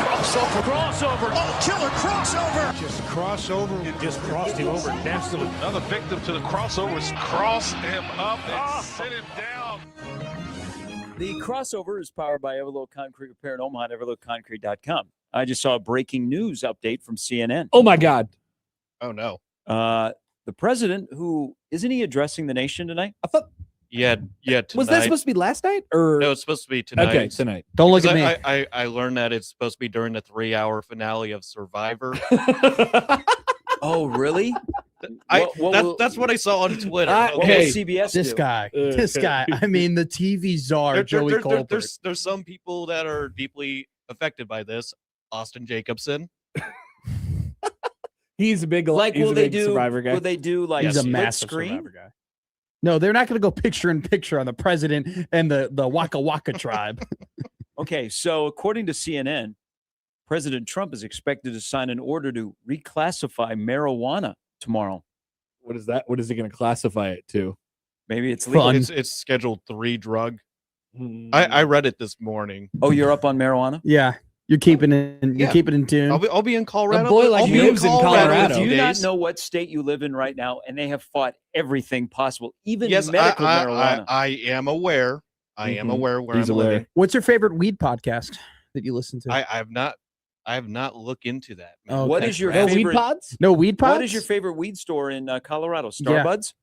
Crossover. Oh, killer crossover. Just crossover. It just crossed him over nastily. Another victim to the crossovers. Cross him up and sit him down. The crossover is powered by Everlow Concrete Repair in Omaha at everlowconcrete.com. I just saw a breaking news update from CNN. Oh, my God. Oh, no. The president, who isn't he addressing the nation tonight? I thought. Yeah, tonight. Was that supposed to be last night? Or No, it's supposed to be tonight. Okay, tonight. Don't look at me. I learned that it's supposed to be during the 3-hour finale of Survivor. Oh, really? That's what I saw on Twitter. Okay, CBS. This guy. I mean, the TV czar, Joey Colbert. There's some people that are deeply affected by this. Austin Jacobson. He's a big Survivor guy. Will they do like He's a split massive screen? Survivor guy. No, they're not going to go picture in picture on the president and the Waka Waka tribe. Okay, so according to CNN, President Trump is expected to sign an order to reclassify marijuana tomorrow. What is that? What is he going to classify it to? Maybe it's legal. It's Schedule 3 drug. I read it this morning. Oh, you're up on marijuana? Yeah. You're keeping it in tune. I'll be in Colorado. A boy like you lives in Colorado. Do you not know what state you live in right now? And they have fought everything possible, even yes, medical marijuana. I am aware. I am aware where He's I'm aware. living. What's your favorite weed podcast that you listen to? I have not looked into that. Oh, okay. What is your No favorite weed pods? No weed pods? What is your favorite weed store in Colorado? Starbuds?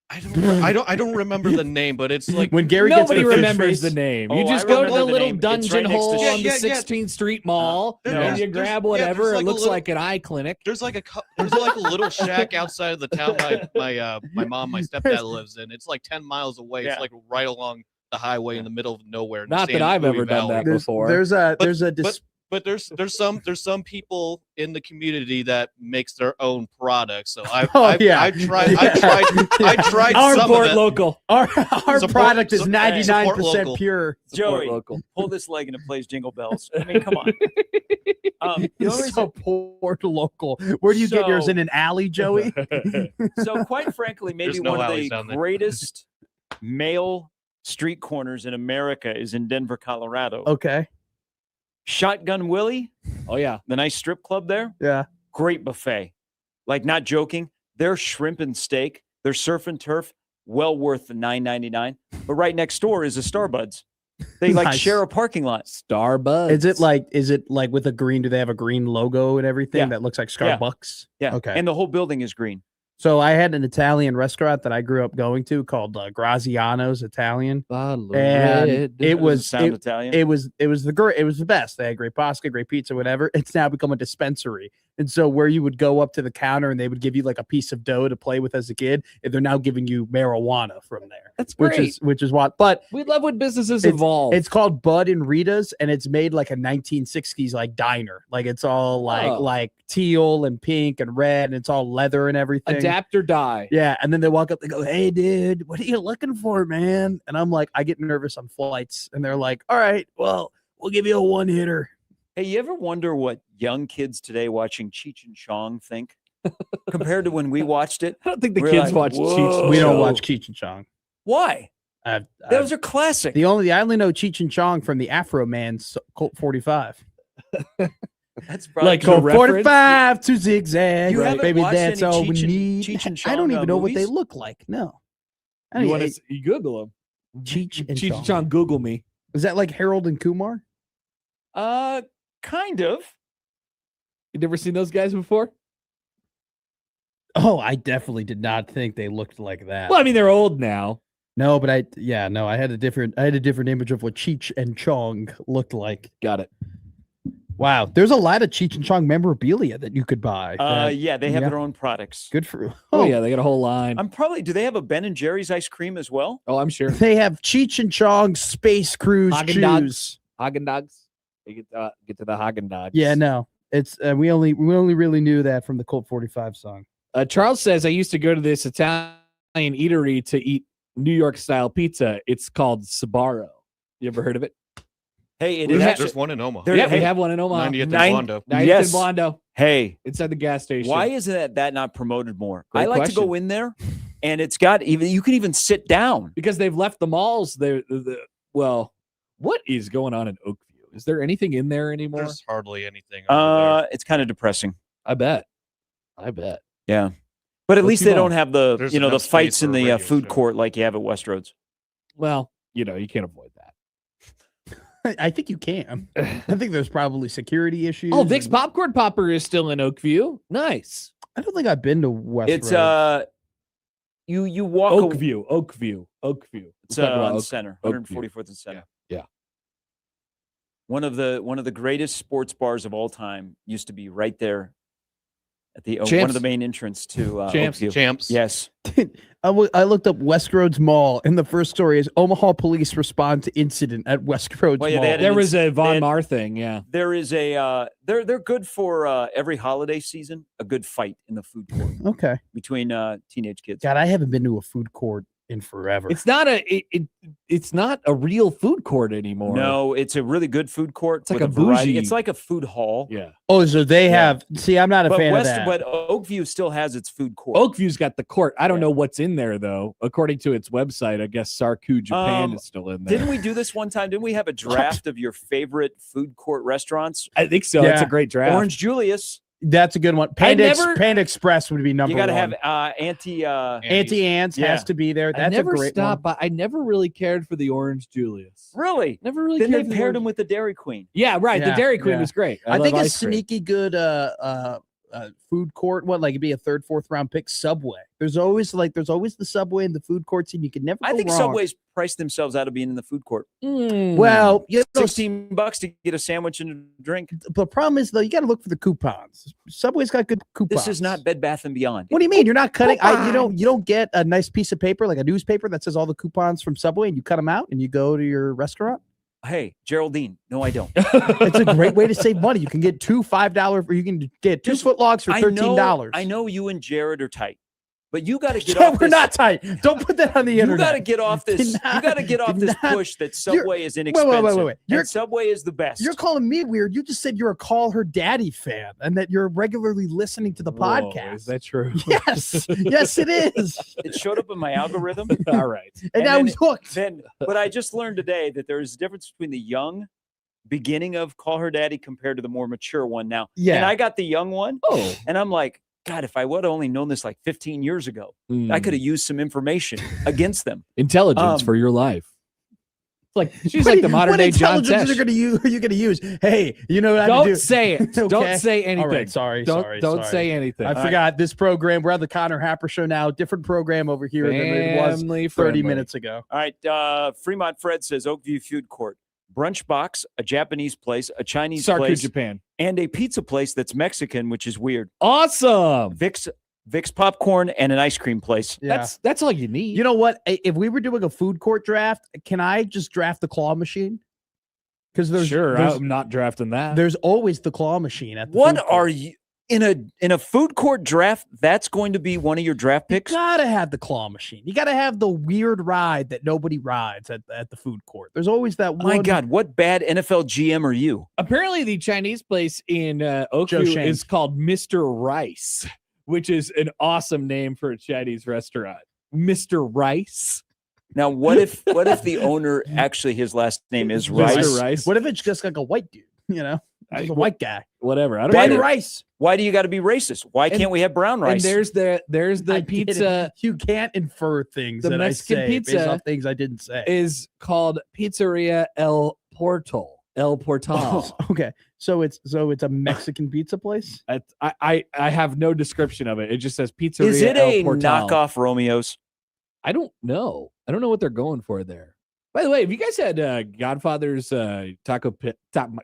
I don't remember the name, but it's like when Gary gets Nobody the fish remembers face- the name. Oh, You just I go to remember the the little name. It's dungeon right next to- hole on the Yeah. 16th Street Mall, No, and you there's- grab yeah, whatever. there's It like a looks little- like an eye clinic. there's like a little shack outside of the town my mom, my stepdad lives in. It's like 10 miles away. Yeah. It's like right along the highway in the middle of nowhere. in the Not that San I've Luis ever done Valley. that There's before. But there's some people in the community that makes their own products. So I've tried Our some Port of it. local. Our Support- product is support 99% local. pure. Joey, local. pull this leg and it plays Jingle Bells. I mean, come on. The only reason- Support local. Where do you get yours? In an alley, Joey? So quite frankly, maybe There's no one of alleys the down there. greatest male street corners in America is in Denver, Colorado. Okay. Shotgun Willie, Oh, yeah. the nice strip club there, Yeah. great buffet. Like, not joking, their shrimp and steak, their surf and turf, well worth the $9.99. But right next door is a Starbuds. They like Nice. share a parking lot. Starbucks. Is it like with a green? Do they have a green logo and everything Yeah. that looks like Yeah. Starbucks? Yeah. Okay. And the whole building is green. So I had an Italian restaurant that I grew up going to called Graziano's Italian. And it was Sound Italian. it was the best. They had great pasta, great pizza, whatever. It's now become a dispensary. And so where you would go up to the counter and they would give you like a piece of dough to play with as a kid, and they're now giving you marijuana from there. That's great. Which is what. But We love when businesses evolve. it's called Bud and Rita's, and it's made like a 1960s like diner. Like it's all like teal and pink and red, and it's all leather and everything. Adapt or die. Yeah, and then they walk up, they go, "Hey, dude, what are you looking for, man?" And I'm like, I get nervous on flights, and they're like, "All right, well, we'll give you a one hitter." Hey, you ever wonder what young kids today watching Cheech and Chong think compared to when we watched it? I don't think the We're kids like, watch whoa. Cheech. We don't Show. watch Cheech and Chong. Why? Those are classic. I only know Cheech and Chong from the Afro Man's Colt 45. That's probably Like Colt a reference? 45 to zigzag. You haven't baby, watched that's any all we Cheech and- need. Cheech and I don't Chong, even know what they movies? look like. No. I You don't want even- to Google them. Cheech and Cheech Chong. and Chong, Google me. Is that like Harold and Kumar? Kind of. You never seen those guys before? Oh, I definitely did not think they looked like that. Well, I mean, they're old now. No, but I had a different image of what Cheech and Chong looked like. Got it. Wow, there's a lot of Cheech and Chong memorabilia that you could buy. Yeah, they have yeah. their own products. Good for Oh, yeah, they got a whole line. Do they have a Ben and Jerry's ice cream as well? Oh, I'm sure. They have Cheech and Chong Space Cruise Haagen-Dazs. shoes. Haagen-Dazs. You get to the Haagen-Dazs. Yeah, no, it's we only really knew that from the Colt 45 song. Charles says, I used to go to this Italian eatery to eat New York style pizza. It's called Sbarro. You ever heard of it? Hey, There's one in Omaha. Yeah, we have one in Omaha. 90th and Nine- Blondo. 90th Yes. and Blondo. Hey, Inside the gas station. why isn't that not promoted more? Great I like to go question. in there, and it's got you can even sit down. Because they've left the malls. Well, What is going on in Oakview? Is there anything in there anymore? There's hardly anything over there. It's kind of depressing. I bet. Yeah. But at What's least too they don't long? have the, There's the enough fights space in for a the radio food show. court like you have at Westroads. Well, you can't avoid that. I think you can. I think there's probably security issues. Oh, Vic's and- Popcorn Popper is still in Oakview. Nice. I don't think I've been to West. It's Road. you walk Oakview. It's We'll talk about on Oak- Center, Oakview. 144th and Center. Yeah. One of the greatest sports bars of all time used to be right there at the one Champs. of the main entrance to Champs. Oakview. Champs. Yes. I looked up Westroads Mall, and the first story is Omaha police respond to incident at Westroads Well, yeah, Mall. they had There was a they Von had- Mar thing. Yeah. There is a they're good for every holiday season, a good fight in the food court Okay. between teenage kids. God, I haven't been to a food court in forever. It's not it's not a real food court anymore. No, it's a really good food court. It's like with a variety. bougie- It's like a food hall. Yeah. Oh, so they Yeah. have. See, I'm not a fan of that. But Oakview still has its food court. Oakview's got the court. I don't Yeah. know what's in there though. According to its website, I guess Sarku Japan is still in there. Didn't we do this one time? Didn't we have a draft of your favorite food court restaurants? I think so. It's a Yeah. great draft. Orange Julius. That's a good one. Panda Express would be number You got to one. have Auntie. Auntie Anne's Yeah. has to be there. I That's never a great stopped one. by. I never really cared for the Orange Julius. Really? Never really Then they cared for the paired Orange- him with the Dairy Queen. Yeah, right. The Yeah, Dairy Queen yeah. was great. I love think a ice cream. sneaky good food court. What, like it'd be a third, fourth round pick? Subway. There's always the Subway in the food courts, and you can never. I go think wrong. Subway's priced themselves out of being in the food court. Well, you know, $16 to get a sandwich and a drink. the problem is though, you got to look for the coupons. Subway's got good coupons. This is not Bed Bath and Beyond. What do you mean? You're not cutting? You don't get a nice piece of paper like a newspaper that says all the coupons from Subway, and you cut them out, and you go to your restaurant. Hey, Geraldine. No, I don't. It's a great way to save money. You can get two $5, or you can get two Just- footlongs for $13. I know you and Jared are tight, but you got to get Yeah, off. we're this, not tight. Don't put that on the You internet. got to get off this. Do You got to get not- off do this not- push that Subway is wait. inexpensive. You're- And Subway is the best. You're calling me weird. You just said you're a Call Her Daddy fan and that you're regularly listening to the Whoa, podcast. Is that true? Yes. Yes, it is. It showed up in my algorithm. All right. And now then he's hooked. But I just learned today that there is a difference between the young beginning of Call Her Daddy compared to the more mature one now. Yeah. And I got the young one, Oh, and I'm like, God, if I would have only known this like 15 years ago, I could have used some information against them. intelligence for your life. It's like she's What like the modern what day John intelligence Tesh. are you gonna use? Hey, you know what I Don't do? say it. Okay. Don't say anything. All right, sorry, Don't sorry. don't say anything. I forgot this program. We're on the Connor Happer show now. Different program over here than it was Family 30 friendly. minutes ago. All right. Fremont Fred says Oakview Food Court, brunch box, a Japanese place, a Chinese Sarku place, Japan. and a pizza place that's Mexican, which is weird. Awesome. Vic's popcorn and an ice cream place. Yeah. That's all you need. You know what? If we were doing a food court draft, can I just draft the claw machine? Because sure, I'm not drafting that. there's always the claw machine at the What food court. are you in a food court draft? That's going to be one of your draft You picks. gotta have the claw machine. You gotta have the weird ride that nobody rides at the food court. There's always that one. My God, what bad NFL GM are you? Apparently, the Chinese place in Oakview Shane. is called Mr. Rice, which is an awesome name for a Chinese restaurant. Mr. Rice. Now, what if the owner actually his last name is Mr. Rice? Rice. What if it's just like a white dude? You know, just a white guy. Whatever. I don't Ben know. Rice. Why do you got to be racist? Why And- can't we have brown rice? And there's the I did it. pizza You can't infer things The that Mexican I say based pizza off things I didn't say. is called Pizzeria El Portal. El Portal. Oh, okay, so it's a Mexican pizza place. I have no description of it. It just says Pizzeria Is it El a Portal. knockoff Romeo's? I don't know. I don't know what they're going for there. By the way, have you guys had Godfather's taco pit?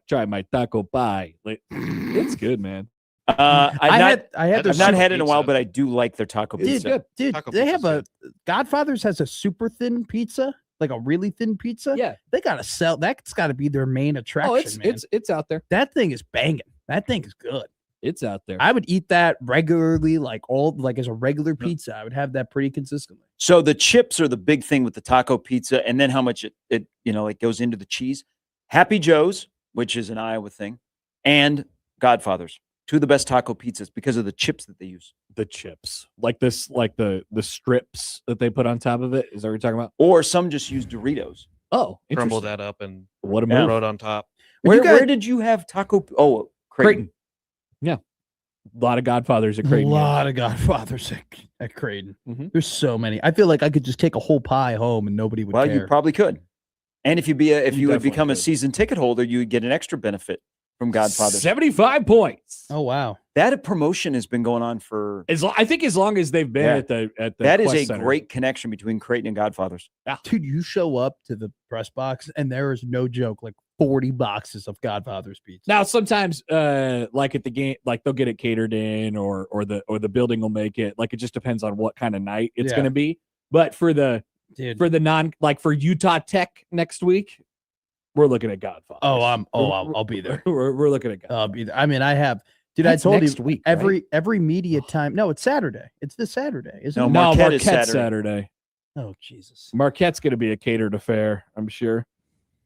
Try my taco pie. Like, it's good, man. I've had their not had super it in a while, pizza. but I do like their taco It's pizza. good. Dude, Taco they pizza's have Godfather's has a super thin pizza, like a really thin pizza. Yeah. They gotta sell. That's got to be their main attraction. Oh, it's man. it's out there. That thing is banging. That thing is good. It's out there. I would eat that regularly, like as a regular pizza. I would have that pretty consistently. So the chips are the big thing with the taco pizza, and then how much it goes into the cheese. Happy Joe's, which is an Iowa thing, and Godfather's, two of the best taco pizzas because of the chips that they use. The chips, like this, like the strips that they put on top of it. Is that what you're talking about? Or some just use Doritos. Oh, crumble interesting. that up and What a Yeah. move. throw it on top. Where did you have taco? Oh, Creighton. Yeah. A lot of Godfathers at A Creighton. lot of Godfathers at Creighton. Mhm. There's so many. I feel like I could just take a whole pie home and nobody would Well, care. you probably could. And if you You would definitely become a could. season ticket holder, you would get an extra benefit from Godfathers. 75 points. Oh wow. That promotion has been going on for. I think as long as they've been Yeah. at the That is Quest a Center. great connection between Creighton and Godfathers. Dude, you show up to the press box and there is no joke, like 40 boxes of Godfather's pizza. Now sometimes like at the game, like they'll get it catered in or the building will make it. Like it just depends on what kind of night it's Yeah. gonna be. But for the Dude. for Utah Tech next week, we're looking at Godfather. I'll be there. We're looking at Godfather. I'll be there. I mean, I have dude, That's I told next you week, right? every media time. No, it's Saturday. It's this Saturday, isn't No, it? No, Marquette is Marquette's Saturday. Saturday. Oh Jesus. Marquette's gonna be a catered affair, I'm sure.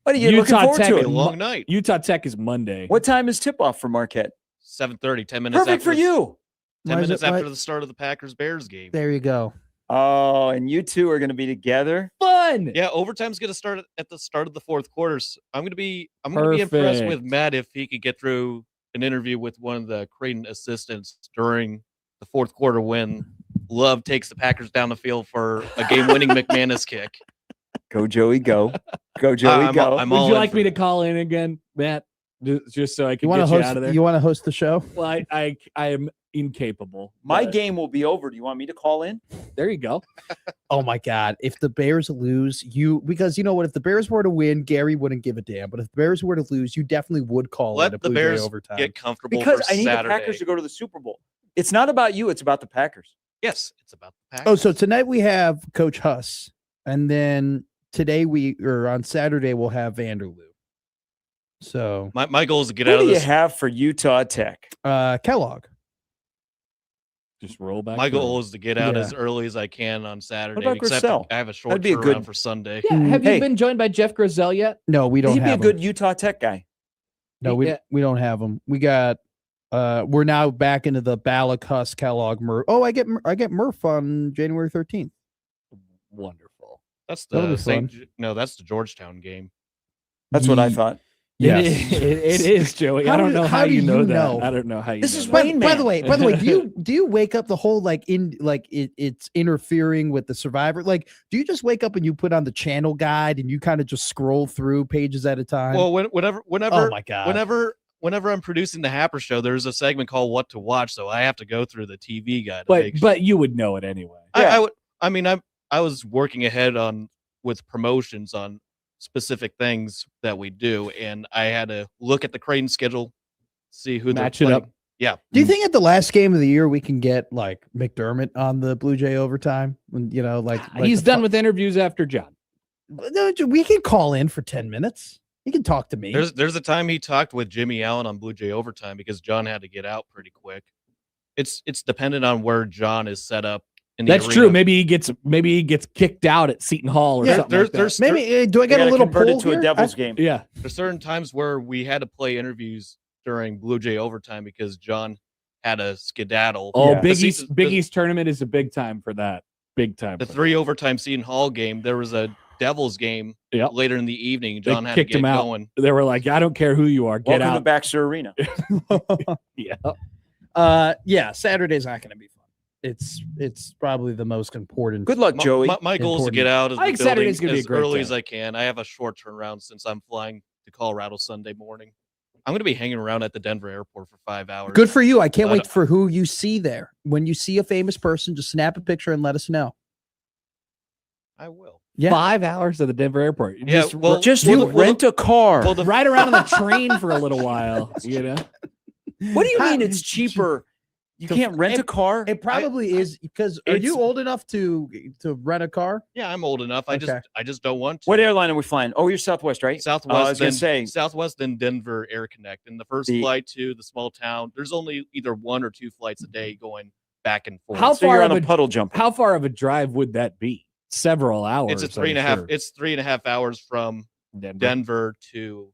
What are you looking Utah forward Tech to? Be It? a long night. Utah Tech is Monday. What time is tip off for Marquette? 7:30, 10 minutes Perfect after for you. 10 Why is minutes it- why- after the start of the Packers-Bears game. There you go. Oh, and you two are going to be together. Fun. Yeah, overtime's going to start at the start of the fourth quarter. So I'm going to be impressed with Perfect. Matt if he could get through an interview with one of the Creighton assistants during the fourth quarter when Love takes the Packers down the field for a game-winning McManus kick. Go, Joey, go. Go, Joey, go. I'm Would all you in like for me to it. call in again, Matt? Just so I You can want get to you host? out of there. You want to host the show? Well, I am incapable. My but game will be over. Do you want me to call in? There you go. Oh my God! If the Bears lose, because you know what? If the Bears were to win, Gary wouldn't give a damn. But if the Bears were to lose, you definitely would call Let it a the Blue Jay Bears overtime. get comfortable Because for I need Saturday. the Packers to go to the Super Bowl. It's not about you. It's about the Packers. Yes, it's about the Packers. Oh, so tonight we have Coach Huss, and then on Saturday we'll have Vanderloo. So my goal is to get Who out do of you this. have for Utah Tech? Kellogg. Just roll back. My through. goal is to get out Yeah. as early as I can on Saturday. about except Grissel? I have a short That'd be a turnaround good- for Sunday. Yeah. Have you Hey. been joined by Jeff Grizzell yet? No, we don't He'd be a have good him. Utah Tech guy. No, we Yeah. we don't have him. We got. We're now back into the Ballack Huss Kellogg Murph. Oh, I get Murph on January 13th. Wonderful. That's That'll the be fun. that's the Georgetown game. That's what I Ye- thought. Yes. It is, Joey. How I don't do- know how how do you know you that. know? I don't know how you This know is that. Rain By Man. the way, do you wake up the whole it's interfering with the Survivor? Like, do you just wake up and you put on the channel guide and you kind of just scroll through pages at a time? Well, oh whenever my God. whenever I'm producing the Happer show, there's a segment called "What to Watch," so I have to go through the TV guide. to make But you would know it anyway. I would. I mean, I was working ahead with promotions on specific things that we do, and I had to look at the Creighton schedule, see who Match they're it playing. up. Yeah, Do you think at the last game of the year we can get like McDermott on the Blue Jay overtime? When like He's done with interviews after John. No, we can call in for 10 minutes. He can talk to me. there's a time he talked with Jimmy Allen on Blue Jay overtime because John had to get out pretty quick. It's dependent on where John is set up. In the That's arena. true. Maybe he gets kicked out at Seton Hall or Yeah, something. like that. there's Maybe do I We get a gotta little convert poll it to here? a Devils game. Yeah. There's certain times where we had to play interviews during Blue Jay overtime because John had a skedaddle. Oh, Yeah. The Big season- East Big East tournament is a big time for that. Big time. The for 3 overtime Seton Hall game, there was a Devils game Yep. later in the evening. They John had to kicked get him out. going. that. They were like, I don't care who you are, get Welcome to out. Baxter Arena. Yeah. Yeah, Saturday's not going to be fun. It's probably the most important. Good luck, Joey. My goal is to get Important. out of I the think Saturday's building gonna be a as great early time. as I can. I have a short turnaround since I'm flying to Colorado Sunday morning. I'm going to be hanging around at the Denver airport for 5 hours. Good for you. I can't But- wait for who you see there. When you see a famous person, just snap a picture and let us know. I will. Yeah. 5 hours at the Denver airport. Yeah, well, Just well, you the- well, rent a car. Well, the Ride around on the train for a little while, you know? What do you How- mean it's cheaper? You can't rent a car? It probably is because are you it's- old enough to rent a car? yeah, I'm old enough. Okay. I just don't want to. What airline are we flying? Oh, you're Southwest, right? Southwest. I was gonna then say Southwest, then Denver Air Connect. And the first The- flight to the small town, there's only either 1 or 2 flights a day going back and forth. How so you're far on of a a- puddle jumper. How far of a drive would that be? Several hours. It's a 3.5. I'm sure. It's 3.5 hours from Denver. Denver to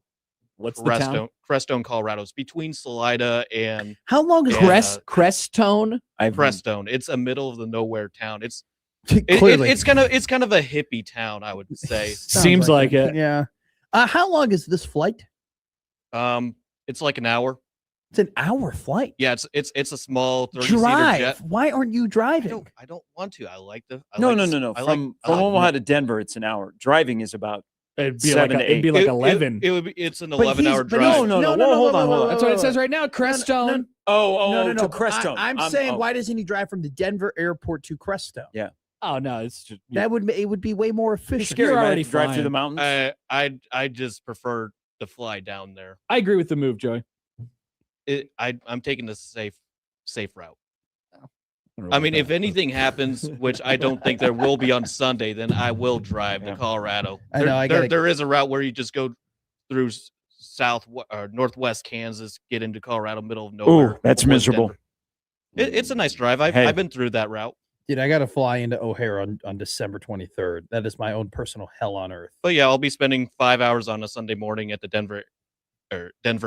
What's the town? Crestone, Colorado. It's between Salida and How long is Yeah. Crestone. I've Crestone. It's a middle of the nowhere town. It's Clearly. It's kind of a hippie town, I would say. Seems like it. Yeah. How long is this flight? It's like an hour. It's an hour flight. Yeah, it's a small 30-seater Drive. jet. Why aren't you driving? I don't want to. I like the. No. I like- From Omaha to Denver, it's an hour. Driving is about It'd be 7 like to it'd be 8. like 11. It's an But 11-hour he's- but drive. no, hold on. That's what it says right now. Crestone. To but Crestone. I'm saying, why doesn't he drive from the Denver airport to Crestone? Yeah. Oh no, it's just It would be way more efficient. It's scary, You're man. already Drive flying. through the mountains. I just prefer to fly down there. I agree with the move, Joey. I'm taking the safe route. don't know I about mean, if that. anything happens, which I don't think there will be on Sunday, then I will drive to Colorado. I know, There is a route where you just go through south or northwest Kansas, get into Colorado, middle of nowhere. That's before miserable. Denver. It's a nice drive. I've been through that route. Dude, I got to fly into O'Hare on December 23rd. That is my own personal hell on earth. But yeah, I'll be spending 5 hours on a Sunday morning at the Denver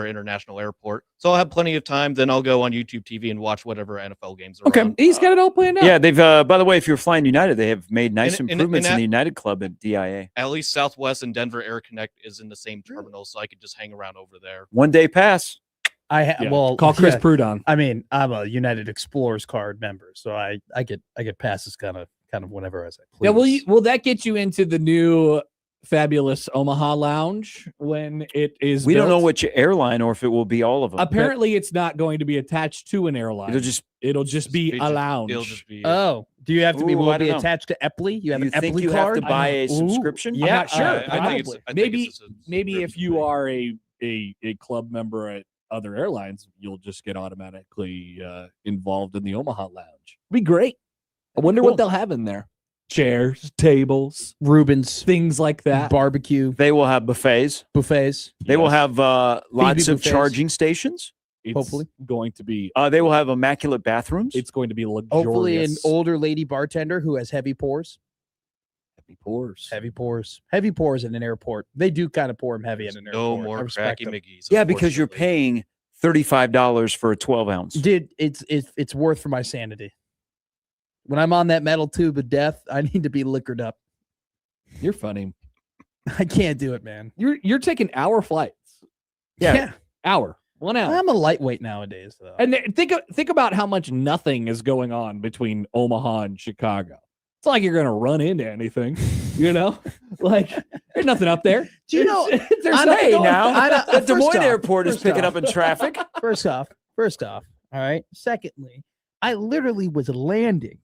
International Airport. So I'll have plenty of time. Then I'll go on YouTube TV and watch whatever NFL games are Okay, on. he's got it all planned out. Yeah, they've. By the way, if you're flying United, they have made nice In- in- improvements in in that- the United Club at DIA. At least Southwest and Denver Air Connect is in the same terminal, so I could just hang around over there. 1 day pass. Yeah. Well, Call Chris yeah, Prudon. I mean, I'm a United Explorers card member, so I get passes kind of whenever as I please. Yeah, will that get you into the new fabulous Omaha Lounge when it is? We don't know built? which airline or if it will be all of them. Apparently, it's not going to be attached to an airline. It'll just. It'll just be a lounge. It'll just be. Oh, do you have to be Ooh, will I it be don't know. attached to Epley? You have You an think Epley you card? have to buy a Ooh, subscription? I'm not sure. I think it's maybe a maybe if you subscription. are a club member at other airlines, you'll just get automatically involved in the Omaha Lounge. Be great. I wonder Cool. what they'll have in there. Chairs, tables, Rubens, things like that. barbecue, They will have buffets. buffets. They will have lots of buffets. charging stations. It's hopefully. going to be. They will have immaculate bathrooms. It's going to be luxurious. Hopefully, an older lady bartender who has heavy pores. Heavy pours. Heavy pours in an airport. They do kind of pour them heavy in an No airport. I more respect cracky them. McGee's. yeah, because you're unfortunately. paying $35 for a 12 ounce. Dude, it's worth for my sanity. When I'm on that metal tube of death, I need to be liquored up. You're funny. I can't do it, man. You're taking hour flights. Yeah. Hour. 1 hour. I'm a lightweight nowadays, though. And think about how much nothing is going on between Omaha and Chicago. It's not like you're going to run into anything, you know? Like there's nothing up there. Do you know? There's I nothing know going now. on. I know- The Des first Moines off- airport is first picking off. up in traffic. First off, all right. Secondly, I literally was landing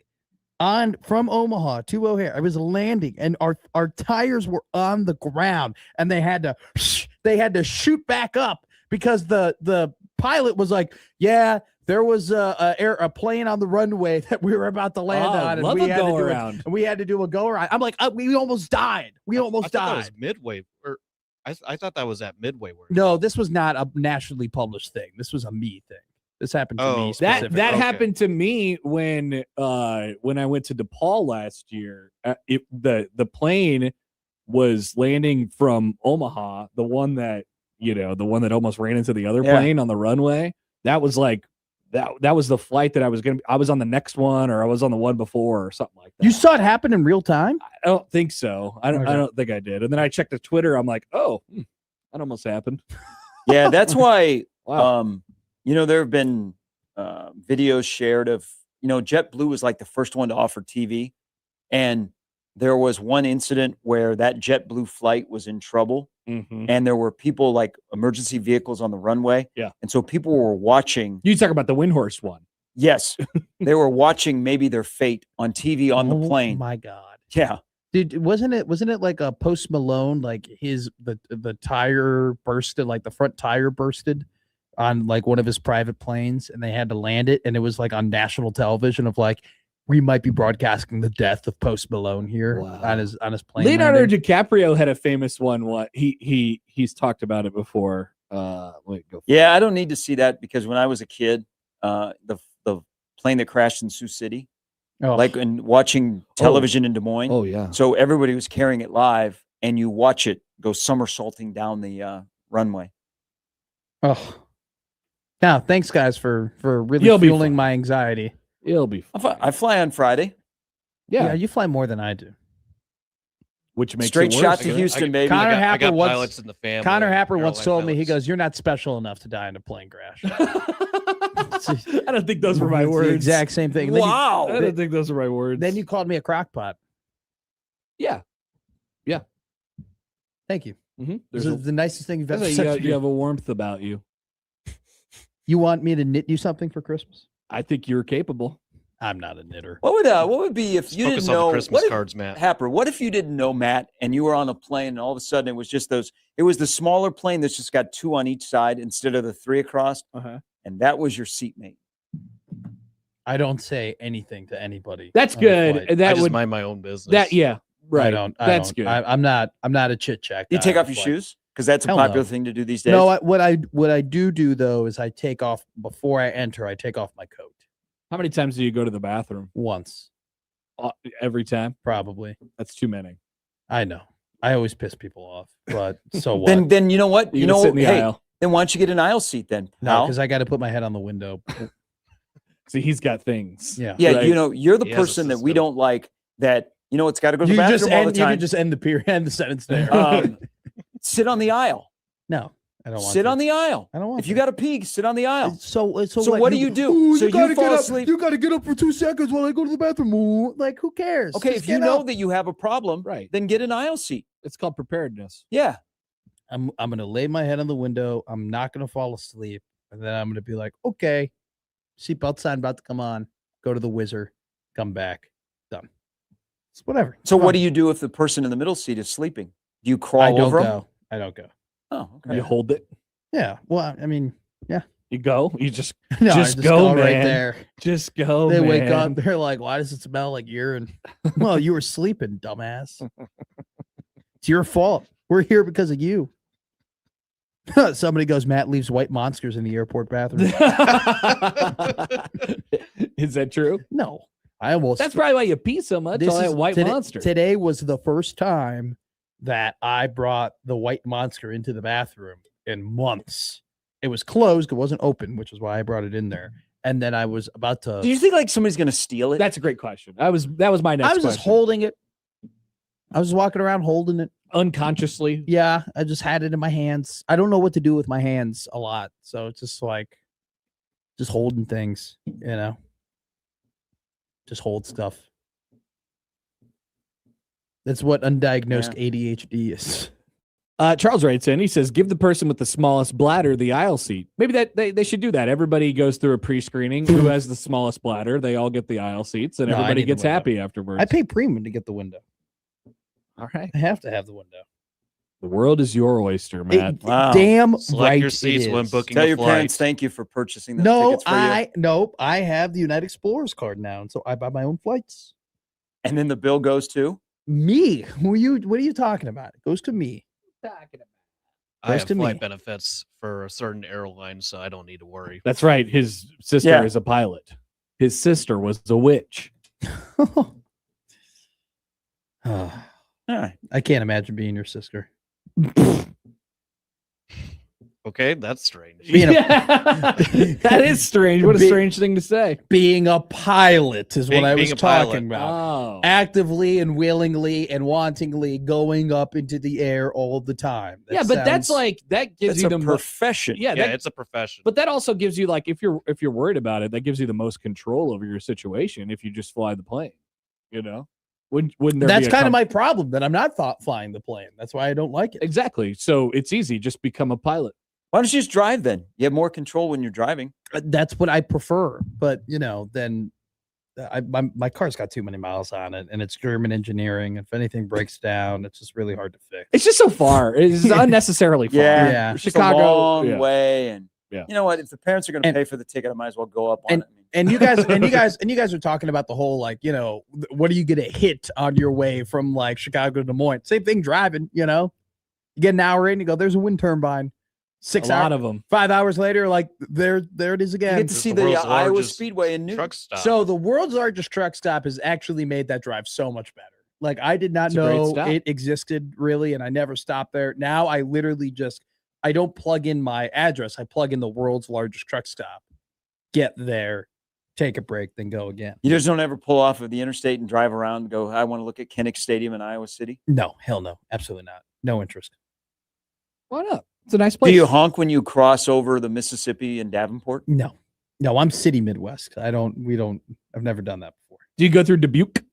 from Omaha to O'Hare. I was landing, and our tires were on the ground, and they had to shoot back up because the pilot was like, "Yeah, there was a plane on the runway that we were about to land on, and love we a had to go do around. and we had to do a go around." I'm like, we almost died. We I almost thought that was died. Midway, or I thought that was at Midway. Where No, this was not a nationally published thing. This was a me thing. This happened to me. Oh, Specifically. That Okay. happened to me when I went to DePaul last year. The plane was landing from Omaha, the one that almost ran into the other Yeah. plane on the runway. That was like that was the flight that I was on the next one, or I was on the one before, or something like that. You saw it happen in real time? I don't think so. I Okay. don't think I did. And then I checked the Twitter. I'm like, oh, that almost happened. Yeah, that's why Wow. there have been videos shared of, JetBlue was like the first one to offer TV. And there was one incident where that JetBlue flight was in trouble. Mhm. And there were people like emergency vehicles on the runway. Yeah. And so people were watching. You talk about the Windhorse one. Yes. They were watching maybe their fate on TV on the Oh plane. my God. Yeah. Dude, wasn't it like a Post Malone, like the tire bursted, like the front tire bursted on like one of his private planes, and they had to land it, and it was like on national television of like, we might be broadcasting the death of Post Malone here Wow. on his plane. Leonardo landing. DiCaprio had a famous one. What he's talked about it before. Wait, go. Yeah. I don't need to see that because when I was a kid, the plane that crashed in Sioux City, Oh, like and watching television in Des Moines. Oh yeah. So everybody was carrying it live, and you watch it go somersaulting down the runway. oh. Now, thanks guys for really You'll be fueling fine. my anxiety. It'll be. Fine. I fly on Friday. Yeah, you fly more than I do. which makes Straight it shot worse. to Houston, baby. Connor I Happer got once- pilots in the family. Connor Happer once airline told me, he pilots. goes, "You're not special enough to die in a plane crash." I don't think those were my It's words. The exact same thing. And then Wow. I don't think those are my words. Then you called me a crockpot. yeah. Thank you. Mm-hmm. This is the nicest thing you've ever said. to You me. have a warmth about you. You want me to knit you something for Christmas? I think you're capable. I'm not a knitter. What would be if you Focus didn't on know the Christmas what if- cards, Matt. Happer, what if you didn't know Matt and you were on a plane and all of a sudden it was just it was the smaller plane that's just got 2 on each side instead of the 3 across, and that was your seatmate. I don't say anything to anybody. That's on the good. flight. And I that just would mind my own business. right. I don't. That's good. good. I'm not a chit chat. You take off your shoes because that's a Hell popular no. thing to do these days. No, what I do though is I take off before I enter. I take off my coat How many times do you go to the bathroom? once, Every time? probably. That's too many. I know. I always piss people off, but so what? then you know what? You sit in the hey, aisle. then why don't you get an aisle seat then? No, pal? because I got to put my head on the window. See, he's got things. Yeah. Yeah, Right. you're the He has a person that we system. don't like. That it's got to go to the You bathroom just all end. the You time. can just end the sentence there. Sit on the aisle. No, I don't want Sit to. on the aisle. I don't want. If you to. got to pee, sit on the aisle. So So what do you do? So you gotta fall get asleep. Up, you got to get up for 2 seconds while I go to the bathroom. Ooh, like, who cares? Okay, Just if you get know up. that you have a problem, Right. then get an aisle seat. It's called preparedness. Yeah. I'm gonna lay my head on the window. I'm not gonna fall asleep, and then I'm gonna be like, okay, seatbelt sign about to come on. Go to the whizzer, come back, done. It's whatever. So what do you do if the person in the middle seat is sleeping? Do you crawl I don't over 'em? go. I don't go. Oh, okay. You hold it. Yeah. Well, I mean, You go. You just no, I Just go, right man. there. just go. They wake man. up. They're like, why does it smell like urine? Well, you were sleeping, dumbass. It's your fault. We're here because of you. Somebody goes, Matt leaves white monsters in the airport bathroom. Is that true? No, I almost. That's probably why you pee so much. All that white monster. Today was the first time that I brought the white monster into the bathroom in months. It was closed. It wasn't open, which is why I brought it in there. And then I was about to. Do you think like somebody's going to steal it? That's a great question. That was my next I was question. just holding it. I was walking around holding it. Unconsciously. Yeah, I just had it in my hands. I don't know what to do with my hands a lot. So it's just like, just holding things, just hold stuff. That's what undiagnosed ADHD is. Charles writes in, he says, give the person with the smallest bladder the aisle seat. Maybe that they should do that. Everybody goes through a pre-screening. Who has the smallest bladder? They all get the aisle seats, and No, I everybody need the gets window. happy afterwards. I pay premium to get the window. All right. I have to have the window. The world is your oyster, Matt. Wow. Damn Select right your seats it when is. booking Tell a your flight. parents thank you for purchasing those No, tickets for you. nope. I have the United Explorers card now, and so I buy my own flights. And then the bill goes to? Me? What are you talking about? It goes to me. I Goes have to flight me. benefits for a certain airline, so I don't need to worry. That's right. His sister Yeah. is a pilot. His sister was a witch. All right. I can't imagine being your sister. Okay, that's strange. Being a, That is strange. What a Be- strange thing to say. being a pilot is Being- what I being was a pilot. talking about. Oh. Actively and willingly and wantingly going up into the air all the time. That Yeah, but that's sounds- like that gives It's you a the profession. yeah, Yeah, that, it's a profession. but that also gives you like if you're worried about it, that gives you the most control over your situation if you just fly the plane. Wouldn't there that's be a kind of my problem that I'm not flying the plane. That's why I don't like it. exactly. So it's easy. Just become a pilot. Why don't you just drive then? You have more control when you're driving. That's what I prefer. But then my car's got too many miles on it, and it's German engineering. If anything breaks down, it's just really hard to fix. It's just so far. It's unnecessarily far. Yeah. It's a Chicago. long yeah. way. And Yeah. you know what? If the parents are going to And- pay for the ticket, I might as well go up on it. And you guys are talking about the whole what are you gonna hit on your way from like Chicago to Des Moines? Same thing driving. You get an hour in, you go, there's a wind turbine. A lot of them. 5 hours later, like there it is You again. get to It's see the the world's Iowa largest Speedway in New Truck stop. So the world's largest truck stop has actually made that drive so much better. Like I did not It's a great know stop. it existed really, and I never stopped there. Now I literally I don't plug in my address. I plug in the world's largest truck stop, get there, take a break, then go again. You just don't ever pull off of the interstate and drive around and go, I want to look at Kinnick Stadium in Iowa City. No, hell no, absolutely not. No interest. Why not? It's a nice place. Do you honk when you cross over the Mississippi in Davenport? No, I'm city Midwest. I've never done that before. Do you go through Dubuque?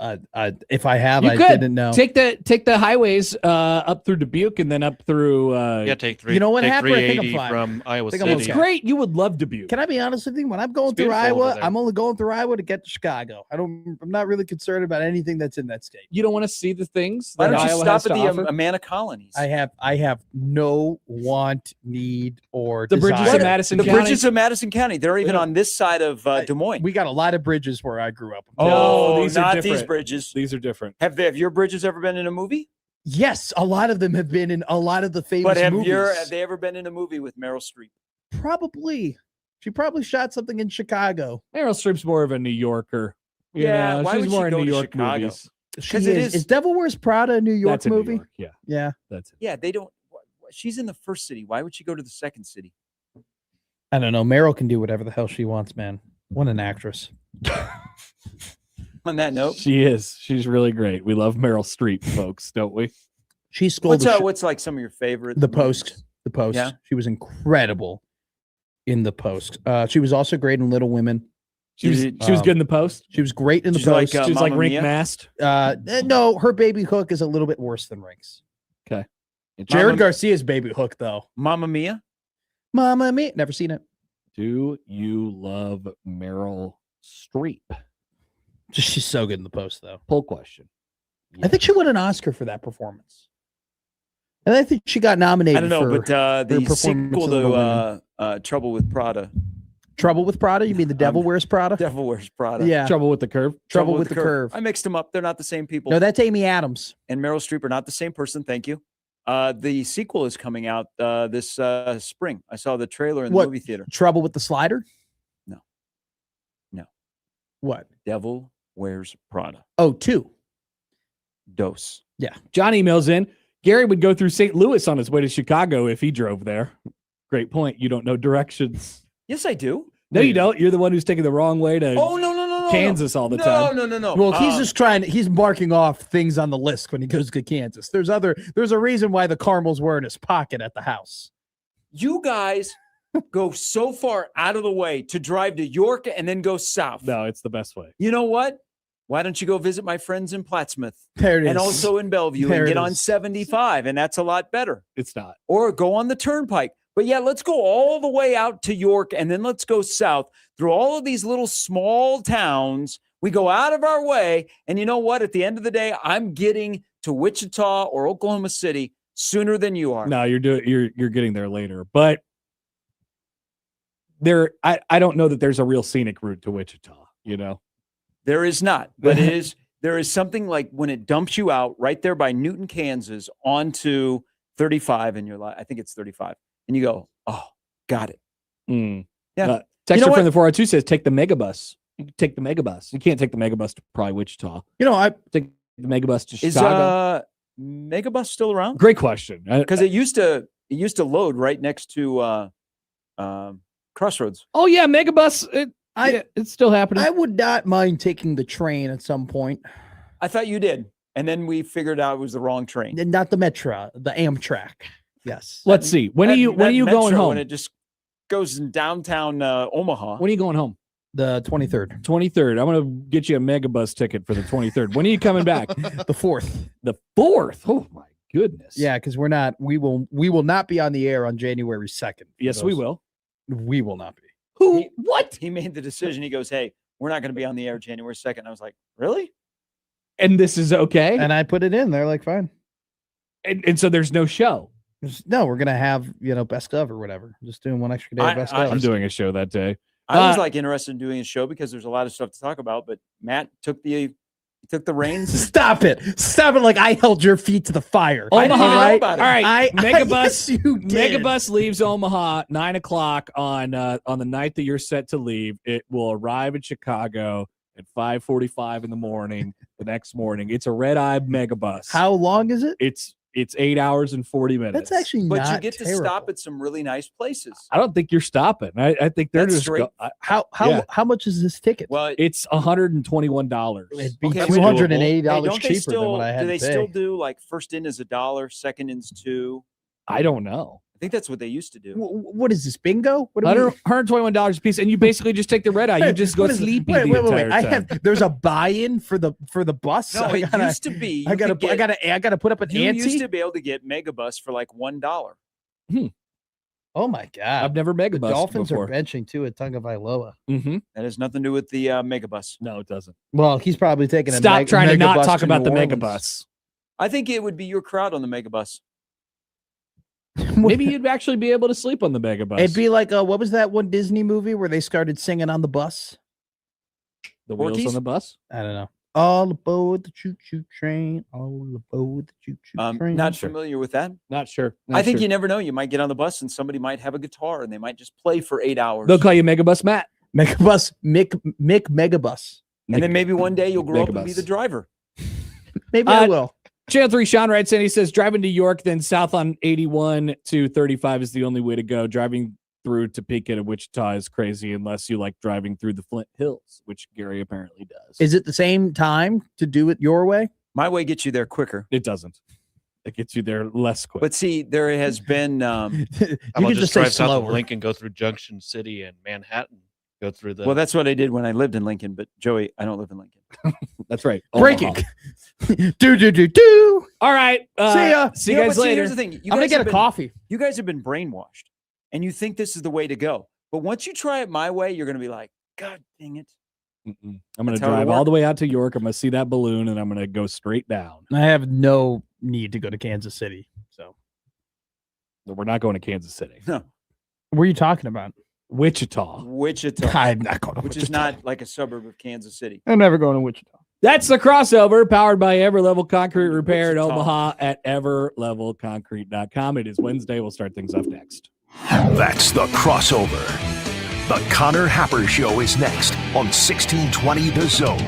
If I have, You I could. didn't know. Take the highways up through Dubuque and then up through. Yeah, take three. You know what, take Happer? I think I'm 380 fine. from Iowa think I'm City. It's great. You would love Dubuque. Can I be honest with you? When I'm going It's through beautiful over Iowa, there. I'm only going through Iowa to get to Chicago. I'm not really concerned about anything that's in that state. You don't want to see the things Why that don't you Iowa stop has at to the offer? Amana colonies? I have no want, need, or The bridges desire. of Madison the County. bridges of Madison County. They're even Yeah. on this side of Des Moines. We got a lot of bridges where I grew up. Oh, No, these are not these different. bridges. These are different. Have your bridges ever been in a movie? Yes, a lot of them have been in a lot of the famous But have movies. they ever been in a movie with Meryl Streep? Probably. She probably shot something in Chicago. Meryl Streep's more of a New Yorker. You Yeah, know, why she's would she more in go New to York Chicago? movies. She 'Cause it is- Is Devil Wears Prada a New York That's a New movie? York. Yeah, Yeah. that's it. Yeah, they don't. She's in the first city. Why would she go to the second city? I don't know. Meryl can do whatever the hell she wants, man. What an actress. On that note, She is. She's really great. We love Meryl Streep, folks, don't we? She scolded what's like some of your favorite? The movies? Post. The Post. Yeah. She was incredible in The Post. She was also great in Little Women. She was good in the post. She was great in The She's like, Post. She was like Mamma Rink Mia? Mast. No, her Baby Hook is a little bit worse than Rinks. Okay. Jared Mamma- Garcia's Baby Hook, though. Mamma Mia. Mama Mia. Never seen it. Do you love Meryl Streep? She's so good in The Post, though. Poll question. I think she won an Oscar for that performance. And I think she got nominated I don't know, for but the performance sequel in Little to Trouble with Prada, Trouble with Prada. You mean The Devil I'm- Wears Prada? Devil Wears Prada. Yeah. Trouble with the Curve. Trouble with the Curve. I mixed them up. They're not the same people. No, that's Amy Adams. And Meryl Streep are not the same person. Thank you. The sequel is coming out this spring. I saw the trailer in the What? movie theater. Trouble with the Slider? No. No. What? Devil Wears Prada. Oh, 2. Dose. John emails in. Gary would go through St. Louis on his way to Chicago if he drove there. Great point. You don't know directions. Yes, I do. No, you don't. You're the one who's taking the wrong way to Oh no. Kansas all the no, time. No. Well, he's just he's marking off things on the list when he goes to Kansas. There's a reason why the caramels were in his pocket at the house. You guys go so far out of the way to drive to York and then go south. No, it's the best way. You know what? Why don't you go visit my friends in Plattsmouth There it is. and also in Bellevue There and it get on is. 75, and that's a lot better. It's not. Or go on the turnpike. But yeah, let's go all the way out to York and then let's go south through all of these little small towns. We go out of our way, and you know what? At the end of the day, I'm getting to Wichita or Oklahoma City sooner than you are. No, you're getting there later. But I don't know that there's a real scenic route to Wichita, you know. There is not, but there is something like when it dumps you out right there by Newton, Kansas, onto 35, and you're like, I think it's 35, and you go, oh, got it. Yeah. Texter You know from the 402 says take the megabus. You can take the megabus. You can't take the megabus to probably Wichita. You know, Take the megabus to Is Chicago. Megabus still around? Great question. Because it used to load right next to Crossroads. Oh yeah, megabus. It's still happening. I would not mind taking the train at some point. I thought you did, and then we figured out it was the wrong train. Not the Metro, the Amtrak. Yes. Let's see. When are you going Metro, home? when it just goes in downtown Omaha. When are you going home? The 23rd. 23rd. I'm gonna get you a megabus ticket for the 23rd. When are you coming back? The 4th. The 4th. Oh my goodness. Yeah, because we will not be on the air on January 2nd. Yes, we will. We will not be. Who? What? He made the decision. He goes, "Hey, we're not going to be on the air January 2nd." I was like, "Really?" And this is okay. And I put it in. They're like, fine. And so there's no show. No, we're gonna have best of or whatever. Just doing one extra day of best of. I'm doing a show that day. I was like interested in doing a show because there's a lot of stuff to talk about. But Matt took the reins. Stop it! Stop it! Like I held your feet to the fire. I didn't even know Right? about it. All right. Megabus. Yes, you did. Megabus leaves Omaha 9:00 on the night that you're set to leave. It will arrive in Chicago at 5:45 in the morning the next morning. It's a red-eyed megabus. How long is it? It's 8 hours and 40 minutes. That's actually But not you get to terrible. stop at some really nice places. I don't think you're stopping. I think they're That's just straight. How much is this ticket? Well, it's $121. It'd be Okay, wait, $280 hey, don't cheaper they still, than what I had do they to pay. still do like first in is $1, second in's $2? I don't know. I think that's what they used to do. What is this, bingo? What are we- $121 a piece, and you basically just take the red eye. You just go What is- sleepy Wait, the wait, wait, entire wait. time. There's a buy-in for the bus. No, it used to be. I gotta put up an You ante. used to be able to get Megabus for like $1. Oh my god! I've never The megabus Dolphins before. are benching too at Tagovailoa. Mm-hmm. That has nothing to do with the Megabus. No, it doesn't. Well, he's probably taking a Stop trying to not megabus talk about New the Orleans. megabus. I think it would be your crowd on the Megabus. Maybe you'd actually be able to sleep on the megabus. It'd be like what was that one Disney movie where they started singing on the bus? the wheels Porky's? on the bus. I don't know. All aboard the choo-choo train. All aboard the choo-choo train. Not familiar with that. Not sure. I think you never know. You might get on the bus and somebody might have a guitar and they might just play for 8 hours. They'll call you Megabus Matt. Megabus, Mick Megabus. And then maybe one day you'll grow up and be Megabus. the driver. Maybe I will. Channel 3 Sean writes in, he says, driving to York, then south on 81 to 35 is the only way to go. Driving through Topeka to Wichita is crazy unless you like driving through the Flint Hills, which Gary apparently does. Is it the same time to do it your way? My way gets you there quicker. It doesn't. It gets you there less quick. But see, there has been How You about can just say drive south of slower. Lincoln, go through Junction City and Manhattan, go through the. well, that's what I did when I lived in Lincoln. But Joey, I don't live in Lincoln. That's right. Breaking. Omaha. do. All right. See ya. See you know, guys but see, later. here's the thing. You I'm gonna guys get have a been- coffee. You guys have been brainwashed, and you think this is the way to go. But once you try it my way, you're going to be like, God dang it. Mm-mm. I'm going to That's how it'll drive all work. the way out to York. I'm going to see that balloon and I'm going to go straight down. I have no need to go to Kansas City. So, We're not going to Kansas City. No, what are you talking about? Wichita. Wichita, I'm not going to which Wichita. is not like a suburb of Kansas City. I'm never going to Wichita. That's the crossover powered by Everlevel Concrete Repair in Wichita. Omaha at everlevelconcrete.com. It is Wednesday. We'll start things off next. That's the crossover. The Connor Happer Show is next on 1620 The Zone.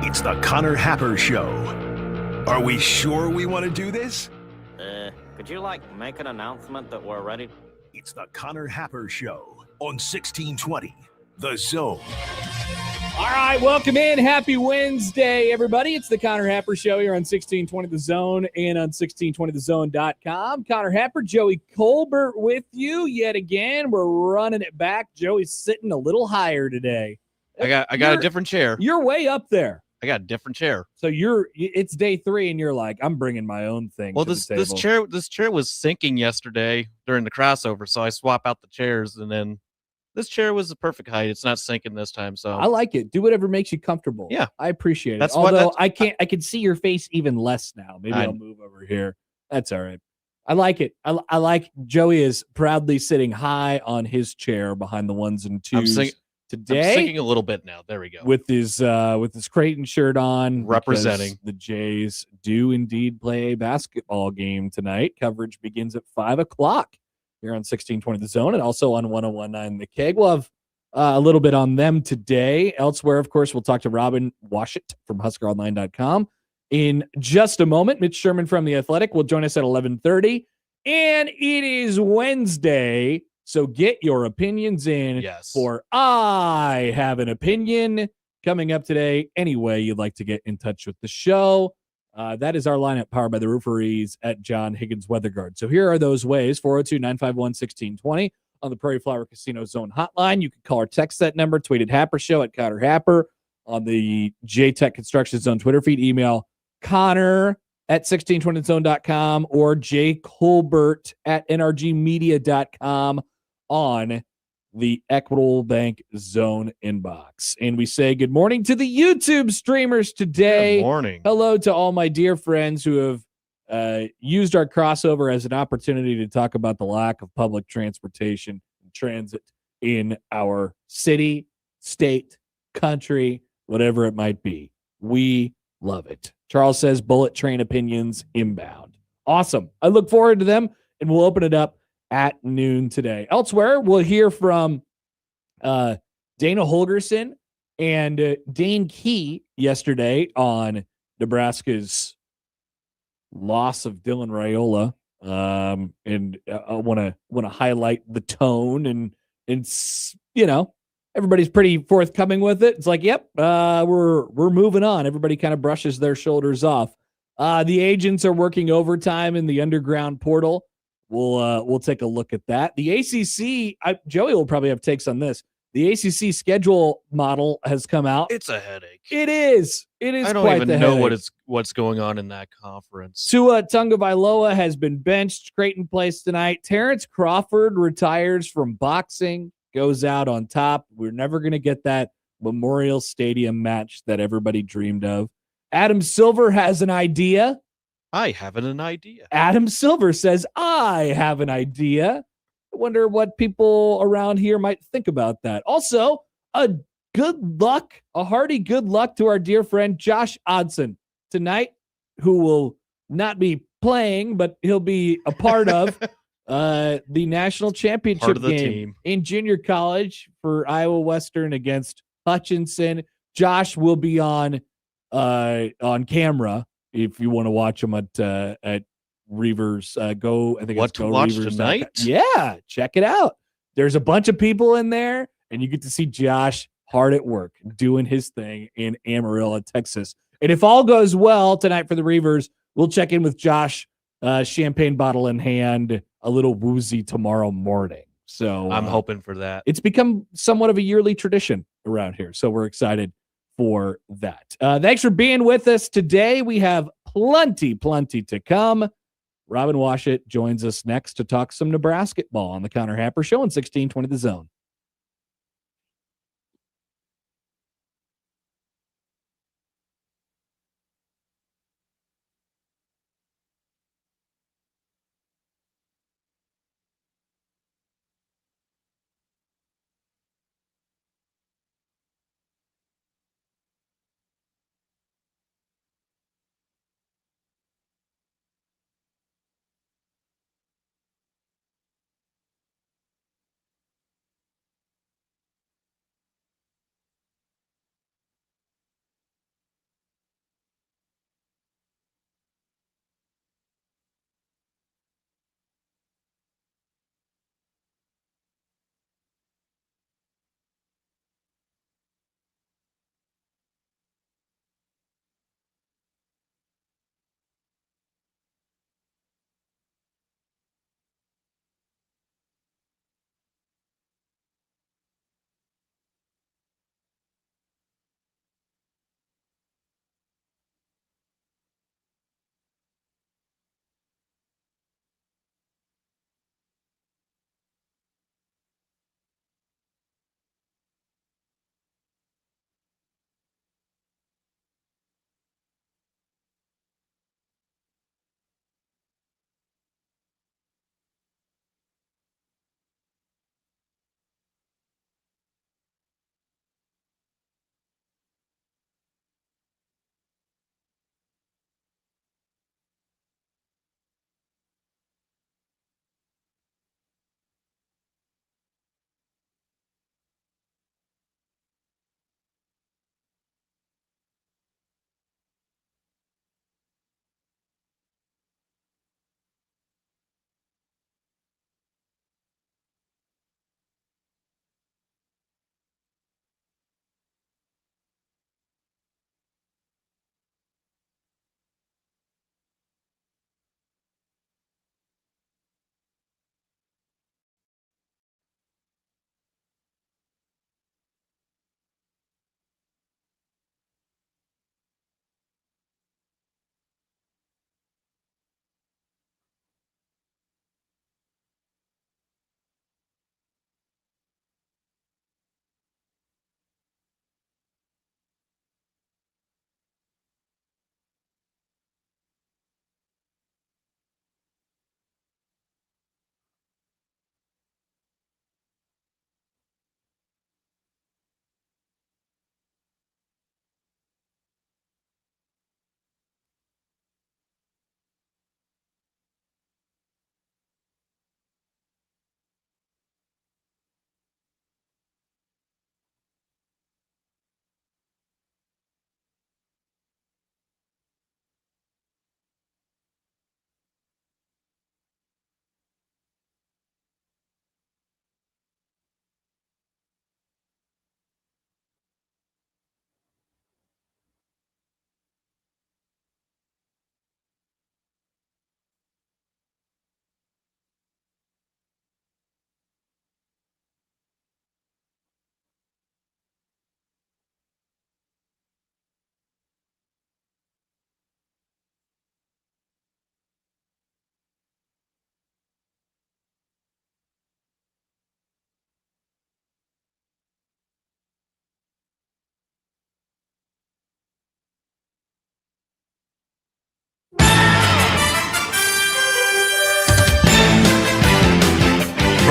It's the Connor Happer Show. Are we sure we want to do this? Could you, make an announcement that we're ready? It's the Connor Happer Show on 1620 The Zone. All right, welcome in. Happy Wednesday, everybody. It's the Connor Happer Show here on 1620 The Zone and on 1620thezone.com. Connor Happer, Joey Colbert with you yet again. We're running it back. Joey's sitting a little higher today. I got a different chair. You're way up there. I got a different chair. So it's day 3 and you're like, I'm bringing my own thing. Well, to the table. this chair was sinking yesterday during the crossover, so I swap out the chairs, and then this chair was the perfect height. It's not sinking this time, so I like it. Do whatever makes you comfortable. Yeah, I appreciate it. That's Although I can see your face even less now. Maybe I'll move over here. That's all right. I like it. I like Joey is proudly sitting high on his chair behind the ones and twos. Today, I'm sinking a little bit now. There we go. With his Creighton shirt on, representing the Jays do indeed play a basketball game tonight. Coverage begins at 5:00 here on 1620 The Zone and also on 101.9 The Keg. We'll have a little bit on them today. Elsewhere, of course, we'll talk to Robin Washit from HuskerOnline.com in just a moment. Mitch Sherman from The Athletic will join us at 11:30, and it is Wednesday. So get your opinions in. Yes. For I have an opinion coming up today. Anyway, you'd like to get in touch with the show. That is our lineup powered by the Rooferees at John Higgins Weather Guard. So here are those ways. 402-951-1620 on the Prairie Flower Casino Zone hotline. You can call or text that number. Tweet at Happer Show at Connor Happer. On the JTech Construction Zone Twitter feed, email Connor at 1620zone.com or jcolbert at nrgmedia.com on the Equitable Bank Zone inbox. And we say good morning to the YouTube streamers today. Good morning. Hello to all my dear friends who have used our crossover as an opportunity to talk about the lack of public transportation and transit in our city, state, country, whatever it might be. We love it. Charles says bullet train opinions inbound. Awesome. I look forward to them, and we'll open it up at noon today. Elsewhere, we'll hear from Dana Holgerson and Dane Key yesterday on Nebraska's loss of Dylan Raiola. And I want to highlight the tone and everybody's pretty forthcoming with it. It's like, yep, we're moving on. Everybody kind of brushes their shoulders off. The agents are working overtime in the underground portal. We'll take a look at that. The ACC, Joey will probably have takes on this. The ACC schedule model has come out. It's a headache. It is. I don't even know what's going on in that conference. Tua Tagovailoa has been benched. Creighton plays tonight. Terrence Crawford retires from boxing, goes out on top. We're never going to get that Memorial Stadium match that everybody dreamed of. Adam Silver has an idea. I have an idea. Adam Silver says, I have an idea. I wonder what people around here might think about that. Also, a hearty good luck to our dear friend Josh Odson tonight, who will not be playing, but he'll be a part of the national championship game in junior college for Iowa Western against Hutchinson. Josh will be on camera if you want to watch him at Reavers. Go, I think what it's to Go watch Reavers tonight. Yeah, check it out. There's a bunch of people in there, and you get to see Josh hard at work doing his thing in Amarillo, Texas. And if all goes well tonight for the Reavers, we'll check in with Josh, champagne bottle in hand, a little woozy tomorrow morning. So I'm hoping for that. It's become somewhat of a yearly tradition around here, so we're excited for that. Thanks for being with us today. We have plenty to come. Robin Washit joins us next to talk some Nebraska ball on the Connor Happer Show on 1620 The Zone.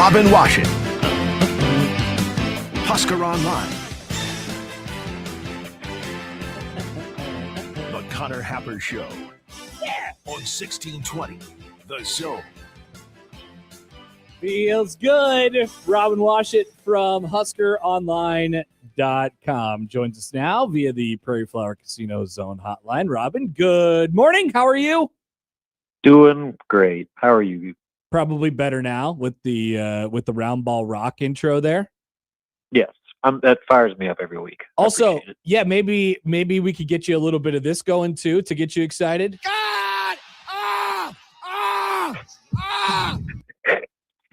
Robin Washington. Husker Online. The Connor Happer Show. Yeah. On 1620, The Zone. Feels good. Robin Washit from HuskerOnline.com joins us now via the Prairie Flower Casino Zone hotline. Robin, good morning. How are you? Doing great. How are you? Probably better now with the round ball rock intro there. Yes, that fires me up every week. Also, yeah, maybe we could get you a little bit of this going too to get you excited. God!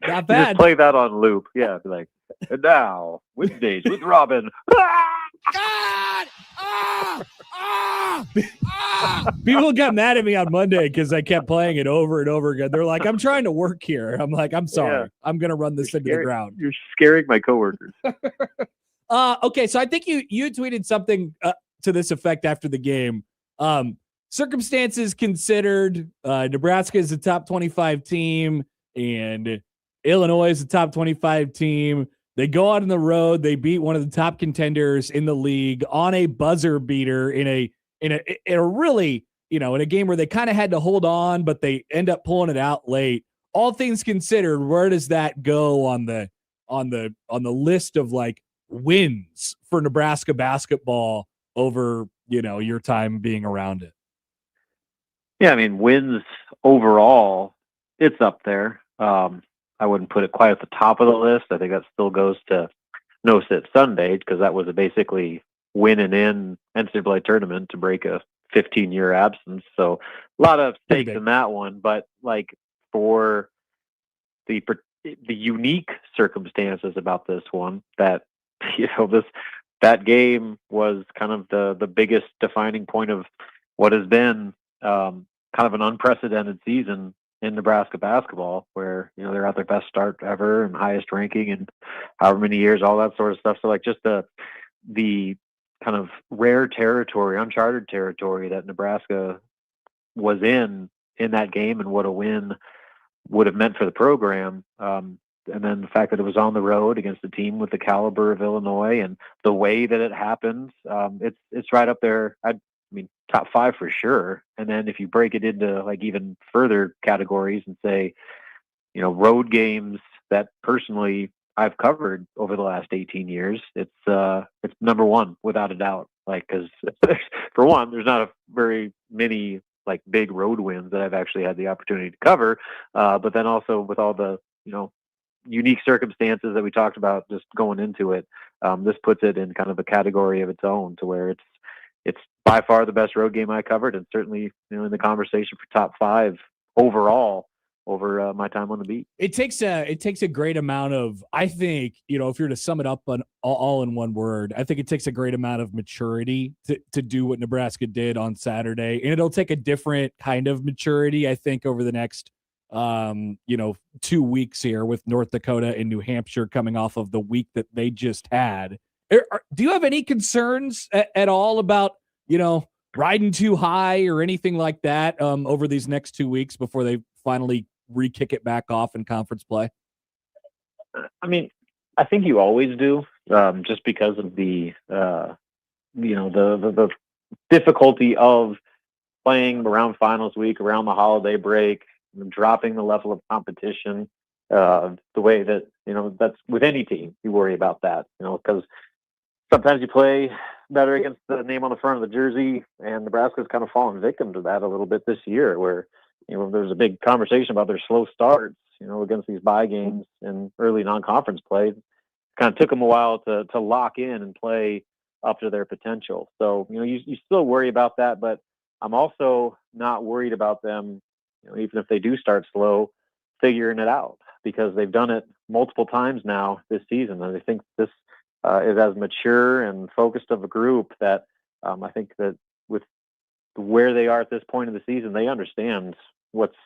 Not bad. Just play that on loop. Yeah, be like, and now Wednesdays with Robin. God! People got mad at me on Monday because I kept playing it over and over again. They're like, I'm trying to work here. I'm like, I'm sorry. Yeah. I'm going to run this into the ground. You're scaring my coworkers. Okay, so I think you tweeted something to this effect after the game. Circumstances considered, Nebraska is a top 25 team and Illinois is a top 25 team. They go out on the road. They beat one of the top contenders in the league on a buzzer beater in a really, in a game where they kind of had to hold on, but they end up pulling it out late. All things considered, where does that go on the list of like wins for Nebraska basketball over, your time being around it? Yeah, I mean, wins overall, it's up there. I wouldn't put it quite at the top of the list. I think that still goes to No Sit Sunday because that was basically winning in NCAA tournament to break a 15-year absence. So a lot of stakes in that one. But like for the unique circumstances about this one, that that game was kind of the biggest defining point of what has been kind of an unprecedented season in Nebraska basketball, where they're at their best start ever and highest ranking in however many years, all that sort of stuff. So like just the kind of rare territory, uncharted territory that Nebraska was in that game, and what a win would have meant for the program. And then the fact that it was on the road against a team with the caliber of Illinois and the way that it happened, it's right up there. I mean, top 5 for sure. And then if you break it into like even further categories and say, road games that personally I've covered over the last 18 years, it's number 1 without a doubt. Like, because for one, there's not a very many like big road wins that I've actually had the opportunity to cover. But then also with all the, unique circumstances that we talked about just going into it, this puts it in kind of a category of its own, to where it's by far the best road game I covered, and certainly in the conversation for top 5 overall over my time on the beat. It takes a great amount of, I think, if you're to sum it up all in one word, I think it takes a great amount of maturity to do what Nebraska did on Saturday, and it'll take a different kind of maturity, I think, over the next 2 weeks here with North Dakota and New Hampshire coming off of the week that they just had. Do you have any concerns at all about, riding too high or anything like that over these next 2 weeks before they finally re-kick it back off in conference play? I mean, I think you always do, just because of the difficulty of playing around finals week, around the holiday break, dropping the level of competition, the way that, that's with any team, you worry about that, because sometimes you play better against the name on the front of the jersey, and Nebraska's kind of fallen victim to that a little bit this year, where, there's a big conversation about their slow starts, against these bye games and early non-conference play. It kind of took them a while to lock in and play up to their potential. So, you still worry about that, but I'm also not worried about them, even if they do start slow, figuring it out, because they've done it multiple times now this season. And I think this is as mature and focused of a group that I think that with where they are at this point of the season, they understand what's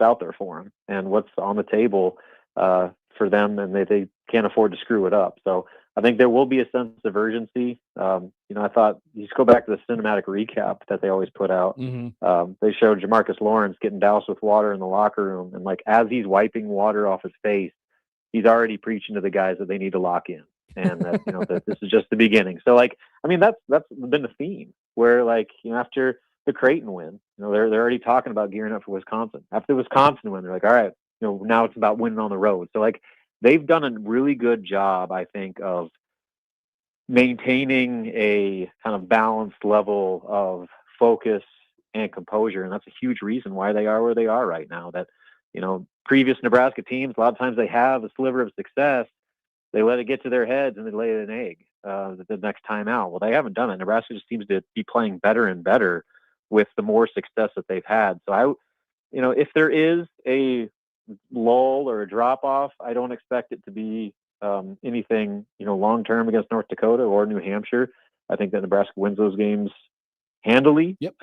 out there for them and what's on the table for them, and they can't afford to screw it up. So I think there will be a sense of urgency. I thought, you just go back to the cinematic recap that they always put out. Mm-hmm. They showed Jamarcus Lawrence getting doused with water in the locker room, and like as he's wiping water off his face, he's already preaching to the guys that they need to lock in, and that that this is just the beginning. So like, I mean, that's been the theme where like after the Creighton win, they're already talking about gearing up for Wisconsin. After the Wisconsin win, they're like, all right, now it's about winning on the road. So like, they've done a really good job, I think, of maintaining a kind of balanced level of focus and composure, and that's a huge reason why they are where they are right now. That previous Nebraska teams, a lot of times they have a sliver of success, they let it get to their heads and they lay an egg the next time out. Well, they haven't done it. Nebraska just seems to be playing better and better with the more success that they've had. So if there is a lull or a drop off, I don't expect it to be anything long term against North Dakota or New Hampshire. I think that Nebraska wins those games handily. Yep.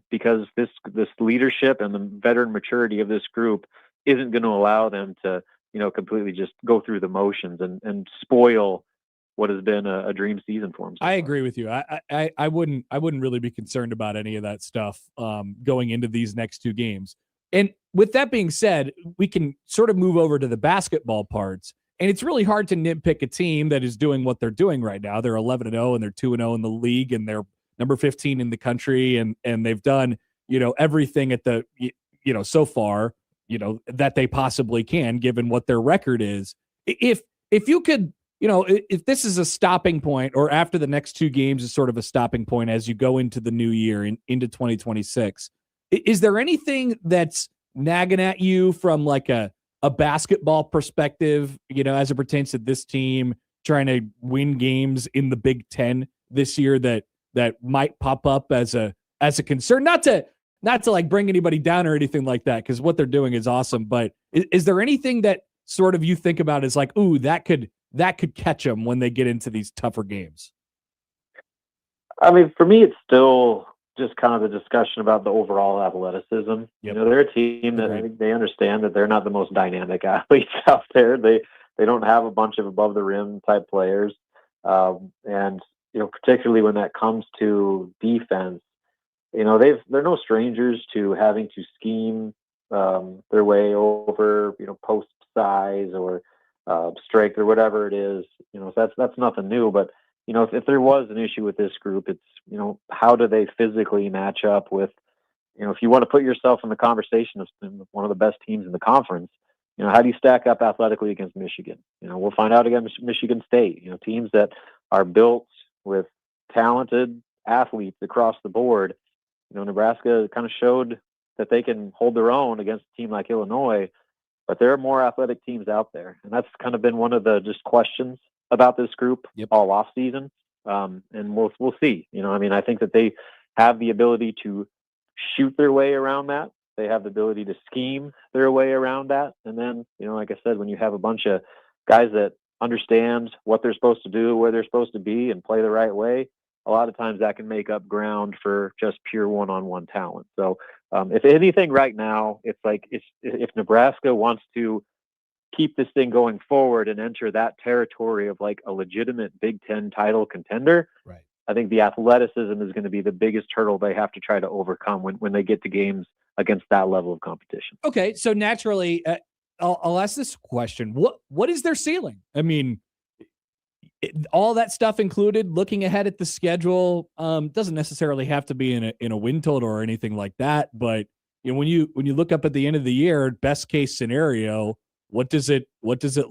Because this leadership and the veteran maturity of this group isn't going to allow them to completely just go through the motions and spoil what has been a dream season for them. I agree with you. I wouldn't really be concerned about any of that stuff going into these next two games. And with that being said, we can sort of move over to the basketball parts. And it's really hard to nitpick a team that is doing what they're doing right now. They're 11-0 and they're 2-0 in the league, and they're number 15 in the country, and they've done everything at the so far that they possibly can, given what their record is. If you could, if this is a stopping point, or after the next two games is sort of a stopping point as you go into the new year and into 2026, is there anything that's nagging at you from like a basketball perspective, as it pertains to this team trying to win games in the Big Ten this year that might pop up as a concern? Not to like bring anybody down or anything like that, because what they're doing is awesome. But is there anything that sort of you think about as like, ooh, that could catch them when they get into these tougher games? I mean, for me, it's still just kind of the discussion about the overall athleticism. Yep. They're a team that I think they understand that they're not the most dynamic athletes out there. They don't have a bunch of above the rim type players, and particularly when that comes to defense, they're no strangers to having to scheme their way over post size or strength or whatever it is. So that's nothing new. But if there was an issue with this group, it's how do they physically match up with if you want to put yourself in the conversation of one of the best teams in the conference, how do you stack up athletically against Michigan? We'll find out against Michigan State. Teams that are built with talented athletes across the board. Nebraska kind of showed that they can hold their own against a team like Illinois, but there are more athletic teams out there, and that's kind of been one of the just questions about this group all off season. And we'll see. I think that they have the ability to shoot their way around that. They have the ability to scheme their way around that. And then, like I said, when you have a bunch of guys that understand what they're supposed to do, where they're supposed to be, and play the right way, a lot of times that can make up ground for just pure one-on-one talent. So if anything right now, it's like if Nebraska wants to keep this thing going forward and enter that territory of like a legitimate Big Ten title contender, right, I think the athleticism is going to be the biggest hurdle they have to try to overcome when they get to games against that level of competition. Okay, so naturally, I'll ask this question: what is their ceiling? I mean, all that stuff included, looking ahead at the schedule, doesn't necessarily have to be in a win total or anything like that. But when you look up at the end of the year, best case scenario, what does it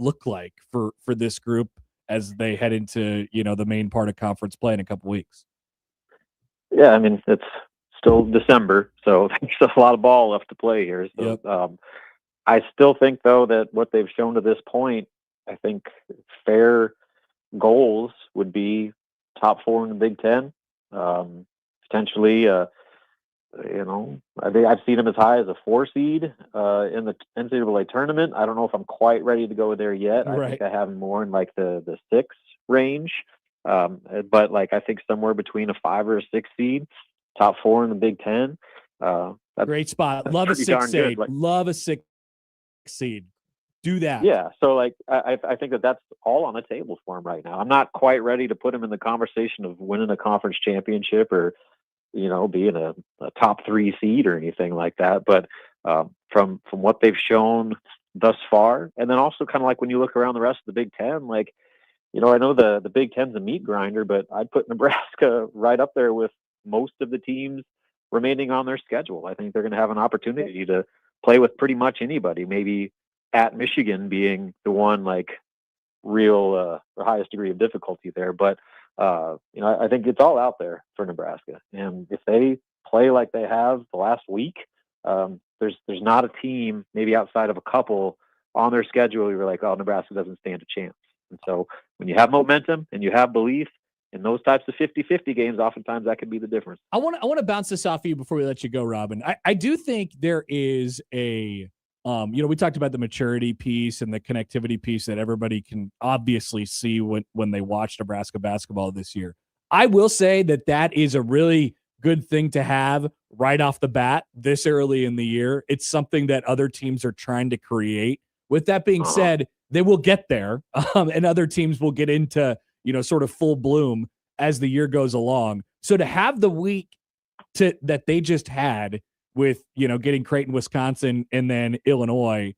look like for this group as they head into the main part of conference play in a couple weeks? Yeah, I mean, it's still December, so there's a lot of ball left to play here. So I still think, though, that what they've shown to this point, I think fair goals would be top 4 in the Big Ten, potentially. I've seen them as high as a 4 seed in the NCAA tournament. I don't know if I'm quite ready to go there yet. I think I have them more in like the 6 range, but like I think somewhere between a 5 or a 6 seed, top 4 in the Big Ten. Great spot. Love a 6 seed. Love a 6 seed. Do that. Yeah. So like, I think that's all on the table for him right now. I'm not quite ready to put him in the conversation of winning a conference championship or, being a top 3 seed or anything like that. But from what they've shown thus far. And then also kind of like when you look around the rest of the Big Ten, like, I know the Big Ten's a meat grinder, but I'd put Nebraska right up there with most of the teams remaining on their schedule. I think they're going to have an opportunity to play with pretty much anybody, maybe at Michigan being the one like real the highest degree of difficulty there. But I think it's all out there for Nebraska. And if they play like they have the last week, there's not a team, maybe outside of a couple on their schedule, you're like, oh, Nebraska doesn't stand a chance. And so when you have momentum and you have belief in those types of 50-50 games, oftentimes that could be the difference. I want to bounce this off of you before we let you go, Robin. I do think there is a, we talked about the maturity piece and the connectivity piece that everybody can obviously see when they watch Nebraska basketball this year. I will say that is a really good thing to have right off the bat this early in the year. It's something that other teams are trying to create. With that being said, they will get there, and other teams will get into, sort of full bloom as the year goes along. So to have the week that they just had with, getting Creighton, Wisconsin, and then Illinois,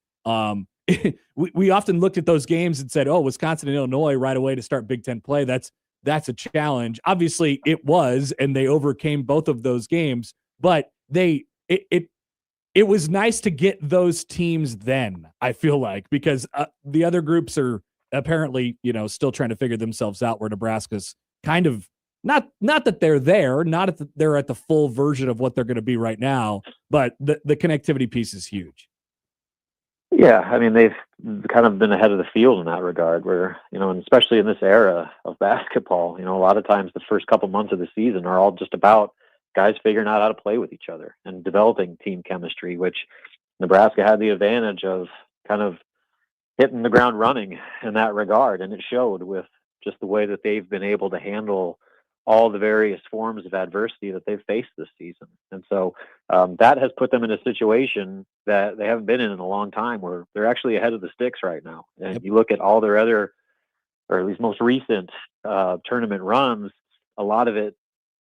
we often looked at those games and said, oh, Wisconsin and Illinois right away to start Big Ten play. That's a challenge. Obviously it was, and they overcame both of those games, but it was nice to get those teams then, I feel like, because the other groups are apparently, still trying to figure themselves out, where Nebraska's kind of not that they're there, they're at the full version of what they're going to be right now, but the connectivity piece is huge. Yeah, I mean, they've kind of been ahead of the field in that regard where, and especially in this era of basketball, a lot of times the first couple months of the season are all just about guys figuring out how to play with each other and developing team chemistry, which Nebraska had the advantage of kind of hitting the ground running in that regard. And it showed with just the way that they've been able to handle all the various forms of adversity that they've faced this season. And so that has put them in a situation that they haven't been in a long time, where they're actually ahead of the sticks right now. And you look at all their other, or at least most recent tournament runs, a lot of it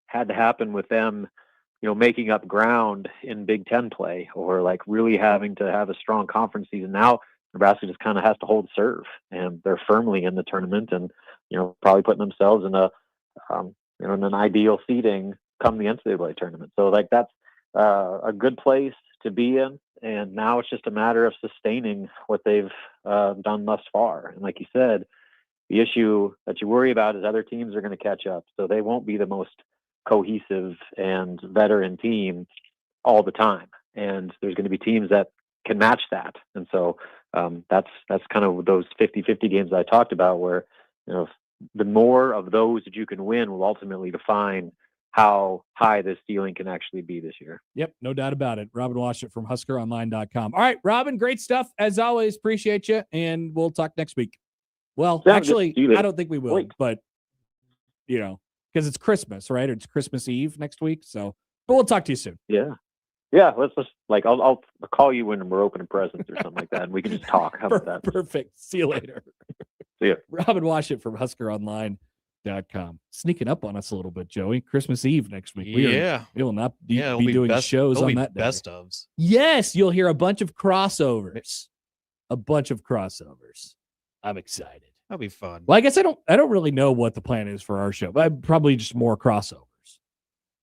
had to happen with them, making up ground in Big Ten play, or like really having to have a strong conference season. Now Nebraska just kind of has to hold serve, and they're firmly in the tournament, and probably putting themselves in in an ideal seeding come the NCAA tournament. So like that's a good place to be in, and now it's just a matter of sustaining what they've done thus far. And like you said, the issue that you worry about is other teams are going to catch up, so they won't be the most cohesive and veteran team all the time, and there's going to be teams that can match that. And so that's kind of those 50-50 games I talked about, where the more of those that you can win will ultimately define how high this ceiling can actually be this year. Yep, no doubt about it. Robin Washut from HuskerOnline.com. All right, Robin, great stuff as always. Appreciate you, and we'll talk next week. Well, actually, I don't think we will, but because it's Christmas, right? It's Christmas Eve next week, so but we'll talk to you soon. Yeah. Let's just I'll call you when we're opening presents or something like that, and we can just talk. How about that? Perfect. See you later. See ya. Robin Washut from HuskerOnline.com. Sneaking up on us a little bit, Joey. Christmas Eve next week. We will not be doing shows on that day. Best ofs. Yes, you'll hear a bunch of crossovers. I'm excited. That'll be fun. Well, I guess I don't really know what the plan is for our show, but probably just more crossovers,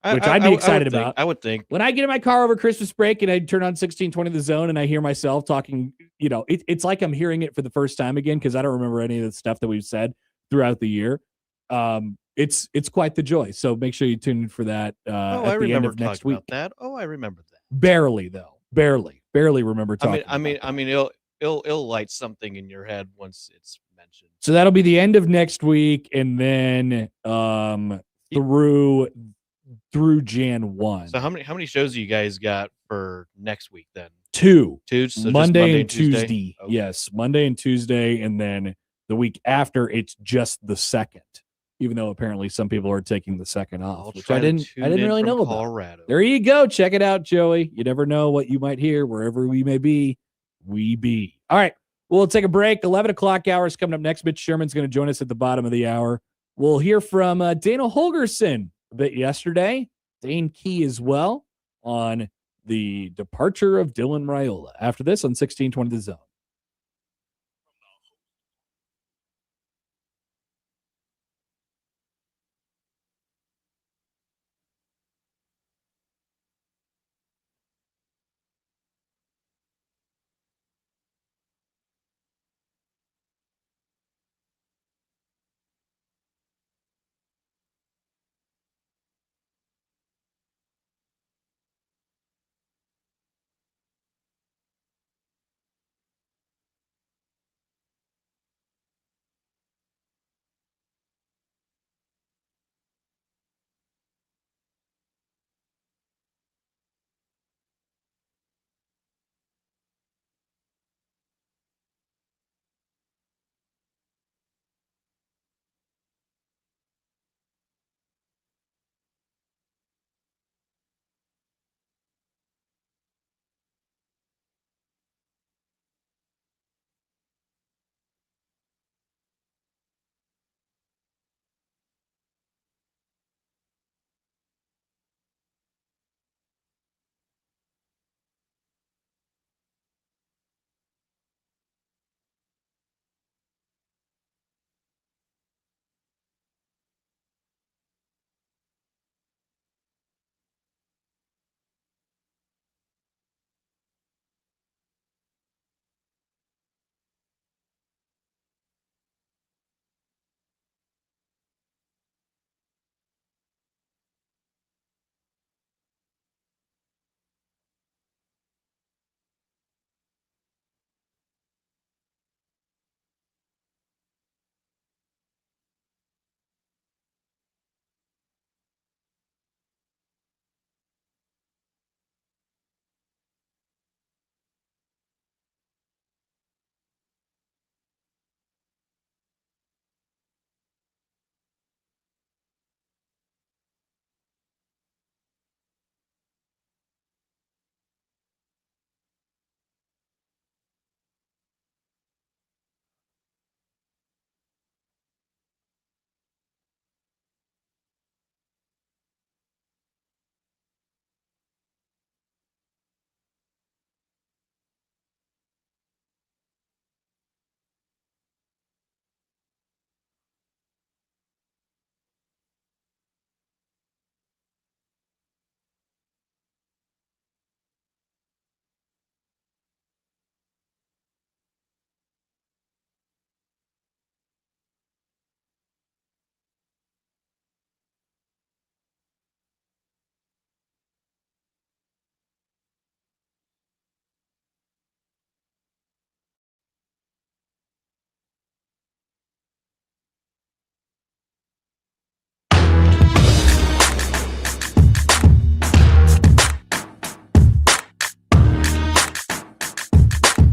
which I'd be excited about. I would think. When I get in my car over Christmas break and I turn on 1620 The Zone and I hear myself talking, it's like I'm hearing it for the first time again, because I don't remember any of the stuff that we've said throughout the year. It's quite the joy. So make sure you tune in for that at the end of next week. I remember that. Barely though. Barely remember talking. I mean, it'll light something in your head once it's mentioned. So that'll be the end of next week, and then through Jan 1. So how many shows do you guys got for next week then? Two. So Monday and Tuesday. Okay. Yes, Monday and Tuesday, and then the week after it's just the second. Even though apparently some people are taking the second off, which I didn't really know about. Colorado. There you go. Check it out, Joey. You never know what you might hear wherever we may be. We be. All right. We'll take a break. 11 o'clock hour is coming up next. Mitch Sherman's going to join us at the bottom of the hour. We'll hear from Dana Holgerson a bit yesterday. Dane Key as well on the departure of Dylan Raiola. After this on 1620 The Zone.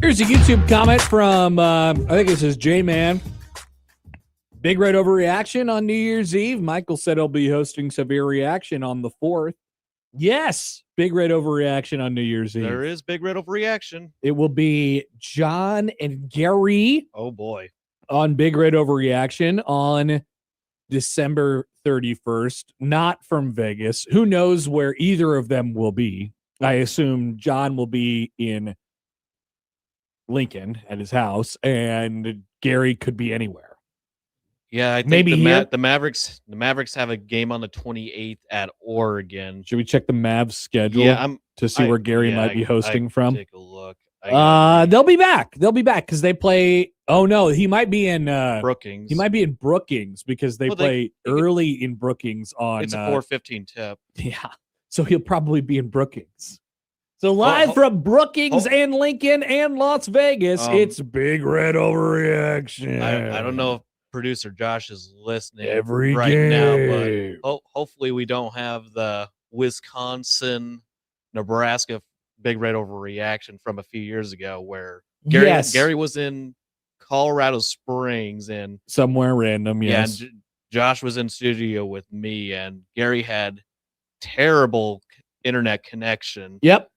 Here's a YouTube comment from, I think it says J-Man. Big Red overreaction on New Year's Eve. Michael said he'll be hosting Severe Reaction on the 4th. Yes, Big Red overreaction on New Year's Eve. There is Big Red overreaction. It will be John and Gary. Oh, boy. On Big Red overreaction on December 31st. Not from Vegas. Who knows where either of them will be. I assume John will be in Lincoln at his house, and Gary could be anywhere. Yeah, I think Maybe the Mavericks have a game on the 28th at Oregon. Should we check the Mavs schedule to see where Gary might be hosting from? Take a look. They'll be back. They'll be back because they play. Oh no, he might be in Brookings. He might be in Brookings because they play early in Brookings on. It's a 4:15 tip. Yeah, so he'll probably be in Brookings. So live from Brookings and Lincoln and Las Vegas, it's Big Red overreaction. I don't know if producer Josh is listening every right game. now, but hopefully we don't have the Wisconsin, Nebraska Big Red overreaction from a few years ago where Gary was in Colorado Springs and somewhere random. Yes. Yeah, and Josh was in studio with me, and Gary had terrible internet connection. Yep.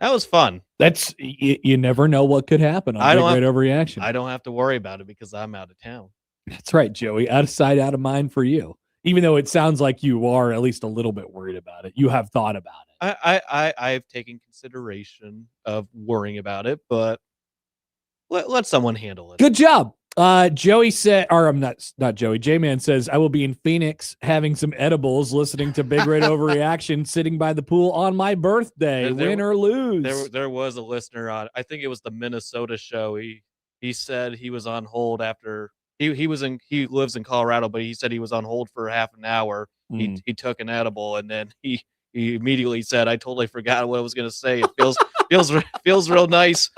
That was fun. That's you never know what could happen on Big Red overreaction. I don't have to worry about it because I'm out of town. That's right, Joey. Out of sight, out of mind for you. Even though it sounds like you are at least a little bit worried about it. You have thought about it. I've taken consideration of worrying about it, but let someone handle it. Good job. Joey said, or I'm not Joey. J-Man says, I will be in Phoenix having some edibles, listening to Big Red Overreaction, sitting by the pool on my birthday, win or lose. There was a listener on, I think it was the Minnesota show. He said he was on hold after he lives in Colorado, but he said he was on hold for half an hour. He took an edible and then he immediately said, I totally forgot what I was going to say. It feels real nice.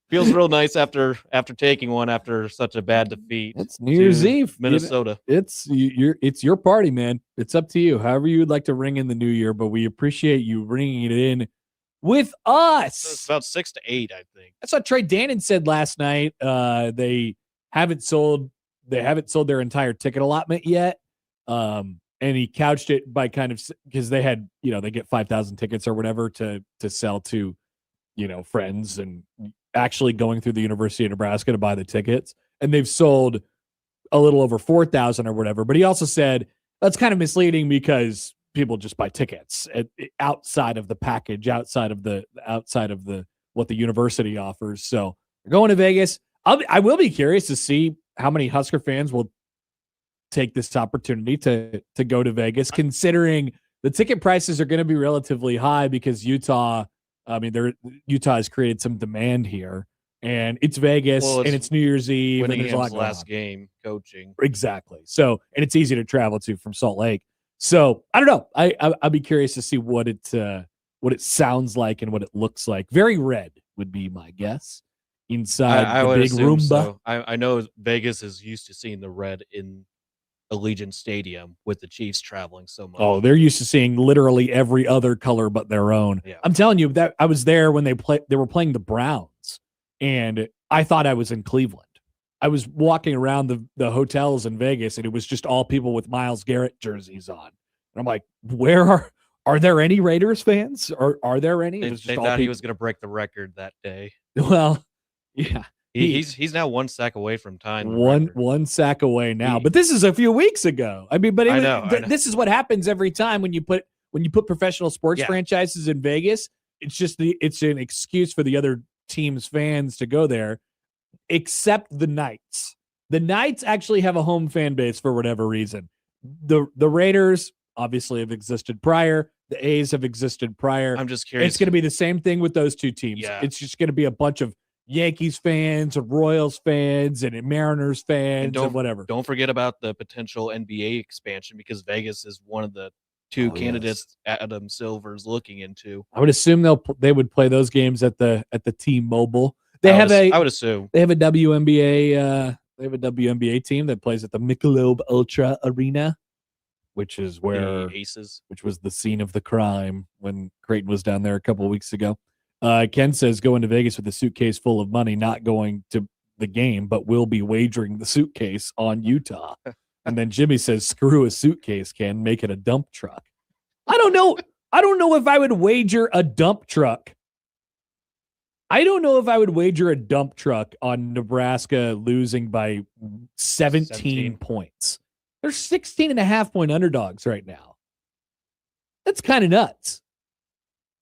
Feels real nice after taking one after such a bad defeat. It's New Year's Eve, Minnesota. It's your party, man. It's up to you. However you would like to ring in the new year, but we appreciate you ringing it in with us. It's about 6 to 8, I think. That's what Trey Dannon said last night. They haven't sold their entire ticket allotment yet. And he couched it by kind of because they had, they get 5,000 tickets or whatever to sell to, friends and actually going through the University of Nebraska to buy the tickets. And they've sold a little over 4,000 or whatever. But he also said that's kind of misleading because people just buy tickets outside of the package, outside of the what the university offers. So we're going to Vegas. I will be curious to see how many Husker fans will take this opportunity to go to Vegas, considering the ticket prices are going to be relatively high because Utah has created some demand here, and it's Vegas and it's New Year's Eve. And there's a lot last game coaching. Exactly. So, and it's easy to travel to from Salt Lake. So I don't know. I'd be curious to see what it sounds like and what it looks like. Very red would be my guess. Inside the big Roomba. So. I know Vegas is used to seeing the red in Allegiant Stadium with the Chiefs traveling so much. Oh, they're used to seeing literally every other color but their own. Yeah. I'm telling you that I was there when they were playing the Browns, and I thought I was in Cleveland. I was walking around the hotels in Vegas, and it was just all people with Myles Garrett jerseys on. And I'm like, where are there any Raiders fans? Or are there any? They thought he was going to break the record that day. Well, yeah. He's now 1 sack away from tying one sack away now, but this is a few weeks ago. I mean, but I know. This is what happens every time when you put professional sports franchises in Vegas. It's an excuse for the other team's fans to go there, except the Knights. The Knights actually have a home fan base for whatever reason. The Raiders obviously have existed prior. The A's have existed prior. I'm just curious. It's going to be the same thing with those two teams. Yeah. It's just going to be a bunch of Yankees fans and Royals fans and Mariners fans and whatever. Don't forget about the potential NBA expansion because Vegas is one of the two candidates Adam Silver's looking into. I would assume they would play those games at the T-Mobile. I would assume they have a WNBA team that plays at the Michelob Ultra Arena, which is where the Aces, which was the scene of the crime when Creighton was down there a couple of weeks ago. Ken says going to Vegas with a suitcase full of money, not going to the game, but will be wagering the suitcase on Utah. And then Jimmy says, screw a suitcase, Ken, make it a dump truck. I don't know. I don't know if I would wager a dump truck. I don't know if I would wager a dump truck on Nebraska losing by 17 points. They're 16.5-point underdogs right now. That's kind of nuts.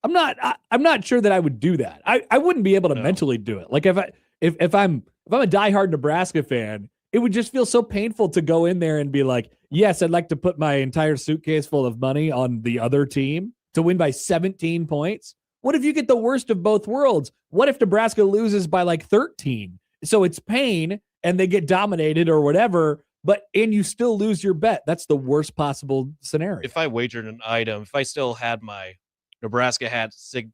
I'm not sure that I would do that. I wouldn't be able to mentally do it. Like if I'm a diehard Nebraska fan, it would just feel so painful to go in there and be like, yes, I'd like to put my entire suitcase full of money on the other team to win by 17 points. What if you get the worst of both worlds? What if Nebraska loses by like 13? So it's pain and they get dominated or whatever, and you still lose your bet. That's the worst possible scenario. If I wagered an item, if I still had my Nebraska hat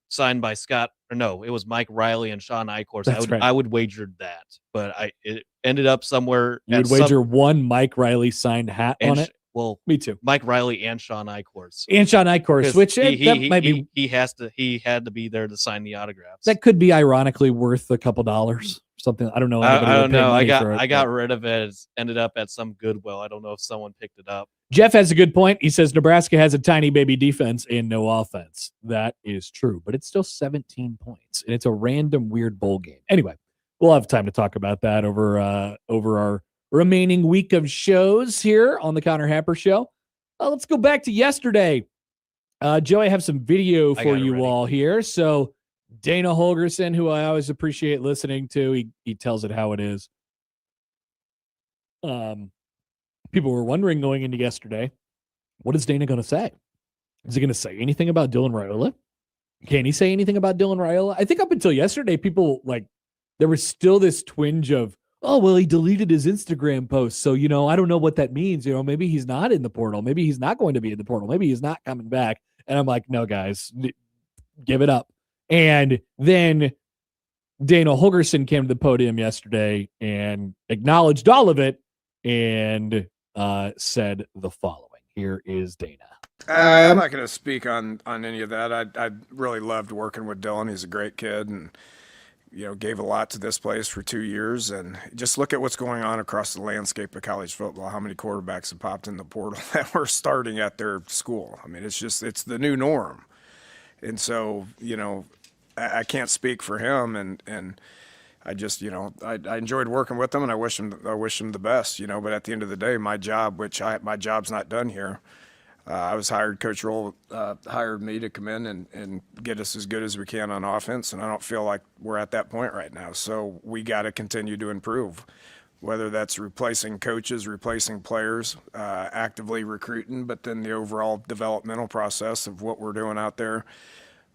signed by Scott, or no, it was Mike Riley and Sean Eichhorst. I would wager that, but it ended up somewhere. You would wager one Mike Riley signed hat on it. Well, me too. Mike Riley and Sean Eichhorst. Which he had to be there to sign the autographs. That could be ironically worth a couple dollars. Something I don't know. I don't know. I got rid of it. It ended up at some Goodwill. I don't know if someone picked it up. Jeff has a good point. He says Nebraska has a tiny baby defense and no offense. That is true, but it's still 17 points, and it's a random weird bowl game. Anyway, we'll have time to talk about that over our remaining week of shows here on the Connor Happer Show. Let's go back to yesterday. Joe, I have some video for you all here. So Dana Holgerson, who I always appreciate listening to, he tells it how it is. People were wondering going into yesterday, what is Dana going to say? Is he going to say anything about Dylan Raiola? Can he say anything about Dylan Raiola? I think up until yesterday, people there was still this twinge of, oh, well, he deleted his Instagram post. So, I don't know what that means. Maybe he's not in the portal. Maybe he's not going to be in the portal. Maybe he's not coming back. And I'm like, no, guys, give it up. And then Dana Holgerson came to the podium yesterday and acknowledged all of it and said the following. Here is Dana. I'm not going to speak on any of that. I really loved working with Dylan. He's a great kid and, gave a lot to this place for 2 years. And just look at what's going on across the landscape of college football. How many quarterbacks have popped in the portal that were starting at their school? I mean, it's the new norm. And so, I can't speak for him. And I just, I enjoyed working with him, and I wish him the best, but at the end of the day, my job's not done here. I was hired, Coach Roll hired me to come in and get us as good as we can on offense, and I don't feel like we're at that point right now. So we got to continue to improve, whether that's replacing coaches, replacing players, actively recruiting, but then the overall developmental process of what we're doing out there,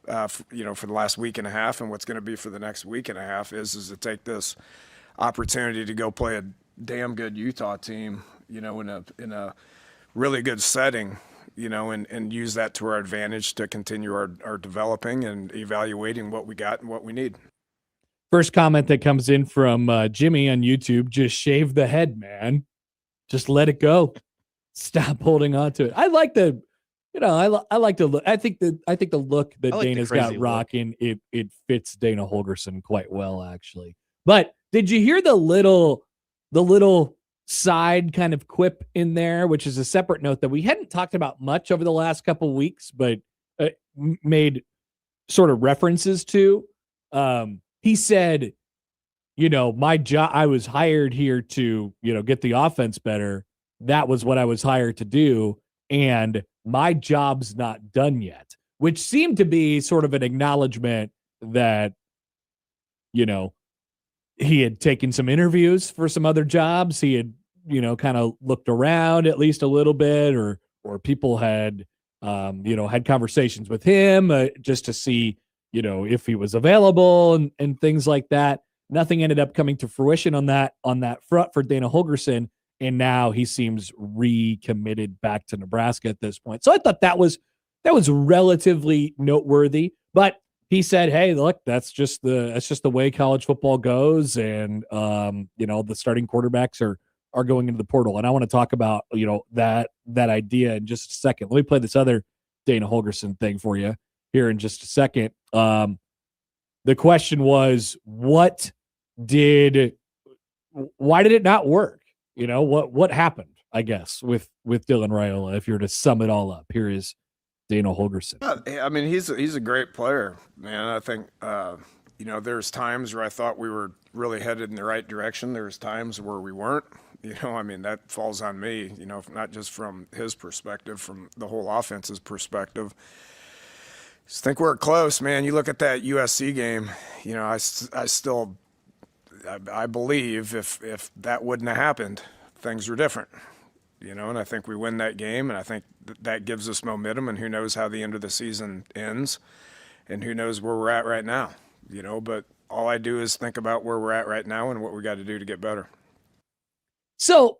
for the last week and a half and what's going to be for the next week and a half is to take this opportunity to go play a damn good Utah team, in a really good setting, and use that to our advantage to continue our developing and evaluating what we got and what we need. First comment that comes in from Jimmy on YouTube: just shave the head, man. Just let it go. Stop holding on to it. I like the, I like the look. I think the look that Dana's got rocking, it fits Dana Holgerson quite well, actually. But did you hear the little side kind of quip in there, which is a separate note that we hadn't talked about much over the last couple of weeks, but made sort of references to? He said, my job, I was hired here to, get the offense better. That was what I was hired to do. And my job's not done yet, which seemed to be sort of an acknowledgement that, he had taken some interviews for some other jobs. He had, kind of looked around at least a little bit, or people had, had conversations with him just to see, if he was available and things like that. Nothing ended up coming to fruition on that front for Dana Holgerson. And now he seems recommitted back to Nebraska at this point. So I thought that was relatively noteworthy. But he said, "Hey, look, that's just the way college football goes, and the starting quarterbacks are going into the portal." And I want to talk about that idea in just a second. Let me play this other Dana Holgerson thing for you here in just a second. The question was, why did it not work? You know, what happened, I guess, with Dylan Raiola, if you're to sum it all up. Here is Dana Holgerson. I mean, he's a great player, man. I think there's times where I thought we were really headed in the right direction. There's times where we weren't. I mean, that falls on me. Not just from his perspective, from the whole offense's perspective. Just think we're close, man. You look at that USC game. I believe if that wouldn't have happened, things were different. And I think we win that game, and I think that gives us momentum, and who knows how the end of the season ends, and who knows where we're at right now, but all I do is think about where we're at right now and what we got to do to get better. So,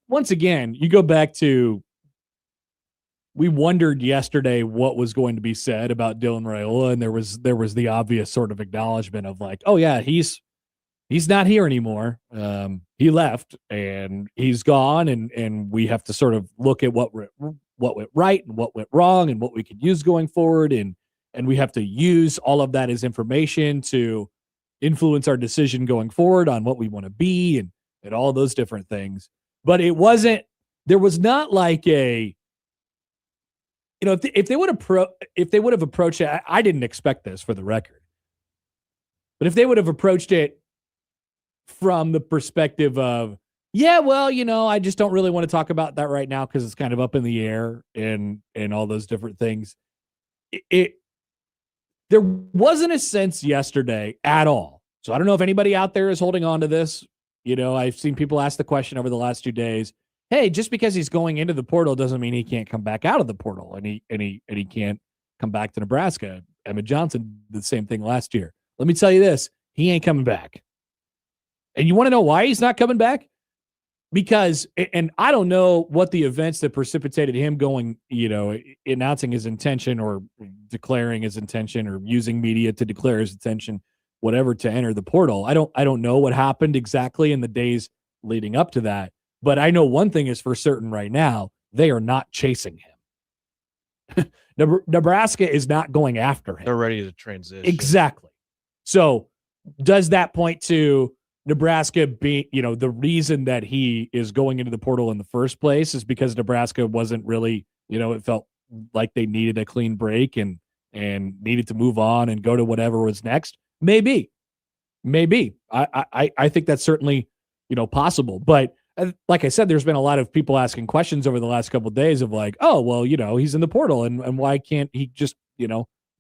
once again, you go back to, we wondered yesterday what was going to be said about Dylan Raiola, and there was the obvious sort of acknowledgement of like, oh yeah, he's not here anymore. He left and he's gone, and we have to sort of look at what went right and what went wrong and what we could use going forward, and we have to use all of that as information to influence our decision going forward on what we want to be and all those different things. But there was not like a, if they would have approached it, I didn't expect this, for the record, but if they would have approached it from the perspective of, yeah, well, I just don't really want to talk about that right now because it's kind of up in the air and all those different things. There wasn't a sense yesterday at all. So I don't know if anybody out there is holding on to this. I've seen people ask the question over the last 2 days, hey, just because he's going into the portal doesn't mean he can't come back out of the portal, and he can't come back to Nebraska. Emmett Johnson did the same thing last year. Let me tell you this, he ain't coming back. And you want to know why he's not coming back? Because, and I don't know what the events that precipitated him going, announcing his intention or declaring his intention or using media to declare his intention, whatever, to enter the portal. I don't know what happened exactly in the days leading up to that. But I know one thing is for certain right now, they are not chasing him. Nebraska is not going after him. They're ready to transition. Exactly. So does that point to Nebraska being, the reason that he is going into the portal in the first place is because Nebraska wasn't really, it felt like they needed a clean break and needed to move on and go to whatever was next? Maybe. I think that's certainly, possible. But like I said, there's been a lot of people asking questions over the last couple of days of like, oh, well, he's in the portal and why can't he just,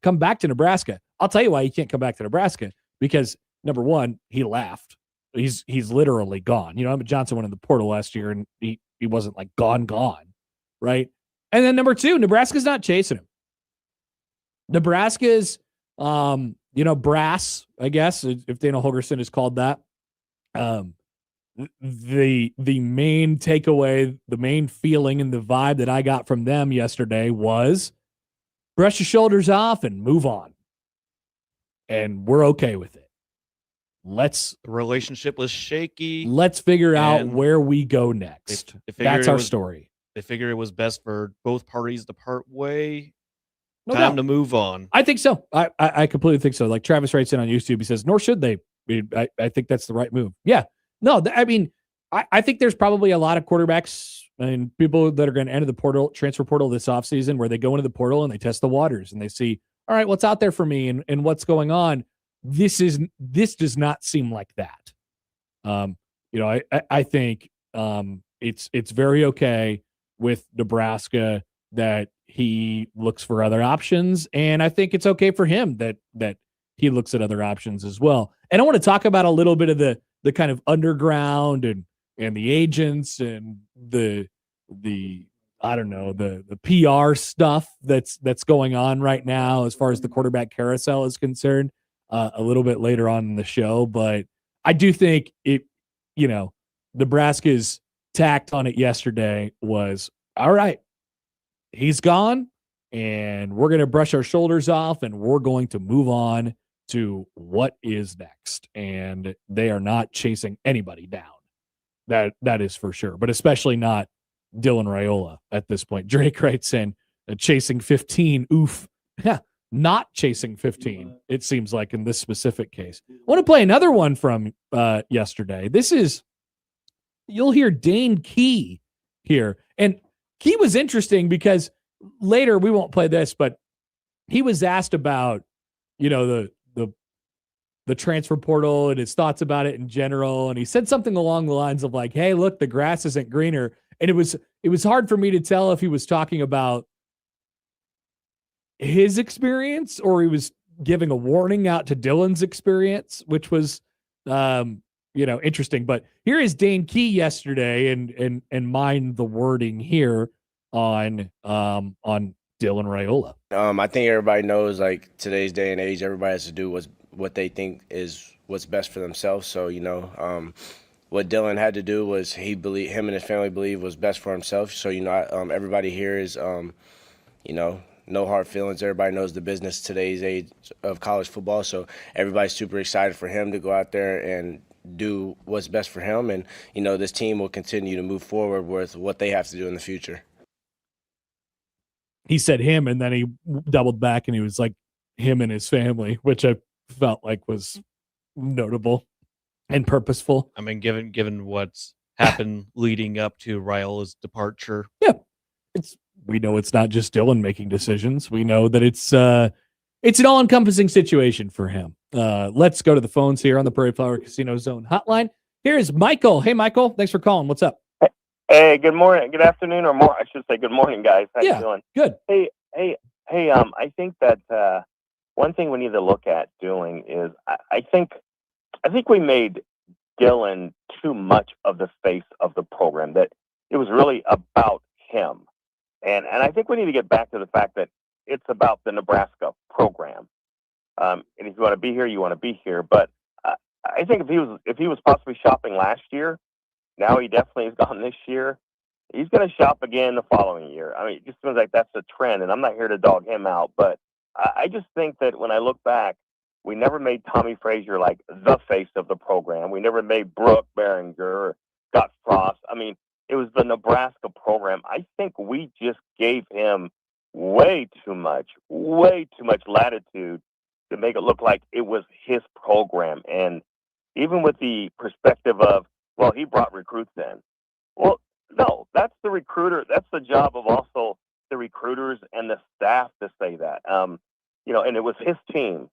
come back to Nebraska? I'll tell you why he can't come back to Nebraska, because number one, he left. He's literally gone. Emmett Johnson went in the portal last year and he wasn't like gone, right? And then number two, Nebraska's not chasing him. Nebraska's, brass, I guess, if Dana Holgerson is called that. The main takeaway, the main feeling and the vibe that I got from them yesterday was brush your shoulders off and move on. And we're okay with it. The relationship was shaky. Let's figure out where we go next. That's our story. They figured it was best for both parties to part way. Time to move on. I think so. I completely think so. Like Travis writes in on YouTube, he says, nor should they. I think that's the right move. Yeah. No, I think there's probably a lot of quarterbacks and people that are going to enter the transfer portal this offseason, where they go into the portal and they test the waters and they see, all right, what's out there for me and what's going on. This does not seem like that. I think it's very okay with Nebraska that he looks for other options, and I think it's okay for him that he looks at other options as well. And I want to talk about a little bit of the kind of underground and the agents and the I don't know, the PR stuff that's going on right now as far as the quarterback carousel is concerned, a little bit later on in the show. But I do think Nebraska's tact on it yesterday was, all right, he's gone and we're going to brush our shoulders off and we're going to move on to what is next. And they are not chasing anybody down. That is for sure, but especially not Dylan Raiola at this point. Drake writes in, chasing 15. Oof. Yeah, not chasing 15, it seems like in this specific case. I want to play another one from yesterday. You'll hear Dane Key here. And Key was interesting because later, we won't play this, but he was asked about, the transfer portal and his thoughts about it in general. And he said something along the lines of like, hey, look, the grass isn't greener. And it was hard for me to tell if he was talking about his experience or he was giving a warning out to Dylan's experience, which was, interesting. But here is Dane Key yesterday and mind the wording here on Dylan Raiola. I think everybody knows, like, today's day and age, everybody has to do what they think is what's best for themselves. So, what Dylan had to do was him and his family believe was best for himself. So, everybody here is, no hard feelings. Everybody knows the business today's age of college football. So everybody's super excited for him to go out there and do what's best for him. And, this team will continue to move forward with what they have to do in the future. He said him, and then he doubled back and he was like him and his family, which I felt like was notable and purposeful. I mean, given what's happened leading up to Raiola's departure. Yeah. We know it's not just Dylan making decisions. We know that it's an all-encompassing situation for him. Let's go to the phones here on the Prairie Flower Casino Zone hotline. Here's Michael. Hey, Michael. Thanks for calling. What's up? Hey, good morning, good afternoon, or more. I should say good morning, guys. How you doing? Good. Hey. I think that one thing we need to look at doing is I think we made Dylan too much of the face of the program. That it was really about him, and I think we need to get back to the fact that it's about the Nebraska program. And if you want to be here, you want to be here. But I think if he was possibly shopping last year. Now he definitely is gone this year. He's going to shop again the following year. I mean, it just seems like that's a trend, and I'm not here to dog him out, but I just think that when I look back, we never made Tommy Frazier like the face of the program. We never made Brooke Behringer or Scott Frost. I mean, it was the Nebraska program. I think we just gave him way too much latitude to make it look like it was his program. And even with the perspective of, well, he brought recruits in. Well, no, that's the recruiter. That's the job of also the recruiters and the staff to say that. And it was his team.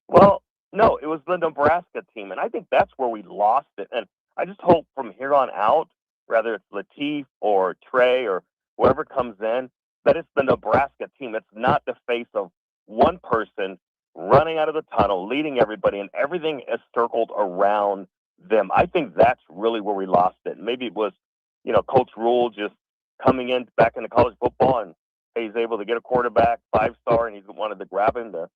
Well, no, it was the Nebraska team. And I think that's where we lost it. And I just hope from here on out, whether it's Latif or Trey or whoever comes in, that it's the Nebraska team. It's not the face of one person running out of the tunnel, leading everybody, and everything is circled around them. I think that's really where we lost it. Maybe it was, Coach Rule just coming in back into college football, and he's able to get a quarterback 5-star, and he wanted to grab him to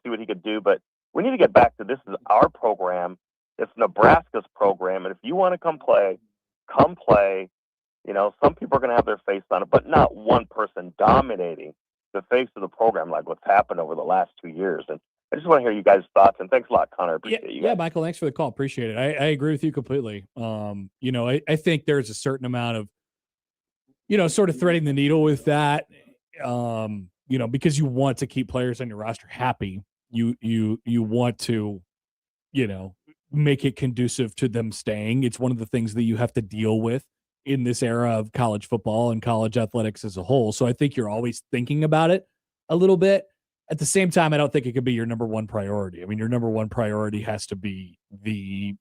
see what he could do. But we need to get back to this is our program. It's Nebraska's program, and if you want to come play. Some people are going to have their face on it, but not one person dominating the face of the program like what's happened over the last 2 years. And I just want to hear you guys' thoughts, and thanks a lot, Connor. Appreciate you guys. Yeah, Michael, thanks for the call. Appreciate it. I agree with you completely. I think there's a certain amount of, sort of threading the needle with that, because you want to keep players on your roster happy. You want to, make it conducive to them staying. It's one of the things that you have to deal with in this era of college football and college athletics as a whole. So I think you're always thinking about it a little bit. At the same time, I don't think it could be your number one priority. I mean, your number one priority has to be the,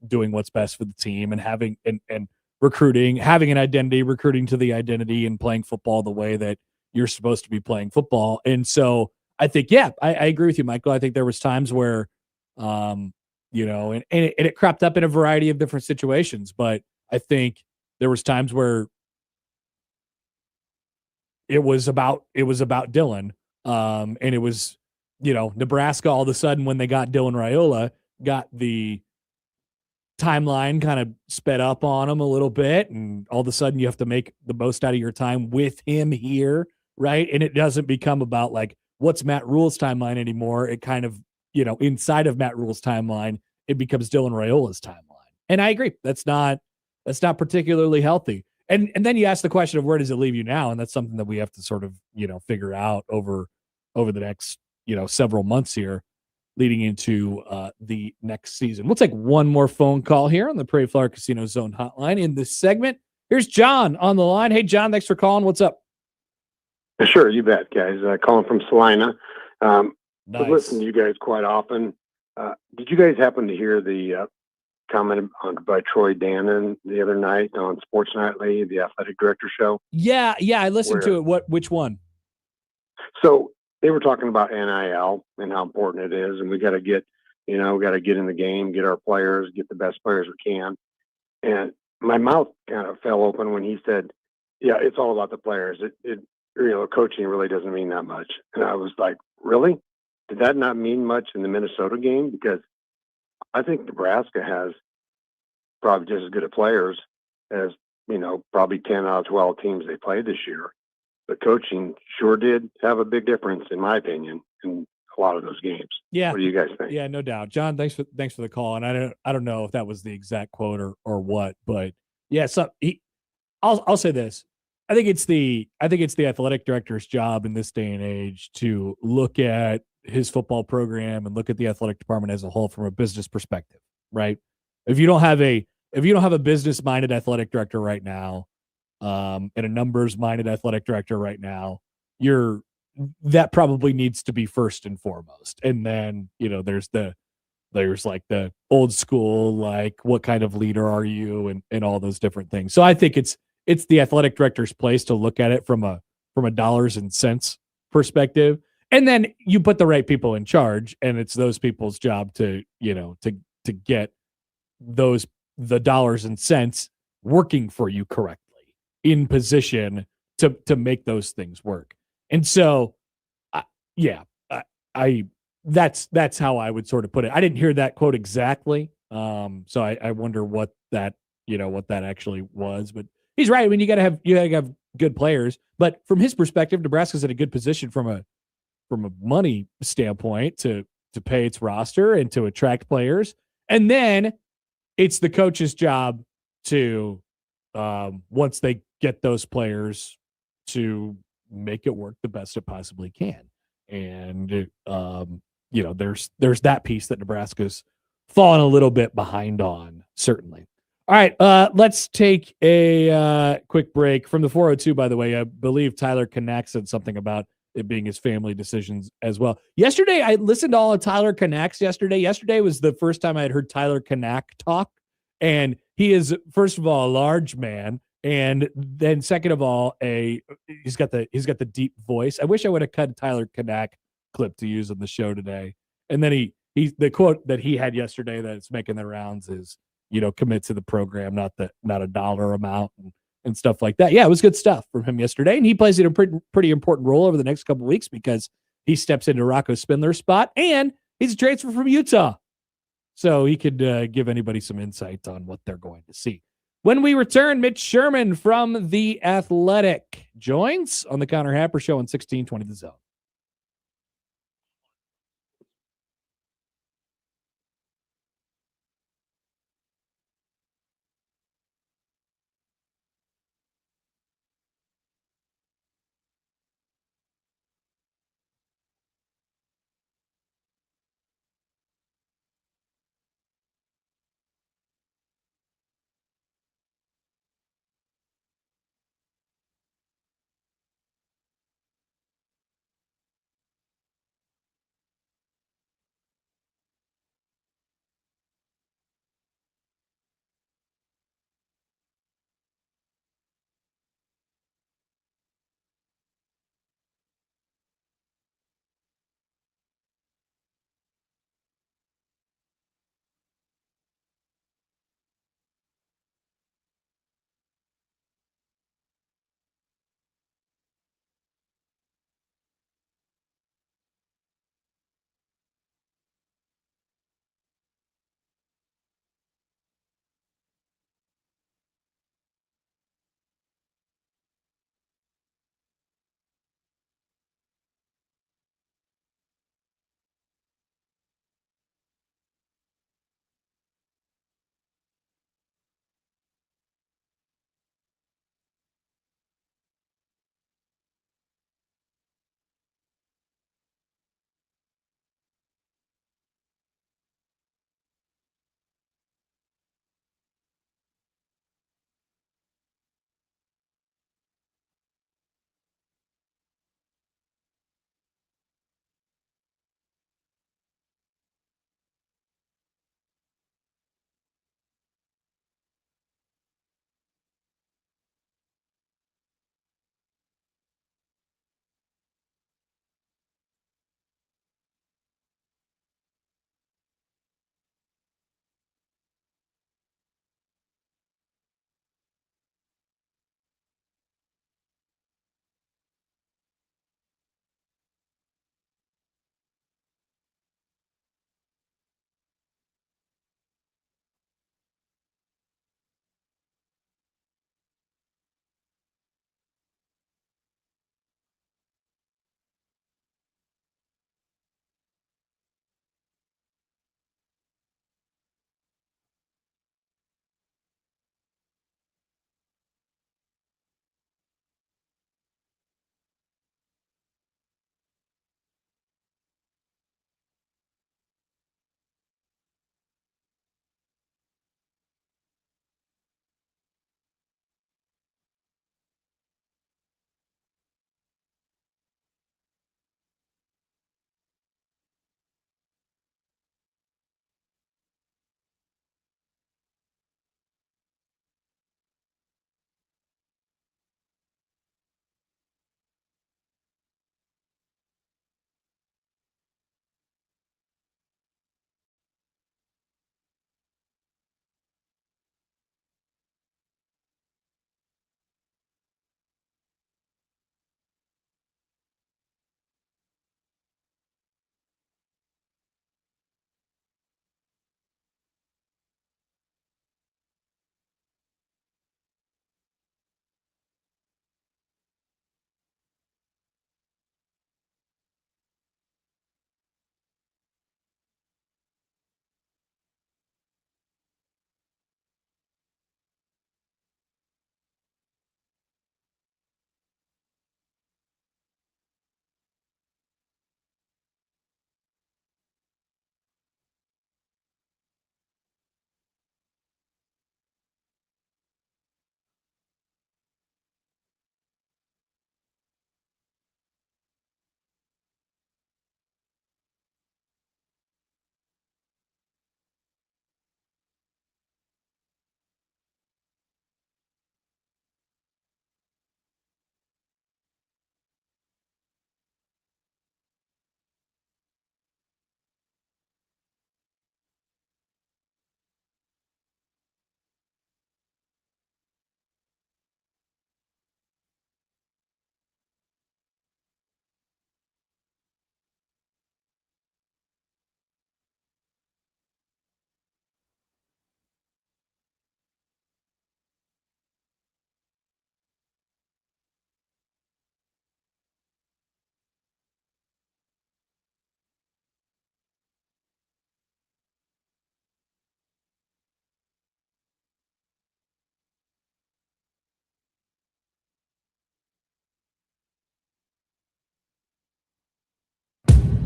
doing what's best for the team and having and recruiting, having an identity, recruiting to the identity, and playing football the way that you're supposed to be playing football. And so I think, I agree with you, Michael. I think there was times where, and it cropped up in a variety of different situations, but I think there was times where it was about Dylan. And it was, Nebraska all of a sudden when they got Dylan Raiola, got the timeline kind of sped up on him a little bit. And all of a sudden you have to make the most out of your time with him here. Right. And it doesn't become about like, what's Matt Rule's timeline anymore. It kind of, inside of Matt Rule's timeline, it becomes Dylan Raiola's timeline. And I agree. That's not particularly healthy. And then you ask the question of where does it leave you now? And that's something that we have to sort of, figure out over over the next, several months here leading into the next season. We'll take one more phone call here on the Prairie Flower Casino Zone hotline in this segment. Here's John on the line. Hey, John, thanks for calling. What's up? Sure, you bet, guys. Calling from Salina. Nice. I listen to you guys quite often. Did you guys happen to hear the comment by Troy Dannon the other night on Sports Nightly, the athletic director show? Yeah, I listened to it. Which one? So they were talking about NIL and how important it is, and we got to get in the game, get our players, get the best players we can. And my mouth kind of fell open when he said, "Yeah, it's all about the players. Coaching really doesn't mean that much." And I was like, "Really? Did that not mean much in the Minnesota game? Because I think Nebraska has probably just as good of players as, probably 10 out of 12 teams they played this year. But coaching sure did have a big difference, in my opinion, in a lot of those games." Yeah. What do you guys think? Yeah, no doubt. John, thanks for the call. And I don't know if that was the exact quote or what, but yeah, I'll say this. I think it's the athletic director's job in this day and age to look at his football program and look at the athletic department as a whole from a business perspective, right? If you don't have a business-minded athletic director right now, and a numbers-minded athletic director right now, that probably needs to be first and foremost. And then, there's like the old school, like what kind of leader are you and all those different things. So I think it's the athletic director's place to look at it from a dollars and cents perspective. And then you put the right people in charge, and it's those people's job to get the dollars and cents working for you correctly, in position to make those things work. And so, that's how I would sort of put it. I didn't hear that quote exactly, so I wonder what that actually was. But he's right. I mean, you gotta have good players. But from his perspective, Nebraska's in a good position from a money standpoint to pay its roster and to attract players. And then it's the coach's job to, once they get those players, to make it work the best it possibly can. And there's that piece that Nebraska's fallen a little bit behind on, certainly. All right, let's take a quick break from the 402. By the way, I believe Tyler Kanak said something about it being his family decisions as well. Yesterday, I listened to all of Tyler Kanak's yesterday. Yesterday was the first time I had heard Tyler Kanak talk. And he is, first of all, a large man. And then second of all, he's got the deep voice. I wish I would have cut a Tyler Kanak clip to use on the show today. And then the quote that he had yesterday that's making the rounds is, commit to the program, not a dollar amount and stuff like that. Yeah, it was good stuff from him yesterday. And he plays in a pretty important role over the next couple of weeks because he steps into Rocco Spindler's spot, and he's a transfer from Utah. So he could give anybody some insight on what they're going to see. When we return, Mitch Sherman from The Athletic joins on the Connor Happer Show on 1620 The Zone.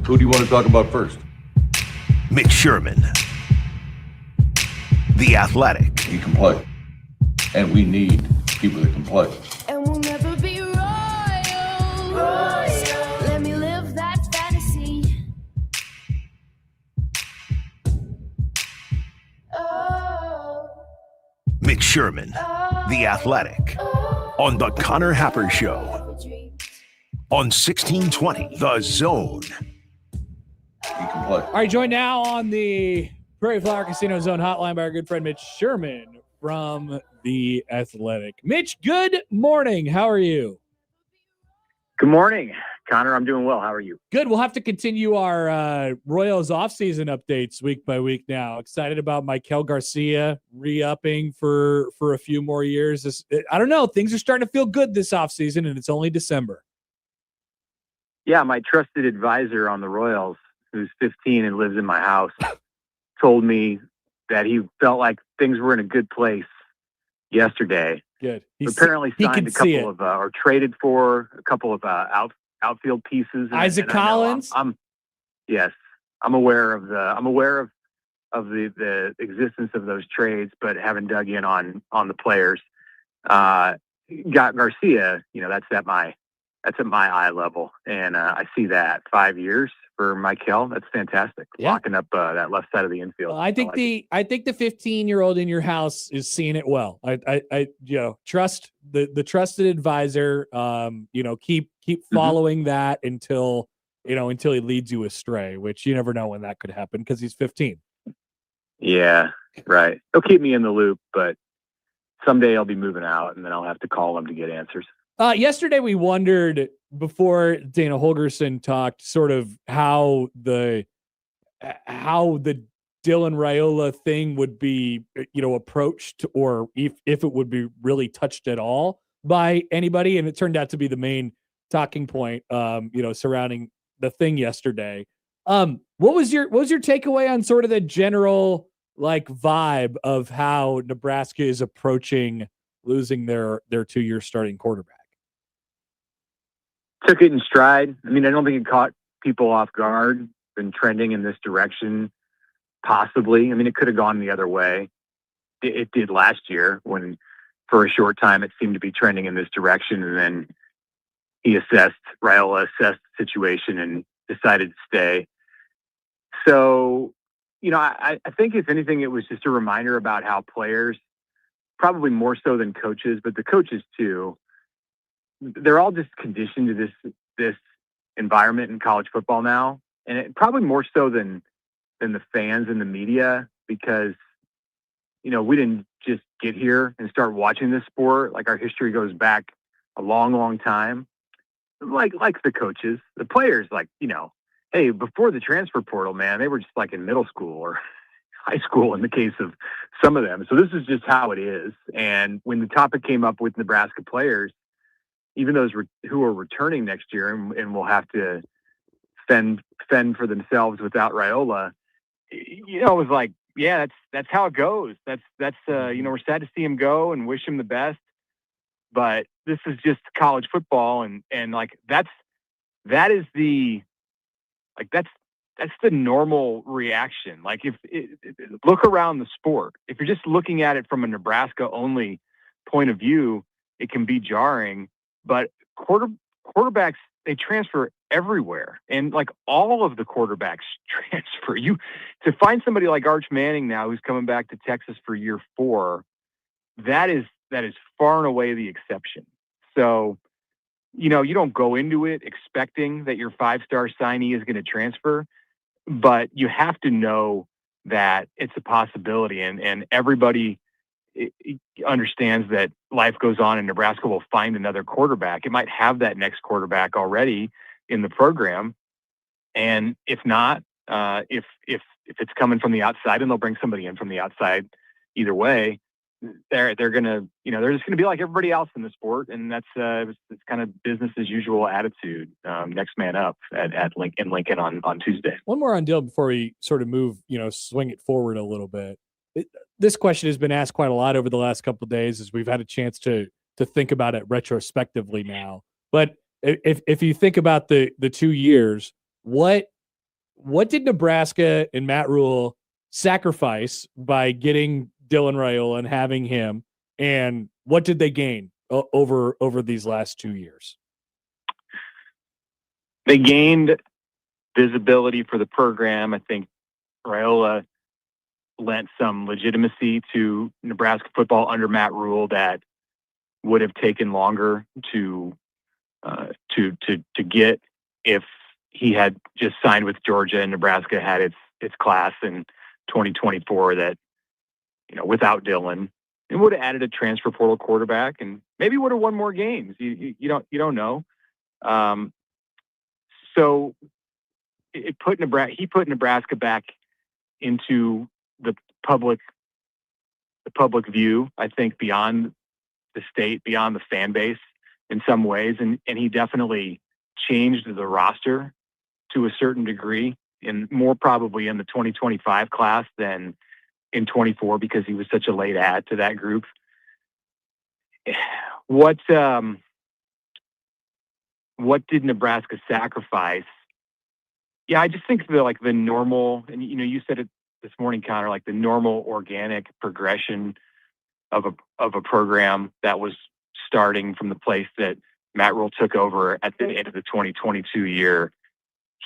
Who do you want to talk about first? Mitch Sherman, The Athletic. He can play. And we need people that can play. And we'll never be royal. Let me live that fantasy. Oh. Mitch Sherman, The Athletic. On The Connor Happer Show. On 1620, The Zone. He can play. All right, joined now on the Prairie Flower Casino Zone hotline by our good friend Mitch Sherman from The Athletic. Mitch, good morning. How are you? Good morning, Connor. I'm doing well. How are you? Good. We'll have to continue our Royals offseason updates week by week now. Excited about Michael Garcia re-upping for a few more years. I don't know. Things are starting to feel good this offseason, and it's only December. Yeah, my trusted advisor on the Royals, who's 15 and lives in my house, told me that he felt like things were in a good place yesterday. Good. Apparently signed a couple of, or traded for a couple of outfield pieces. Isaac Collins. Yes, I'm aware of the existence of those trades, but haven't dug in on the players. Got Garcia, that's at my eye level, and I see that 5 years for Michael. That's fantastic. Yeah. Locking up that left side of the infield. I think the 15-year-old in your house is seeing it well. I trust the trusted advisor. Keep following that until he leads you astray, which you never know when that could happen because he's 15. Yeah, right. He'll keep me in the loop, but someday I'll be moving out, and then I'll have to call him to get answers. Yesterday we wondered, before Dana Holgerson talked, sort of how the Dylan Raiola thing would be, approached, or if it would be really touched at all by anybody. And it turned out to be the main talking point, surrounding the thing yesterday. What was your takeaway on sort of the general vibe of how Nebraska is approaching losing their 2-year starting quarterback? Took it in stride. I mean, I don't think it caught people off guard. Been trending in this direction, possibly. I mean, it could have gone the other way. It did last year when, for a short time, it seemed to be trending in this direction, and then Raiola assessed the situation and decided to stay. So, I think if anything, it was just a reminder about how players, probably more so than coaches, but the coaches too, they're all just conditioned to this environment in college football now, and it probably more so than the fans and the media, because we didn't just get here and start watching this sport. Like, our history goes back a long, long time. Like the coaches, the players, hey, before the transfer portal, man, they were just like in middle school or high school in the case of some of them. So this is just how it is. And when the topic came up with Nebraska players, even those who are returning next year and will have to fend for themselves without Raiola, it was like, yeah, that's how it goes. That's we're sad to see him go and wish him the best, but this is just college football, and that's the normal reaction. Like, if look around the sport, if you're just looking at it from a Nebraska only point of view, it can be jarring. But quarterbacks, they transfer everywhere, and all of the quarterbacks transfer. To find somebody like Arch Manning now who's coming back to Texas for year 4, that is far and away the exception. So, you don't go into it expecting that your 5-star signee is going to transfer, but you have to know that it's a possibility, and everybody understands that life goes on, and Nebraska will find another quarterback. It might have that next quarterback already in the program, and if not, if it's coming from the outside, and they'll bring somebody in from the outside, either way, they're gonna they're just gonna be like everybody else in the sport, and that's it's kind of business as usual attitude. Next man up at Lincoln on Tuesday. One more on Dill before we sort of move, swing it forward a little bit. This question has been asked quite a lot over the last couple of days as we've had a chance to think about it retrospectively now. But if you think about the 2 years, what what did Nebraska and Matt Rule sacrifice by getting Dylan Raiola and having him, and what did they gain over these last 2 years? They gained visibility for the program. I think Raiola lent some legitimacy to Nebraska football under Matt Rule that would have taken longer to get if he had just signed with Georgia and Nebraska had its class in 2024 that, without Dylan, it would have added a transfer portal quarterback and maybe would have won more games. You don't know. So he put Nebraska back into the public view, I think, beyond the state, beyond the fan base in some ways. And he definitely changed the roster to a certain degree, and more probably in the 2025 class than in 24 because he was such a late add to that group. What did Nebraska sacrifice? Yeah, I just think the normal, and you said it this morning, Connor, like the normal organic progression of a program that was starting from the place that Matt Rule took over at the end of the 2022 year.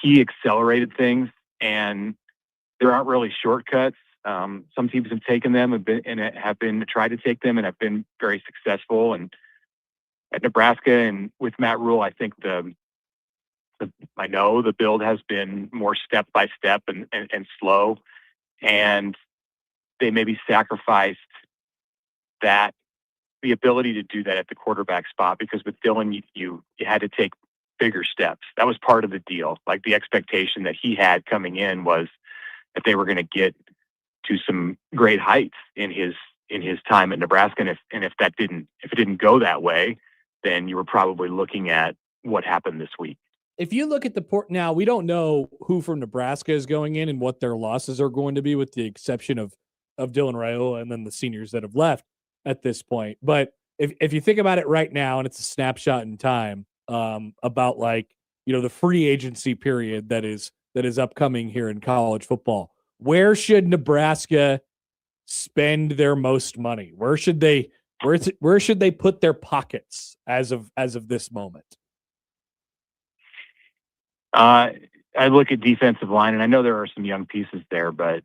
He accelerated things, and there aren't really shortcuts. Some teams have taken them have been tried to take them and have been very successful. And at Nebraska and with Matt Rule, I think I know the build has been more step by step and slow, and they maybe sacrificed the ability to do that at the quarterback spot, because with Dylan, you had to take bigger steps. That was part of the deal. Like the expectation that he had coming in was that they were going to get to some great heights in his time at Nebraska. And if it didn't go that way, then you were probably looking at what happened this week. If you look at the port now, we don't know who from Nebraska is going in and what their losses are going to be, with the exception of Dylan Raiola and then the seniors that have left at this point. But if you think about it right now, and it's a snapshot in time, about the free agency period that is upcoming here in college football, where should Nebraska spend their most money? Where should they put their pockets as of this moment? I look at defensive line, and I know there are some young pieces there, but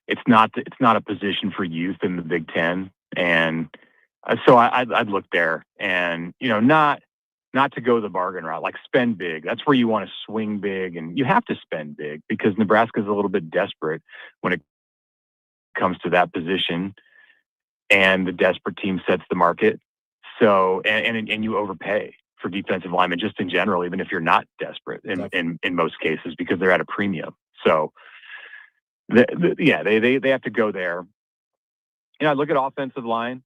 it's not a position for youth in the Big Ten, and so I'd look there, and not to go the bargain route, like spend big. That's where you want to swing big, and you have to spend big because Nebraska is a little bit desperate when it comes to that position, and the desperate team sets the market. So and you overpay for defensive linemen just in general, even if you're not desperate in most cases, because they're at a premium. So they have to go there. I look at offensive line.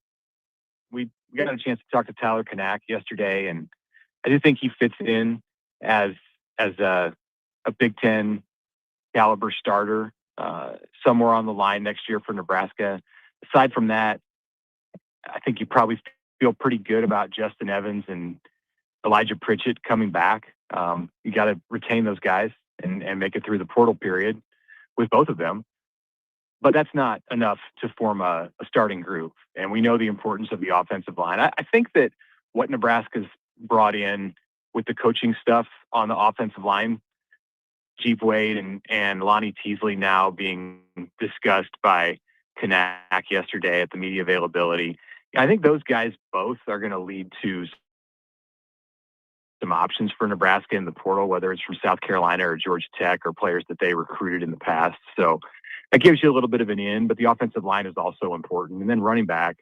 We got a chance to talk to Tyler Kanak yesterday, and I do think he fits in as a Big Ten caliber starter somewhere on the line next year for Nebraska. Aside from that, I think you probably feel pretty good about Justin Evans and Elijah Pritchett coming back. You got to retain those guys and make it through the portal period with both of them. But that's not enough to form a starting group. And we know the importance of the offensive line. I think that what Nebraska's brought in with the coaching stuff on the offensive line, Jeep Wade and Lonnie Teasley now being discussed by Kanak yesterday at the media availability, I think those guys both are going to lead to some options for Nebraska in the portal, whether it's from South Carolina or Georgia Tech or players that they recruited in the past. So that gives you a little bit of an in, but the offensive line is also important. And then running back,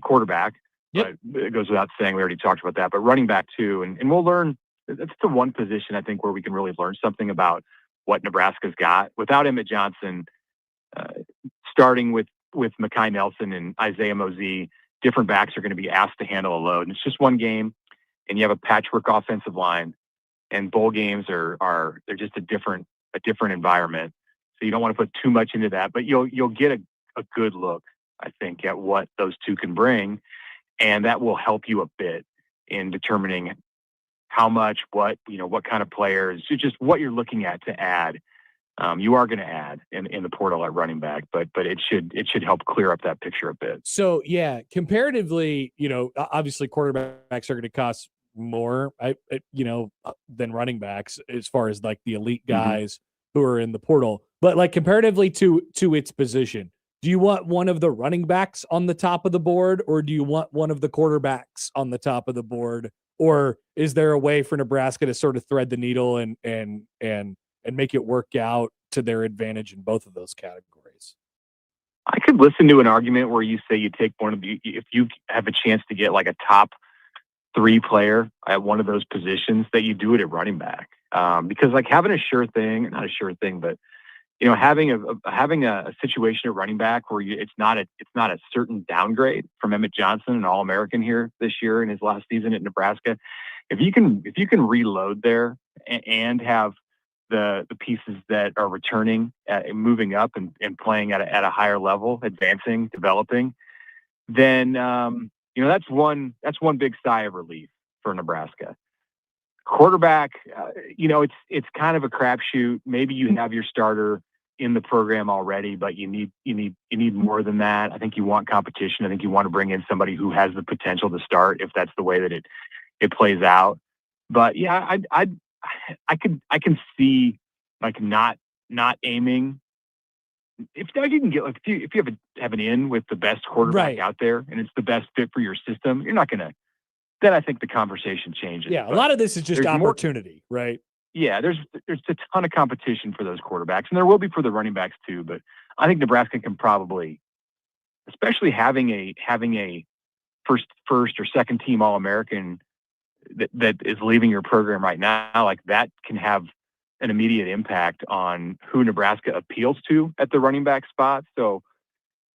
quarterback, it goes without saying, we already talked about that, but running back too. And we'll learn, that's the one position I think where we can really learn something about what Nebraska's got. Without Emmett Johnson, starting with Mekhi Nelson and Isaiah Mosey, different backs are going to be asked to handle a load. And it's just one game, and you have a patchwork offensive line, and bowl games they're just a different environment. So you don't want to put too much into that, but you'll get a good look, I think, at what those two can bring. And that will help you a bit in determining how much, what kind of players, just what you're looking at to add you are going to add in the portal at running back, but it should help clear up that picture a bit. So yeah, comparatively, obviously quarterbacks are going to cost more, than running backs as far as like the elite guys who are in the portal. But like comparatively to its position, do you want one of the running backs on the top of the board, or do you want one of the quarterbacks on the top of the board, or is there a way for Nebraska to sort of thread the needle and make it work out to their advantage in both of those categories? I could listen to an argument where you say you take one of the, if you have a chance to get like a top 3 player at one of those positions, that you do it at running back. Because like having a sure thing, not a sure thing, but having a situation at running back where it's not a certain downgrade from Emmett Johnson, an All-American here this year in his last season at Nebraska. If you can reload there and have the pieces that are returning, moving up and playing at a higher level, advancing, developing, then that's one big sigh of relief for Nebraska. Quarterback, it's kind of a crapshoot. Maybe you have your starter in the program already, but you need more than that. I think you want competition. I think you want to bring in somebody who has the potential to start if that's the way that it plays out. But yeah, I can see like not aiming. If you can get, if you have an in with the best quarterback out there and it's the best fit for your system, you're not gonna. Then I think the conversation changes. Yeah, a lot of this is just opportunity, right? Yeah, there's a ton of competition for those quarterbacks, and there will be for the running backs too. But I think Nebraska can probably, especially having a first or second team All-American that is leaving your program right now, like that can have an immediate impact on who Nebraska appeals to at the running back spot. So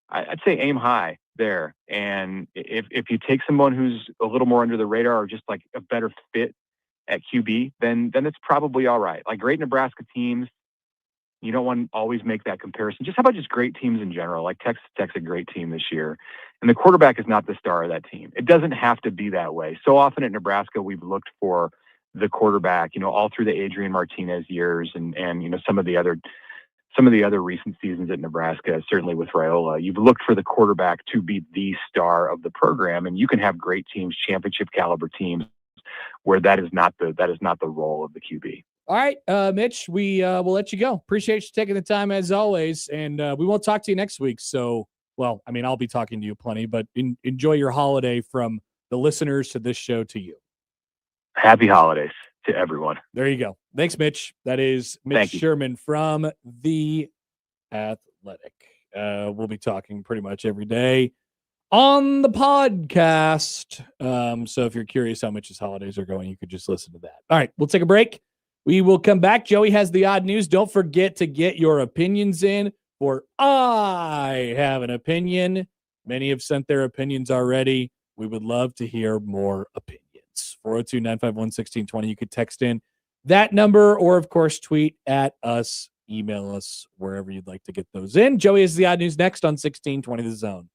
I'd say aim high there. And if you take someone who's a little more under the radar or just like a better fit at QB, then it's probably all right. Like great Nebraska teams, you don't want to always make that comparison. Just how about just great teams in general? Like Texas Tech's a great team this year, and the quarterback is not the star of that team. It doesn't have to be that way. So often at Nebraska, we've looked for the quarterback, all through the Adrian Martinez years and some of the other recent seasons at Nebraska, certainly with Raiola. You've looked for the quarterback to be the star of the program, and you can have great teams, championship caliber teams, where that is not the role of the QB. All right, Mitch, we will let you go. Appreciate you taking the time as always, and we won't talk to you next week. So, well, I mean, I'll be talking to you plenty, but enjoy your holiday from the listeners to this show to you. Happy holidays to everyone. There you go. Thanks, Mitch. That is Mitch Sherman from The Athletic. We'll be talking pretty much every day on the podcast. So if you're curious how Mitch's holidays are going, you could just listen to that. All right, we'll take a break. We will come back. Joey has the odd news. Don't forget to get your opinions in, for I have an opinion. Many have sent their opinions already. We would love to hear more opinions. 402-951-1620. You could text in that number or, of course, tweet at us, email us, wherever you'd like to get those in. Joey has the odd news next on 1620 The Zone.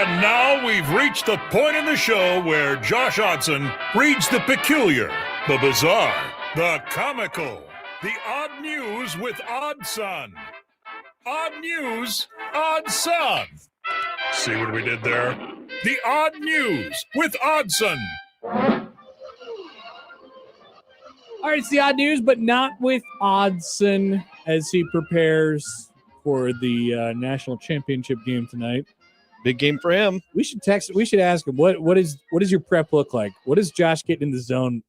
And now we've reached the point in the show where Josh Odson reads the peculiar, the bizarre, the comical, the odd news with Odd Son. Odd news, Odd Son. See what we did there? The odd news with Oddson. All right, it's the odd news, but not with Oddson as he prepares for the national championship game tonight. Big game for him. We should ask him what does your prep look like? What does Josh getting in the zone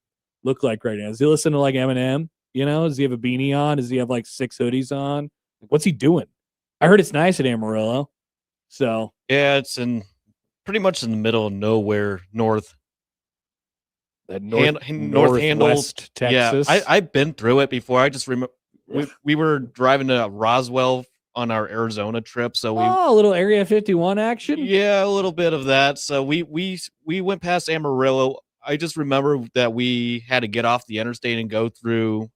look like right now? Does he listen to like Eminem? You know, does he have a beanie on? Does he have like 6 hoodies on? What's he doing? I heard it's nice at Amarillo. So yeah, it's pretty much in the middle of nowhere, north northwest Texas. Yeah, I've been through it before. I just remember we were driving to Roswell on our Arizona trip, so a little Area 51 action. Yeah, a little bit of that. So we went past Amarillo. I just remember that we had to get off the interstate and go through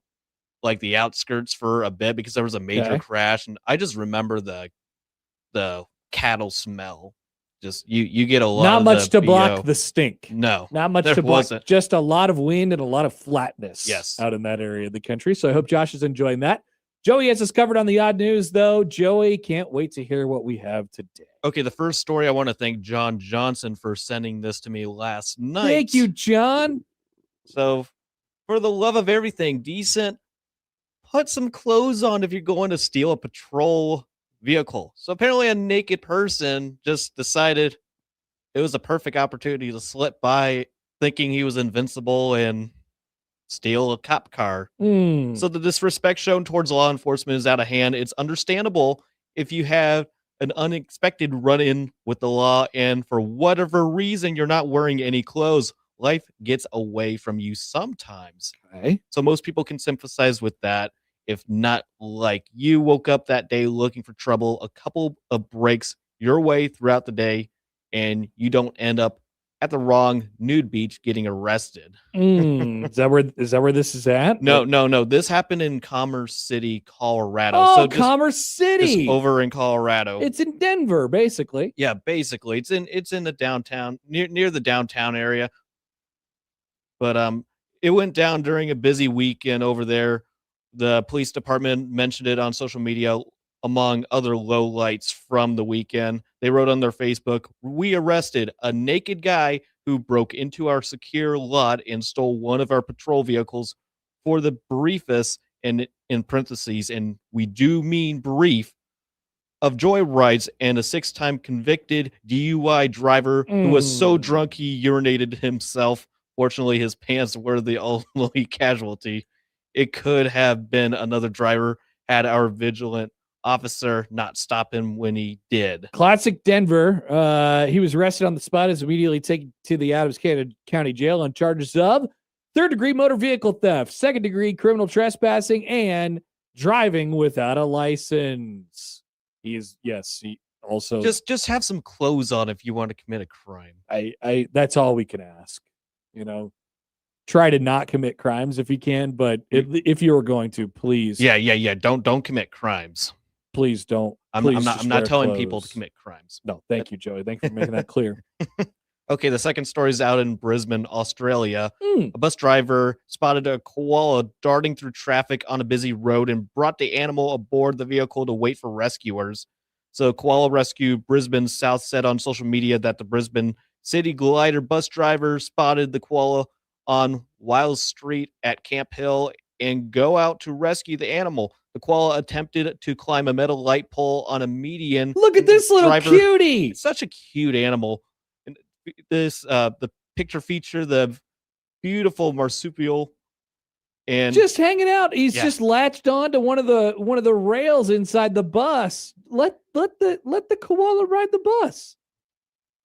like the outskirts for a bit because there was a major crash, and I just remember the cattle smell. Just you get a lot. Not of much the to block BO. the stink. No, not much there to block. wasn't. Just a lot of wind and a lot of flatness. Yes, out in that area of the country. So I hope Josh is enjoying that. Joey has us covered on the odd news, though. Joey, can't wait to hear what we have today. Okay, the first story, I want to thank John Johnson for sending this to me last night. Thank you, John. So, for the love of everything decent, put some clothes on if you're going to steal a patrol vehicle. So apparently a naked person just decided it was a perfect opportunity to slip by thinking he was invincible and steal a cop car. So the disrespect shown towards law enforcement is out of hand. It's understandable if you have an unexpected run-in with the law and for whatever reason you're not wearing any clothes. Life gets away from you sometimes. Okay. So most people can sympathize with that. If not like you woke up that day looking for trouble, a couple of breaks your way throughout the day, and you don't end up at the wrong nude beach getting arrested. Is that where this is at? No. This happened in Commerce City, Colorado. Oh, so Commerce City. Just over in Colorado. It's in Denver, basically. Yeah, basically. It's in the downtown, near the downtown area. But it went down during a busy weekend over there. The police department mentioned it on social media, among other lowlights from the weekend. They wrote on their Facebook, "We arrested a naked guy who broke into our secure lot and stole one of our patrol vehicles for the briefest," and in parentheses, and we do mean brief, "of joyrides and a 6-time convicted DUI driver who was so drunk he urinated himself. Fortunately, his pants were the only casualty. It could have been another driver had our vigilant officer not stop him when he did." Classic Denver. He was arrested on the spot, is immediately taken to the Adams County Jail on charges of 3rd-degree motor vehicle theft, 2nd-degree criminal trespassing, and driving without a license. He also just have some clothes on if you want to commit a crime. I that's all we can ask. You know, try to not commit crimes if you can, but if you were going to, please. Yeah. Don't commit crimes. Please don't. I'm Please not telling clothes. people to commit crimes. No, thank you, Joey. Thank you for making that clear. Okay, the second story is out in Brisbane, Australia. A bus driver spotted a koala darting through traffic on a busy road and brought the animal aboard the vehicle to wait for rescuers. So Koala Rescue Brisbane South said on social media that the Brisbane City Glider bus driver spotted the koala on Wiles Street at Camp Hill and go out to rescue the animal. The koala attempted to climb a metal light pole on a median. Look at this little cutie. It's such a cute animal. And this the picture feature the beautiful marsupial and just hanging out. He's just latched on to one of the rails inside the bus. Let the koala ride the bus.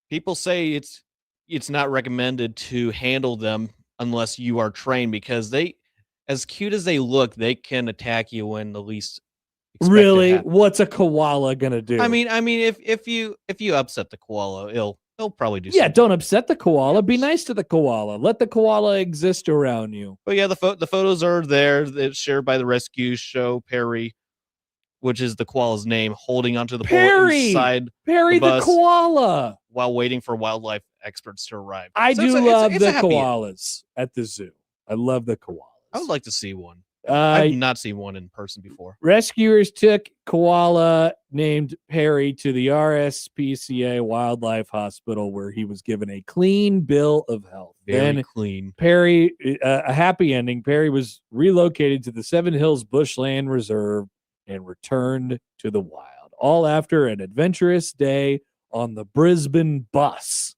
People say it's not recommended to handle them unless you are trained because they, as cute as they look, they can attack you when the least expect it Really? happens. What's a koala gonna do? I mean, if you upset the koala, he'll probably do yeah, something. don't upset the koala. Be nice to the koala. Let the koala exist around you. But yeah, the photos are there. It's shared by the rescue show Perry. which is the koala's name, holding onto the pole Perry! inside Perry the the bus koala. while waiting for wildlife experts to arrive. I So do it's a love the happy ending. koalas at the zoo. I love the koalas. I would like to see one. I've Uh, not seen one in person before. rescuers took koala named Perry to the RSPCA Wildlife Hospital, where he was given a clean bill of health. Very Then clean. Perry, a happy ending. Perry was relocated to the Seven Hills Bushland Reserve and returned to the wild, all after an adventurous day on the Brisbane bus.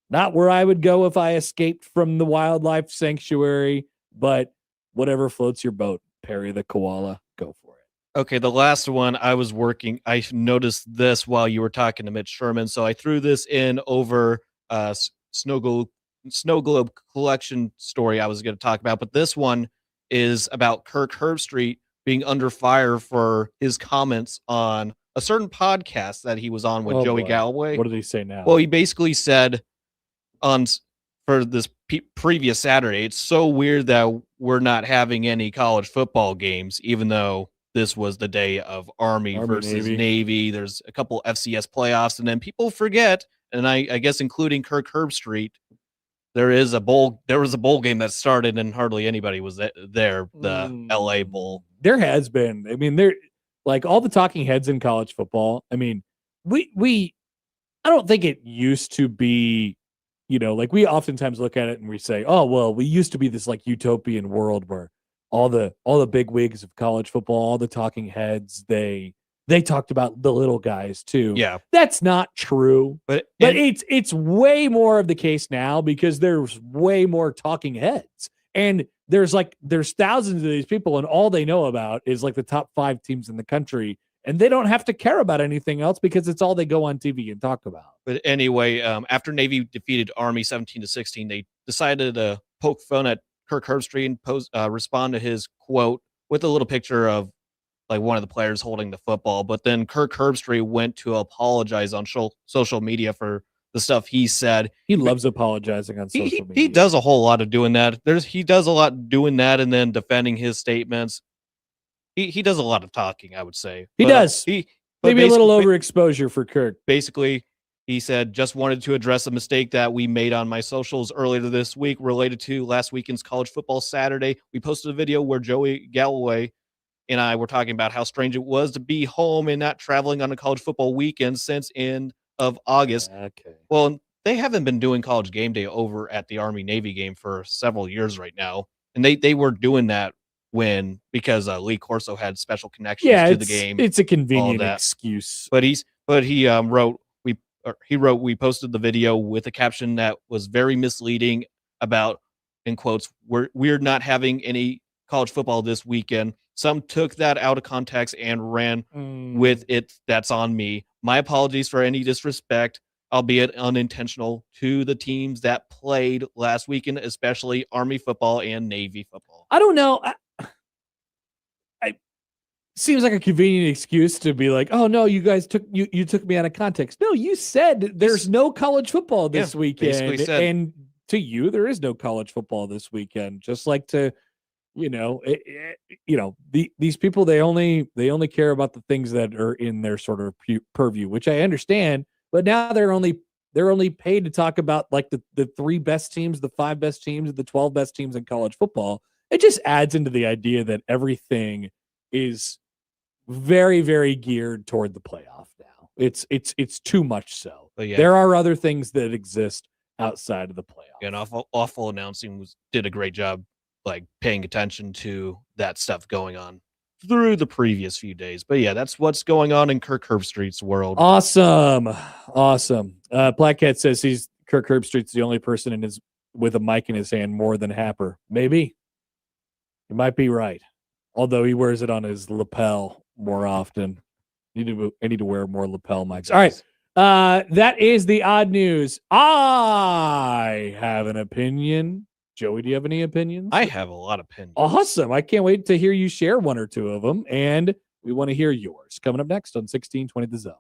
Not where I would go if I escaped from the wildlife sanctuary, but whatever floats your boat. Perry the koala, go for it. Okay, the last one I was working. I noticed this while you were talking to Mitch Sherman, so I threw this in over snow globe collection story I was going to talk about. But this one is about Kirk Herbstreit being under fire for his comments on a certain podcast that he was on with Oh, Joey boy. Galloway. What did he say now? Well, he basically said for this previous Saturday, it's so weird that we're not having any college football games, even though this was the day of Army versus Navy. There's a couple FCS playoffs, and then people forget, and I guess including Kirk Herbstreit, there was a bowl game that started and hardly anybody was there, the LA Bowl. There has been. I mean, there like all the talking heads in college football. I mean, I don't think it used to be, like we oftentimes look at it and we say, oh, well, we used to be this like utopian world where all the big wigs of college football, all the talking heads, they talked about the little guys too. Yeah. That's not true. But it's way more of the case now because there's way more talking heads. And there's thousands of these people and all they know about is like the top 5 teams in the country. And they don't have to care about anything else because it's all they go on TV and talk about. But anyway, after Navy defeated Army 17-16, they decided to poke fun at Kirk Herbstreit and respond to his quote with a little picture of like one of the players holding the football. But then Kirk Herbstreit went to apologize on social media for the stuff he said. He loves apologizing on social media. He does a whole lot of doing that. He does a lot doing that and then defending his statements. He does a lot of talking, I would say. He does. Maybe a little overexposure for Kirk. Basically, he said, just wanted to address a mistake that we made on my socials earlier this week related to last weekend's college football Saturday. We posted a video where Joey Galloway and I were talking about how strange it was to be home and not traveling on a college football weekend since end of August. Okay. Well, they haven't been doing college game day over at the Army Navy game for several years right now. And they were doing that because Lee Corso had special connections to the game. It's a convenient excuse. But he wrote we posted the video with a caption that was very misleading about, in quotes, we're not having any college football this weekend. Some took that out of context and ran with it. That's on me. My apologies for any disrespect, albeit unintentional, to the teams that played last weekend, especially Army football and Navy football. I don't know. Seems like a convenient excuse to be like, oh no, you guys took me out of context. No, you said there's no college football this weekend, and to you there is no college football this weekend. Just like to, these people they only care about the things that are in their sort of purview, which I understand. But now they're only paid to talk about like the 3 best teams, the 5 best teams, the 12 best teams in college football. It just adds into the idea that everything is very, very geared toward the playoff now. It's too much so. But yeah, there are other things that exist outside of the playoff. And awful announcing did a great job, like paying attention to that stuff going on through the previous few days. But yeah, that's what's going on in Kirk Herbstreit's world. Awesome. Black Cat says Kirk Herbstreit's the only person with a mic in his hand more than Happer. Maybe. You might be right. Although he wears it on his lapel more often. I need to wear more lapel mics. All right. That is the odd news. I have an opinion. Joey, do you have any opinions? I have a lot of opinions. Awesome. I can't wait to hear you share one or two of them. And we want to hear yours. Coming up next on 1620 The Zone.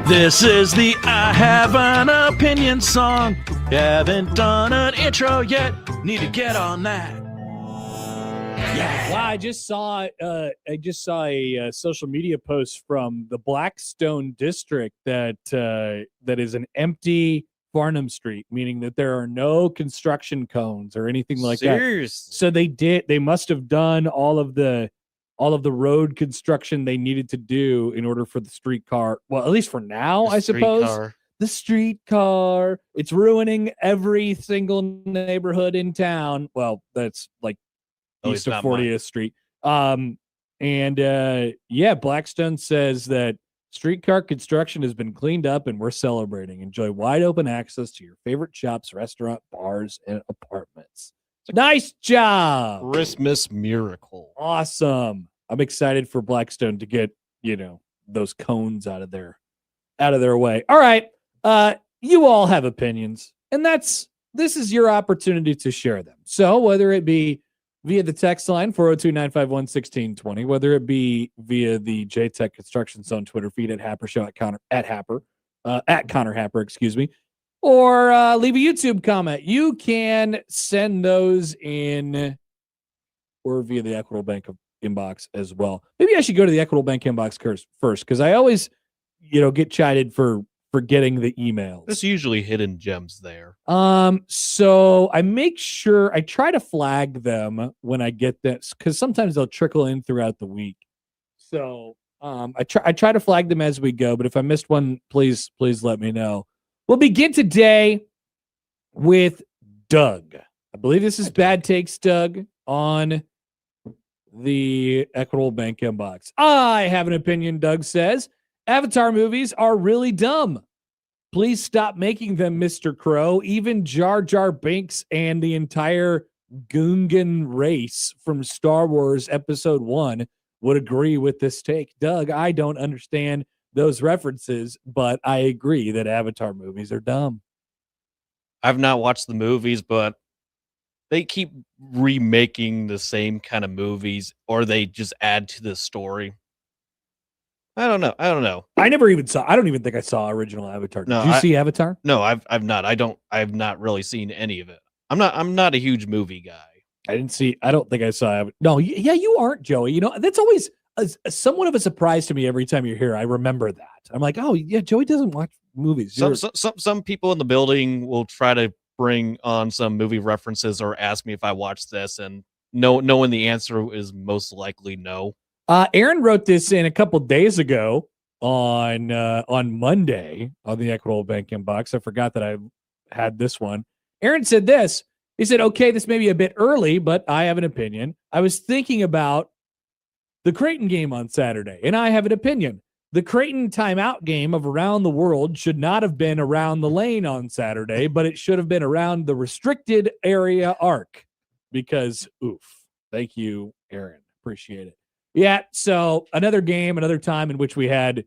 This is the I Have an Opinion song. Haven't done an intro yet. Need to get on that. Yeah. Wow, I just saw a social media post from the Blackstone district that is an empty Farnham Street, meaning that there are no construction cones or anything like that. So they must have done all of the road construction they needed to do in order for the streetcar. Well, at least for now, I suppose. The streetcar. It's ruining every single neighborhood in town. Well, that's like east of 40th Street. Blackstone says that streetcar construction has been cleaned up and we're celebrating. Enjoy wide open access to your favorite shops, restaurant, bars, and apartments. Nice job. Christmas miracle. Awesome. I'm excited for Blackstone to get, those cones out of their way. All right. You all have opinions, and this is your opportunity to share them. So whether it be via the text line 402-951-1620, whether it be via the JTech Construction Zone Twitter feed at Happer Show at Connor Happer, excuse me, or leave a YouTube comment. You can send those in or via the Equitable Bank inbox as well. Maybe I should go to the Equitable Bank inbox first, because I always, get chided for forgetting the emails. There's usually hidden gems there. So I make sure I try to flag them when I get this, because sometimes they'll trickle in throughout the week. So I try to flag them as we go, but if I missed one, please let me know. We'll begin today with Doug. I believe this is Bad Takes Doug on the Equitable Bank inbox. I have an opinion, Doug says. Avatar movies are really dumb. Please stop making them, Mr. Crow. Even Jar Jar Binks and the entire Gungan race from Star Wars Episode 1 would agree with this take. Doug, I don't understand those references, but I agree that Avatar movies are dumb. I've not watched the movies, but they keep remaking the same kind of movies, or they just add to the story. I don't know. I don't even think I saw original Avatar. No, Did you see Avatar? No, I've not. I've not really seen any of it. I'm not a huge movie guy. I don't think I saw it. No, yeah, you aren't, Joey. That's always somewhat of a surprise to me every time you're here. I remember that. I'm like, oh yeah, Joey doesn't watch movies. Some people in the building will try to bring on some movie references or ask me if I watched this, and knowing the answer is most likely no. Aaron wrote this in a couple days ago on Monday on the Equitable Bank inbox. I forgot that I had this one. Aaron said this. He said, okay, this may be a bit early, but I have an opinion. I was thinking about the Creighton game on Saturday, and I have an opinion. The Creighton timeout game of Around the World should not have been around the lane on Saturday, but it should have been around the restricted area arc because, oof. Thank you, Aaron. Appreciate it. Yeah, so another game, another time in which we had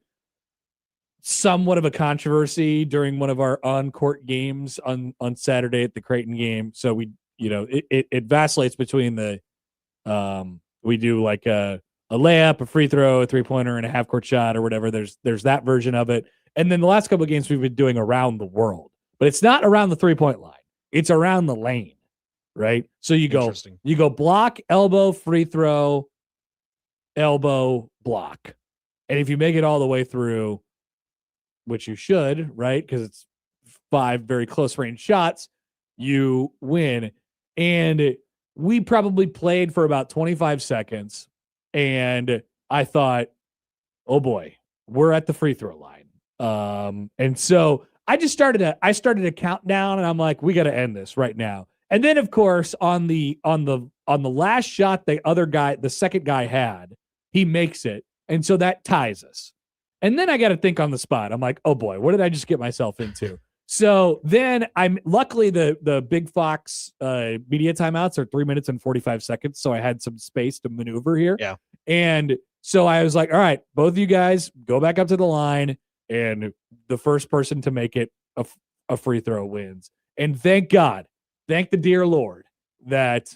somewhat of a controversy during one of our on-court games on Saturday at the Creighton game. So we, it vacillates between the we do like a layup, a free throw, a three-pointer, and a half-court shot or whatever. There's that version of it. And then the last couple of games we've been doing around the world. But it's not around the three-point line. It's around the lane, right? So you go block, elbow, free throw, elbow, block. And if you make it all the way through, which you should, right? Because it's 5 very close range shots, you win. And we probably played for about 25 seconds. And I thought, oh boy, we're at the free throw line. And so I started a countdown, and I'm like, we got to end this right now. And then of course on the last shot the second guy had, he makes it. And so that ties us. And then I got to think on the spot. I'm like, oh boy, what did I just get myself into? So then luckily the Big Fox media timeouts are 3 minutes and 45 seconds. So I had some space to maneuver here. Yeah. And so I was like, all right, both of you guys go back up to the line, and the first person to make it a free throw wins. And thank God, thank the dear Lord that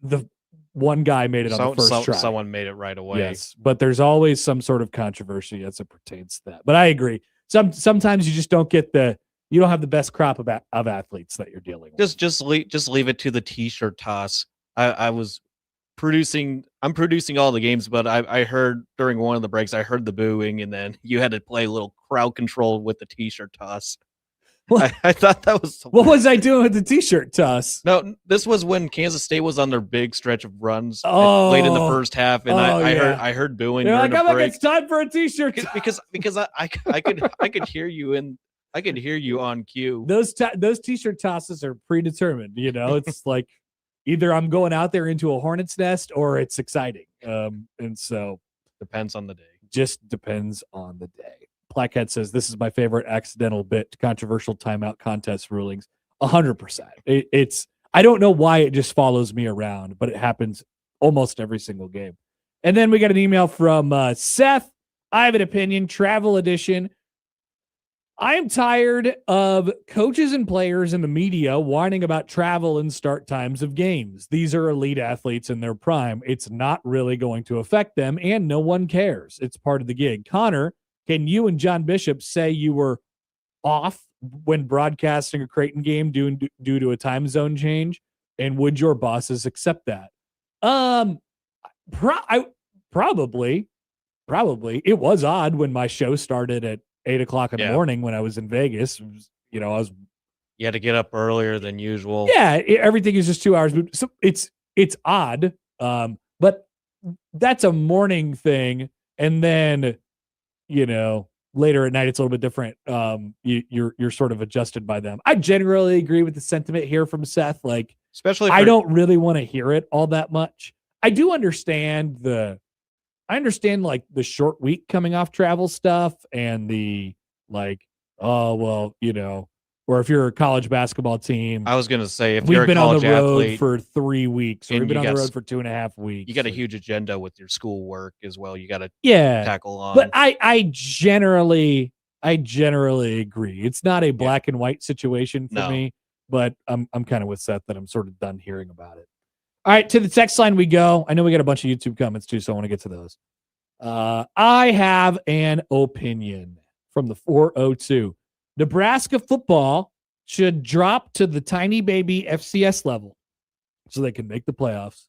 the one guy made it on the first try. Someone made it right away. Yes, but there's always some sort of controversy as it pertains to that. But I agree. sometimes you just don't get you don't have the best crop of athletes that you're dealing with. Just leave it to the t-shirt toss. I'm producing all the games, but I heard during one of the breaks, I heard the booing, and then you had to play a little crowd control with the t-shirt toss. I thought that was what was I doing with the t-shirt toss? No, this was when Kansas State was on their big stretch of runs late in the first half, and I heard booing. You're during like, the break. it's time for a t-shirt because I could hear you I could hear you on cue. Those t-shirt tosses are predetermined. It's like either I'm going out there into a hornet's nest or it's exciting. And so depends on the day. Just depends on the day. Plaquette says this is my favorite accidental bit. Controversial timeout contest rulings. 100%. It's I don't know why it just follows me around, but it happens almost every single game. And then we got an email from Seth. I have an opinion. Travel edition. I am tired of coaches and players in the media whining about travel and start times of games. These are elite athletes in their prime. It's not really going to affect them, and no one cares. It's part of the gig. Connor, can you and John Bishop say you were off when broadcasting a Creighton game due to a time zone change? And would your bosses accept that? Probably. It was odd when my show started at 8:00 in the morning when I was in Vegas. You had to get up earlier than usual. Yeah, everything is just 2 hours. So it's odd, but that's a morning thing. And then, later at night, it's a little bit different. You're sort of adjusted by them. I generally agree with the sentiment here from Seth. Like, especially I don't really want to hear it all that much. I do understand like the short week coming off travel stuff and the or if you're a college basketball team. I was going to say, if we've you're a been college on the road athlete for 3 weeks, or and we've been you on the got road for 2.5 weeks. you got a huge agenda with your schoolwork as well. You got to tackle on. But I generally agree. It's not a black and white situation for me, but I'm kind of with Seth that I'm sort of done hearing about it. All right, to the text line we go. I know we got a bunch of YouTube comments too, so I want to get to those. I have an opinion from the 402. Nebraska football should drop to the tiny baby FCS level so they can make the playoffs.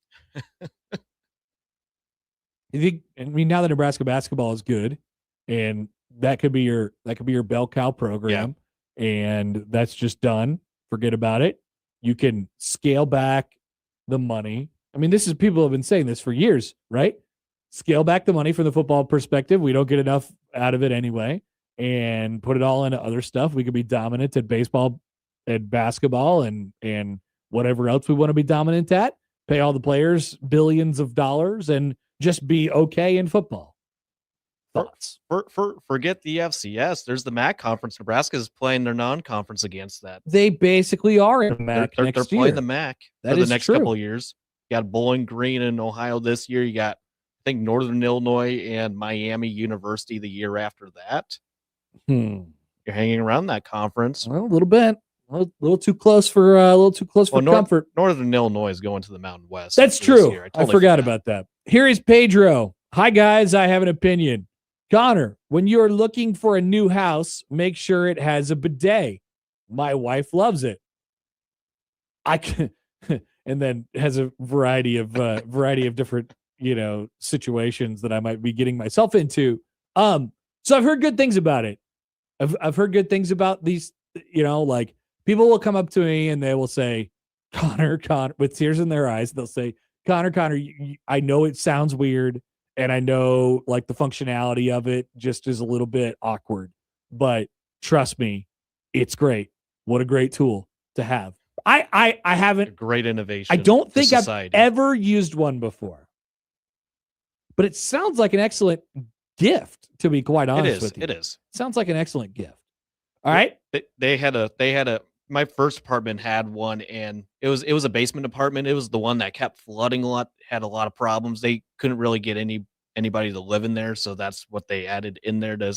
Now that Nebraska basketball is good, and that could be your bell cow program, and that's just done. Forget about it. You can scale back the money. I mean, people have been saying this for years, right? Scale back the money from the football perspective. We don't get enough out of it anyway, and put it all into other stuff. We could be dominant at baseball and basketball and whatever else we want to be dominant at. Pay all the players billions of dollars and just be okay in football. Thoughts? Forget the FCS. There's the MAC conference. Nebraska is playing their non-conference against that. They basically are in MAC they're next playing year. the MAC That for the is next true. couple of years. You got Bowling Green in Ohio this year. You got, I think, Northern Illinois and Miami University the year after that. You're hanging around that conference. Well, a little bit. A little too close for comfort. Northern Illinois is going to the Mountain West. That's this true. year. I forgot about that. Here is Pedro. Hi, guys. I have an opinion. Connor, when you're looking for a new house, make sure it has a bidet. My wife loves it. I can, and then has a variety of different, situations that I might be getting myself into. So I've heard good things about it. I've heard good things about these, like people will come up to me and they will say, Connor, with tears in their eyes, they'll say, Connor, I know it sounds weird. And I know like the functionality of it just is a little bit awkward, but trust me, it's great. What a great tool to have. I haven't a great innovation. I don't think I've society. ever used one before, but it sounds like an excellent gift, to be quite honest with you. It is. Sounds like an excellent gift. All right. They had a my first apartment had one, and it was a basement apartment. It was the one that kept flooding a lot, had a lot of problems. They couldn't really get anybody to live in there, so that's what they added in there to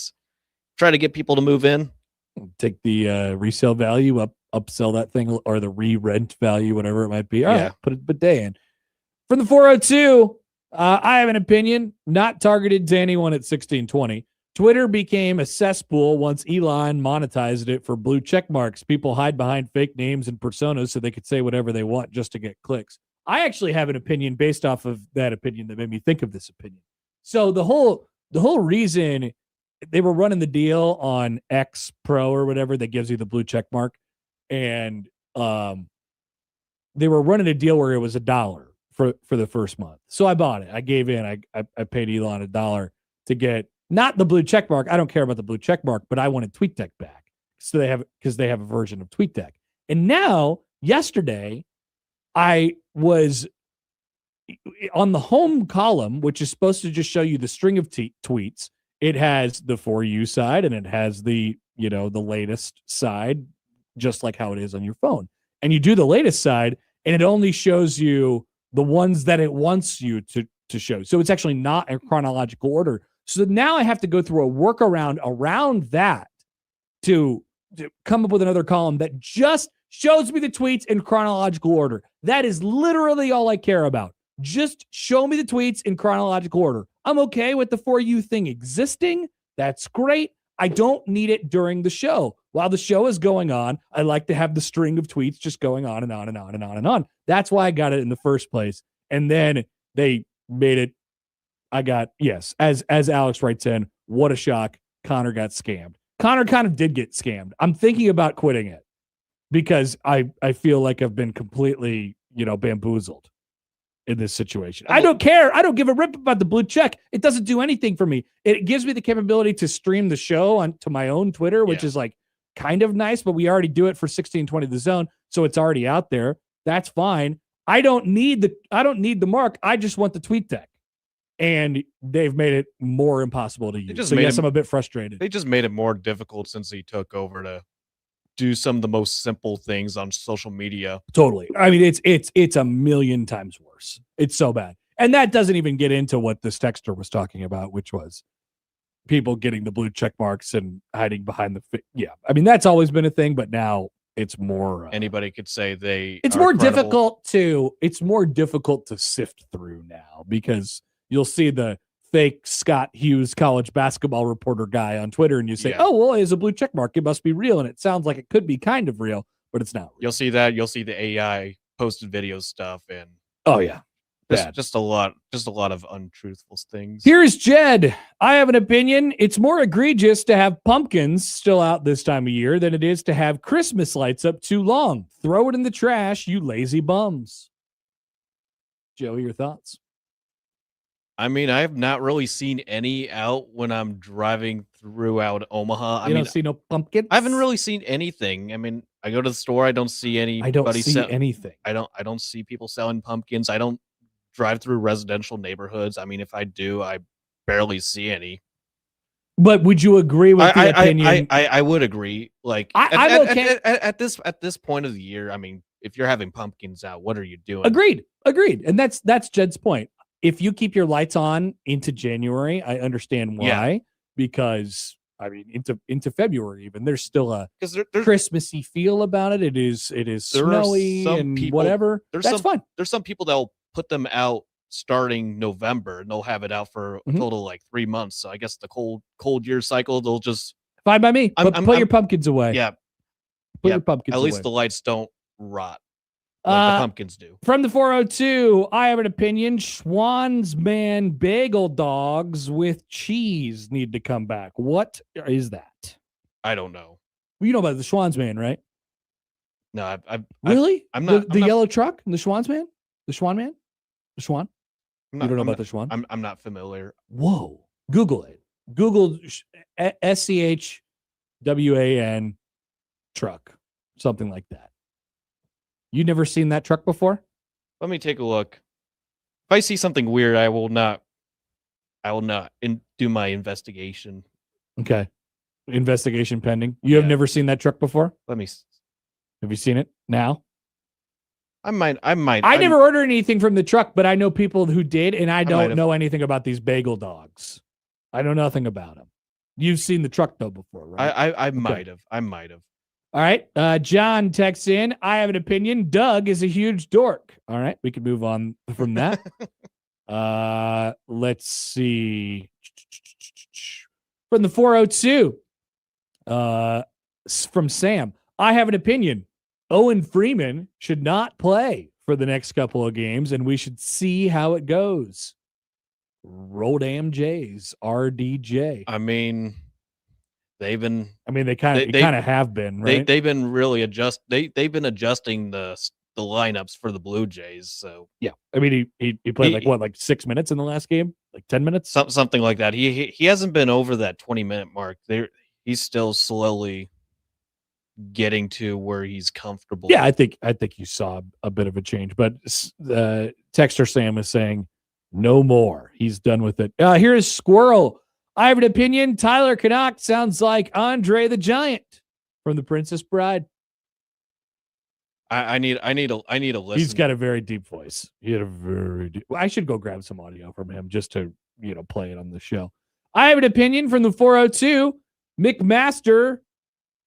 try to get people to move in. Take the resale value upsell that thing, or the re-rent value, whatever it might be. All right, put a bidet in. From the 402, I have an opinion, not targeted to anyone at 1620. Twitter became a cesspool once Elon monetized it for blue check marks. People hide behind fake names and personas so they could say whatever they want just to get clicks. I actually have an opinion based off of that opinion that made me think of this opinion. So the whole reason they were running the deal on X Pro or whatever that gives you the blue check mark, and they were running a deal where it was $1 for the first month. So I bought it. I gave in. I paid Elon $1 to get not the blue check mark. I don't care about the blue check mark, but I wanted TweetDeck back. So they have a version of TweetDeck. And now, yesterday, I was on the home column, which is supposed to just show you the string of tweets. It has the For You side and it has the latest side, just like how it is on your phone. And you do the latest side and it only shows you the ones that it wants you to show. So it's actually not in chronological order. So now I have to go through a workaround around that to come up with another column that just shows me the tweets in chronological order. That is literally all I care about. Just show me the tweets in chronological order. I'm okay with the For You thing existing. That's great. I don't need it during the show. While the show is going on, I like to have the string of tweets just going on and on and on and on and on. That's why I got it in the first place. And then they made it. I got, yes, as Alex writes in, what a shock. Connor got scammed. Connor kind of did get scammed. I'm thinking about quitting it because I feel like I've been completely, bamboozled in this situation. I don't care. I don't give a rip about the blue check. It doesn't do anything for me. It gives me the capability to stream the show onto my own Twitter, which is like kind of nice, but we already do it for 1620 The Zone, so it's already out there. That's fine. I don't need the mark. I just want the TweetDeck. And they've made it more impossible to use. So yes, I'm a bit frustrated. They just made it more difficult since he took over to do some of the most simple things on social media. Totally. I mean, it's a million times worse. It's so bad. And that doesn't even get into what this texter was talking about, which was people getting the blue check marks and hiding behind yeah. I mean, that's always been a thing, but now it's more anybody could say it's more difficult to sift through now because you'll see the fake Scott Hughes college basketball reporter guy on Twitter and you say, oh, well, it's a blue check mark. It must be real. And it sounds like it could be kind of real, but it's not real. You'll see that. You'll see the AI posted video stuff. And oh, yeah. Just a lot of untruthful things. Here's Jed. I have an opinion. It's more egregious to have pumpkins still out this time of year than it is to have Christmas lights up too long. Throw it in the trash, you lazy bums. Joey, your thoughts? I mean, I have not really seen any out when I'm driving throughout Omaha. You don't see no pumpkins? I haven't really seen anything. I mean, I go to the store, I don't see anybody. I don't see anything. I don't see people selling pumpkins. I don't drive through residential neighborhoods. I mean, if I do, I barely see any. But would you agree with the opinion? I would agree. Like I'm okay at this point of the year. I mean, if you're having pumpkins out, what are you doing? Agreed. And that's Jed's point. If you keep your lights on into January, I understand why. Yeah. Because I mean, into February even, there's still a Christmassy feel about it. It is snowy and whatever. That's fine. There's some people that'll put them out starting November and they'll have it out for a total of like 3 months. So I guess the cold year cycle, they'll just fine by me. Put your pumpkins away. Yeah. Put your pumpkins away. At least the lights don't rot. Like the pumpkins do. From the 402, I have an opinion. Schwansman bagel dogs with cheese need to come back. What is that? I don't know. Well, you know about the Schwansman, right? No, really? I'm not. The yellow truck and the Schwansman? The Schwanman? The Schwan? You don't know about the Schwan? I'm not familiar. Whoa. Google it. Google SCHWAN truck. Something like that. You never seen that truck before? Let me take a look. If I see something weird, I will not do my investigation. Okay. Investigation pending. You have never seen that truck before? Let me. Have you seen it now? I might. I never ordered anything from the truck, but I know people who did, and I don't know anything about these bagel dogs. I know nothing about them. You've seen the truck though before, right? I might have. I might have. All right. John texts in. I have an opinion. Doug is a huge dork. All right. We can move on from that. Let's see. From the 402, from Sam, I have an opinion. Owen Freeman should not play for the next couple of games, and we should see how it goes. Rodam Jays, RDJ. I mean, they kind of have been, right? They've been really they've been adjusting the lineups for the Blue Jays. So yeah, I mean, he played like 6 minutes in the last game, like 10 minutes, something like that. He hasn't been over that 20-minute mark. He's still slowly getting to where he's comfortable. Yeah, I think you saw a bit of a change, but Texter Sam is saying no more. He's done with it. Here is Squirrel. I have an opinion. Tyler Canuck sounds like Andre the Giant from The Princess Bride. I need a listen. He's got a very deep voice. He had a very deep. I should go grab some audio from him just to play it on the show. I have an opinion from the 402. McMaster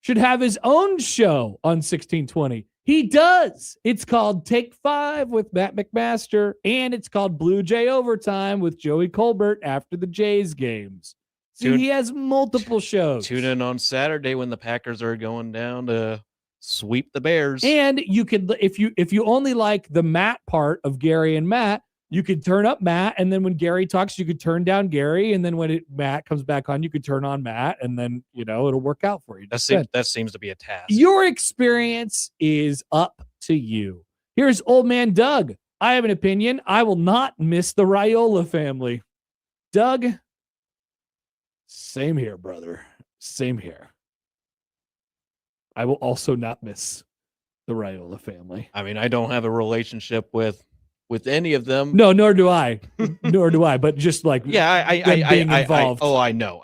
should have his own show on 1620. He does. It's called Take 5 with Matt McMaster, and it's called Blue Jay Overtime with Joey Colbert after the Jays games. So he has multiple shows. Tune in on Saturday when the Packers are going down to sweep the Bears. And you could, if you only like the Matt part of Gary and Matt, you could turn up Matt, and then when Gary talks, you could turn down Gary, and then when Matt comes back on, you could turn on Matt, and then it'll work out for you. That seems to be a task. Your experience is up to you. Here's Old Man Doug. I have an opinion. I will not miss the Raiola family. Doug, same here, brother. Same here. I will also not miss the Raiola family. I mean, I don't have a relationship with any of them. No, nor do I. Nor do I. But just like being involved. I know.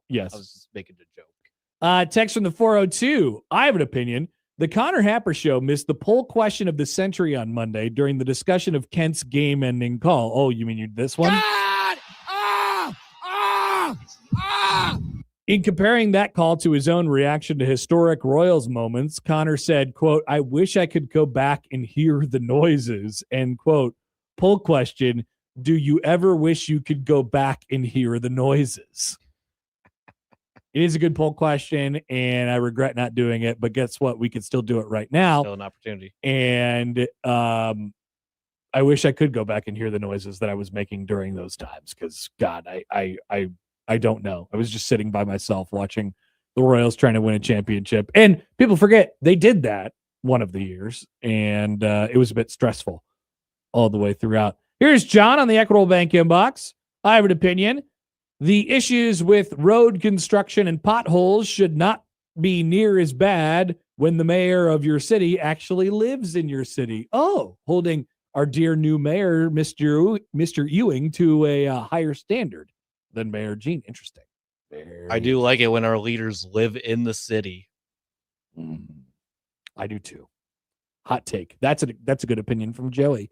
Yes, I was just making a joke. Text from the 402. I have an opinion. The Connor Happer Show missed the poll question of the century on Monday during the discussion of Kent's game-ending call. Oh, you mean this one? In comparing that call to his own reaction to historic Royals moments, Connor said, quote, I wish I could go back and hear the noises, end quote. Poll question, do you ever wish you could go back and hear the noises? It is a good poll question, and I regret not doing it, but guess what? We could still do it right now. Still an opportunity. And I wish I could go back and hear the noises that I was making during those times, because, God, I don't know. I was just sitting by myself watching the Royals trying to win a championship. And people forget they did that one of the years, and it was a bit stressful all the way throughout. Here's John on the Equitable Bank inbox. I have an opinion. The issues with road construction and potholes should not be near as bad when the mayor of your city actually lives in your city. Oh, holding our dear new mayor, Mr. Ewing, to a higher standard than Mayor Gene. Interesting. I do like it when our leaders live in the city. I do too. Hot take. That's a good opinion from Joey.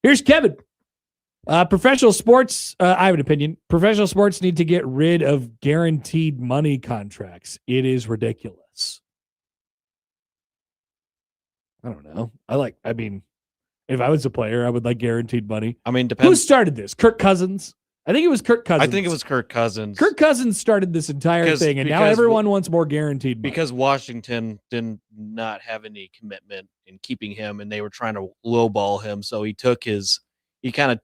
Here's Kevin. Professional sports. I have an opinion. Professional sports need to get rid of guaranteed money contracts. It is ridiculous. I don't know. If I was a player, I would like guaranteed money. I mean, depends. Who started this? Kirk Cousins. I think it was Kirk Cousins. I think it was Kirk Cousins. Kirk Cousins started this entire thing, and now everyone wants more guaranteed money. Because Washington did not have any commitment in keeping him, and they were trying to lowball him. So he kind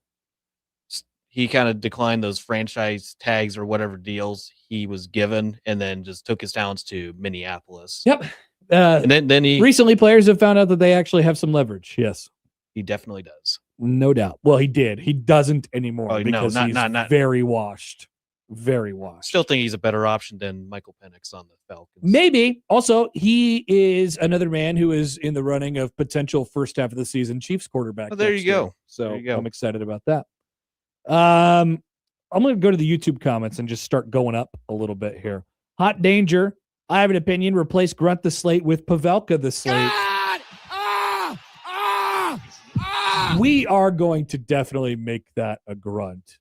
of declined those franchise tags or whatever deals he was given, and then just took his talents to Minneapolis. Yep. And then recently players have found out that they actually have some leverage. Yes. He definitely does. No doubt. Well, he did. He doesn't anymore because he's not very washed. Very washed. Still think he's a better option than Michael Penix on the Falcons. Maybe. Also, he is another man who is in the running of potential first half of the season Chiefs quarterback. Oh, there you go. So I'm excited about that. I'm going to go to the YouTube comments and just start going up a little bit here. Hot Danger. I have an opinion. Replace Grunt the Slate with Pavelka the Slate. We are going to definitely make that a grunt.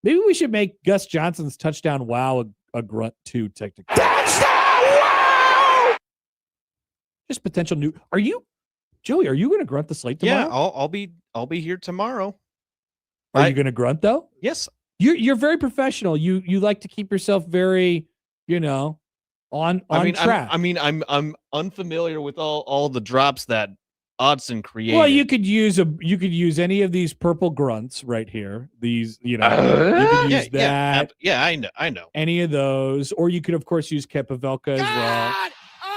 Maybe we should make Gus Johnson's touchdown wow a grunt too, technically. Touchdown wow! Just potential new. Joey, are you going to grunt the Slate tomorrow? Yeah, I'll be here tomorrow. Are you going to grunt though? Yes. You're very professional. You like to keep yourself very on I mean, track. I'm unfamiliar with all the drops that Odson created. Well, you could use any of these purple grunts right here. These, you could use that. Yeah, I know. Any of those, or you could of course use Kepavelka as well.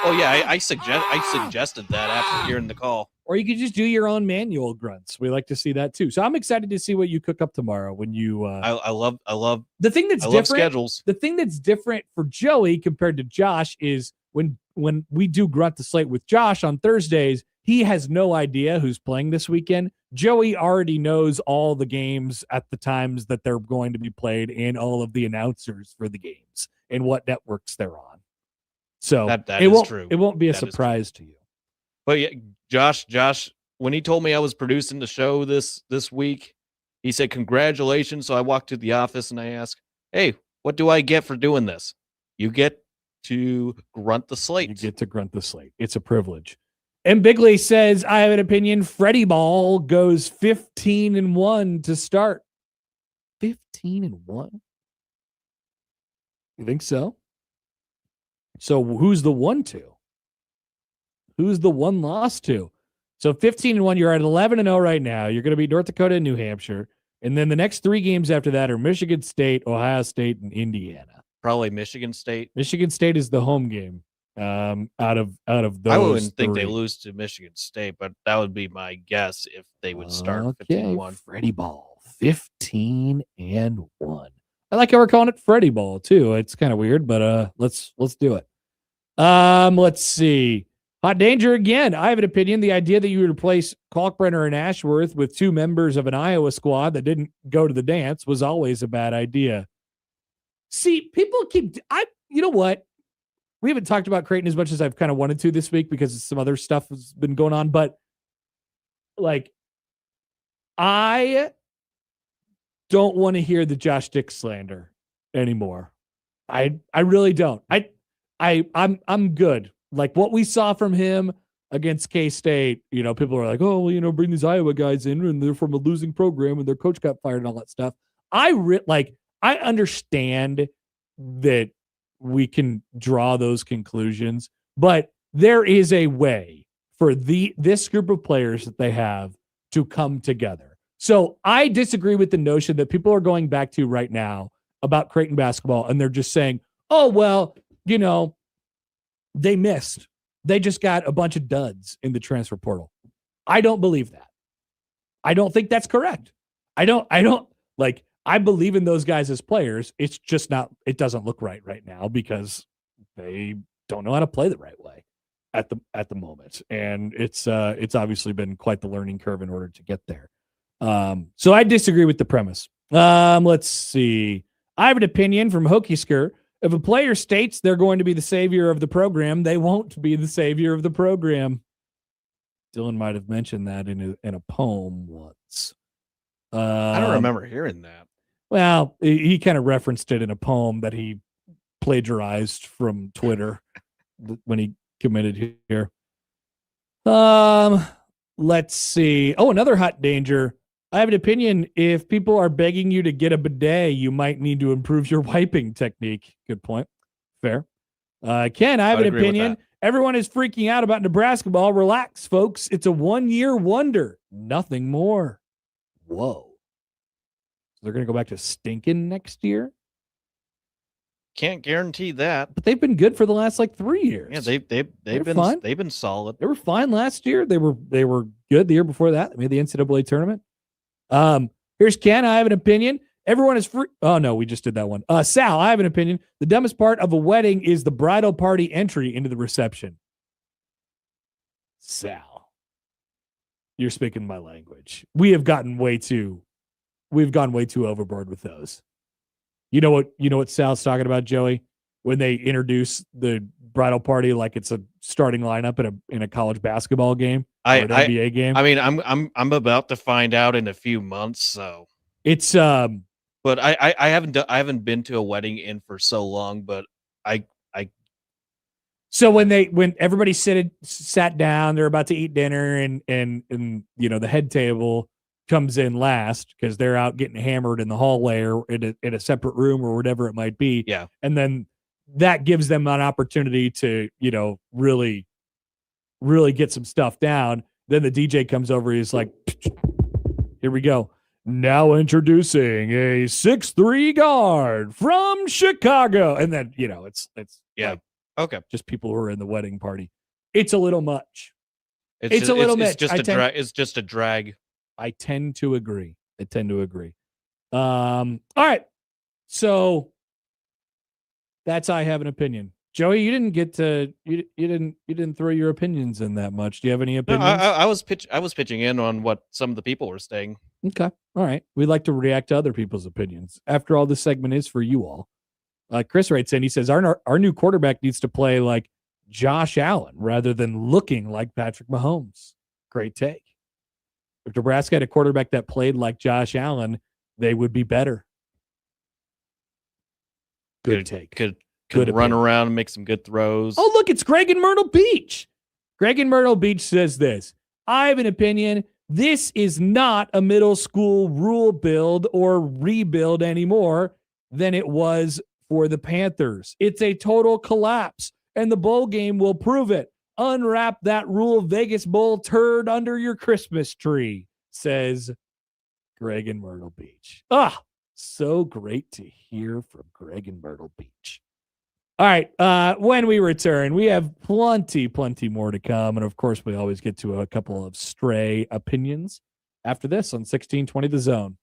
Oh yeah, I suggested that after hearing the call. Or you could just do your own manual grunts. We like to see that too. So I'm excited to see what you cook up tomorrow when you. I love the thing that's I different. love schedules. The thing that's different for Joey compared to Josh is when we do grunt the slate with Josh on Thursdays, he has no idea who's playing this weekend. Joey already knows all the games at the times that they're going to be played and all of the announcers for the games and what networks they're on. So that it is won't, true. It won't be a That is surprise to you. But yeah, Josh, when he told me I was producing the show this week, he said, "Congratulations." So I walked to the office and I asked, "Hey, what do I get for doing this?" You get to grunt the slate. You get to grunt the slate. It's a privilege. And Bigley says, I have an opinion. Freddie Ball goes 15-1 to start. 15-1? You think so? So who's the 1-2? Who's the one loss to? So 15-1, you're at 11-0 right now. You're going to beat North Dakota and New Hampshire. And then the next 3 games after that are Michigan State, Ohio State, and Indiana. Probably Michigan State. Michigan State is the home game. Out of those, I wouldn't think 3. they lose to Michigan State, but that would be my guess if they would start 15-1. Freddie Ball, 15-1. I like how we're calling it Freddie Ball too. It's kind of weird, but let's do it. Let's see. Hot danger again. I have an opinion. The idea that you would replace Kalkbrenner and Ashworth with 2 members of an Iowa squad that didn't go to the dance was always a bad idea. See, people keep. You know what? We haven't talked about Creighton as much as I've kind of wanted to this week because some other stuff has been going on. But like, I don't want to hear the Josh Dick slander anymore. I really don't. I'm good. Like what we saw from him against K-State, people are like, oh, well, bring these Iowa guys in and they're from a losing program and their coach got fired and all that stuff. I understand that we can draw those conclusions, but there is a way for this group of players that they have to come together. So I disagree with the notion that people are going back to right now about Creighton basketball, and they're just saying, oh, well, they missed. They just got a bunch of duds in the transfer portal. I don't believe that. I don't think that's correct. I believe in those guys as players. It's just not, it doesn't look right now because they don't know how to play the right way at the moment. And it's obviously been quite the learning curve in order to get there. So I disagree with the premise. Let's see. I have an opinion from Hokisker. If a player states they're going to be the savior of the program, they won't be the savior of the program. Dylan might have mentioned that in a poem once. I don't remember hearing that. Well, he kind of referenced it in a poem that he plagiarized from Twitter when he committed here. Let's see. Oh, another hot danger. I have an opinion. If people are begging you to get a bidet, you might need to improve your wiping technique. Good point. Fair. Ken, I have an opinion. Everyone is freaking out about Nebraska ball. Relax, folks. It's a 1-year wonder. Nothing more. Whoa. So they're going to go back to stinking next year? Can't guarantee that. But they've been good for the last 3 years. Yeah, they've been fine. They've been solid. They were fine last year. They were good the year before that. They made the NCAA tournament. Here's Ken. I have an opinion. Everyone is free. Oh no, we just did that one. Sal, I have an opinion. The dumbest part of a wedding is the bridal party entry into the reception. Sal, you're speaking my language. We've gone way too overboard with those. You know what Sal's talking about, Joey? When they introduce the bridal party like it's a starting lineup in a college basketball game or an NBA game. I mean, I'm about to find out in a few months, so it's but I haven't been to a wedding in for so long, but I so when everybody sat down, they're about to eat dinner and the head table comes in last because they're out getting hammered in the hallway or in a separate room or whatever it might be. Yeah. And then that gives them an opportunity to, really, really get some stuff down. Then the DJ comes over. He's like, here we go. Now introducing a 6'3" guard from Chicago. And then, it's Yeah. like Okay. just people who are in the wedding party. It's a little much. It's It's just, a little it's much. just a drag. It's just a drag. I tend to agree. All right. So that's I have an opinion. Joey, you didn't get to you didn't throw your opinions in that much. Do you have any No, opinions? I was pitching in on what some of the people were saying. Okay. All right. We like to react to other people's opinions. After all, this segment is for you all. Chris writes in, he says, our new quarterback needs to play like Josh Allen rather than looking like Patrick Mahomes. Great take. If Nebraska had a quarterback that played like Josh Allen, they would be better. Good take. Could Good run opinion. around and make some good throws. Oh, look, it's Greg in Myrtle Beach. Greg in Myrtle Beach says this. I have an opinion. This is not a middle school rule build or rebuild anymore than it was for the Panthers. It's a total collapse, and the bowl game will prove it. Unwrap that Rule Vegas Bowl turd under your Christmas tree, says Greg in Myrtle Beach. So great to hear from Greg in Myrtle Beach. All right. When we return, we have plenty more to come. And of course, we always get to a couple of stray opinions after this on 1620 The Zone.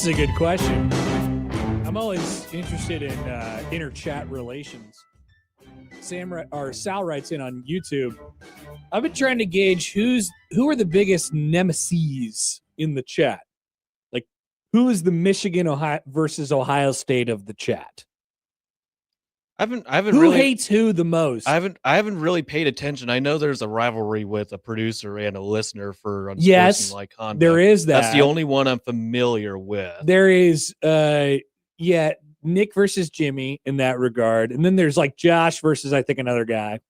This is a good question. I'm always interested in inner chat relations. Sal writes in on YouTube. I've been trying to gauge who are the biggest nemesis in the chat. Like, who is the Michigan Ohio versus Ohio State of the chat? I haven't Who really hates who the most? I haven't really paid attention. I know there's a rivalry with a producer and a listener for Yes, unsportsmanlike conduct. there is that. That's the only one I'm familiar with. There is, Nick versus Jimmy in that regard. And then there's like Josh versus, I think, another guy.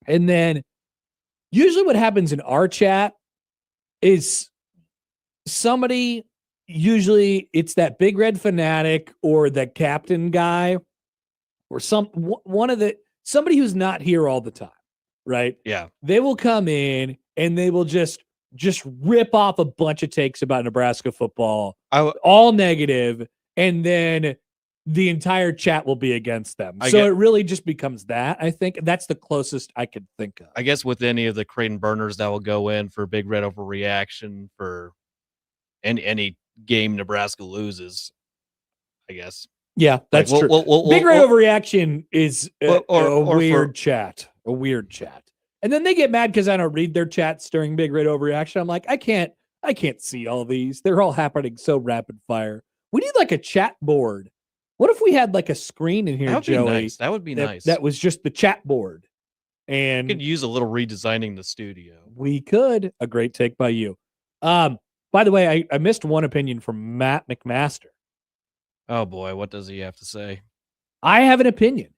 And then usually what happens in our chat is somebody, usually it's that Big Red fanatic or the captain guy or somebody who's not here all the time, right? Yeah. They will come in and they will just rip off a bunch of takes about Nebraska football, all negative, and then the entire chat will be against them. It really just becomes that. I think that's the closest I could think of. I guess with any of the Creighton burners that will go in for Big Red overreaction for any game Nebraska loses, I guess. Yeah, that's true. Big Red overreaction is a weird chat. A weird chat. And then they get mad because I don't read their chats during Big Red overreaction. I'm like, I can't see all these. They're all happening so rapid fire. We need like a chat board. What if we had like a screen in here, That would Joey? be nice. That would be nice. That was just the chat board. And we could use a little redesigning the studio. we could. A great take by you. By the way, I missed one opinion from Matt McMaster. Oh boy, what does he have to say? I have an opinion.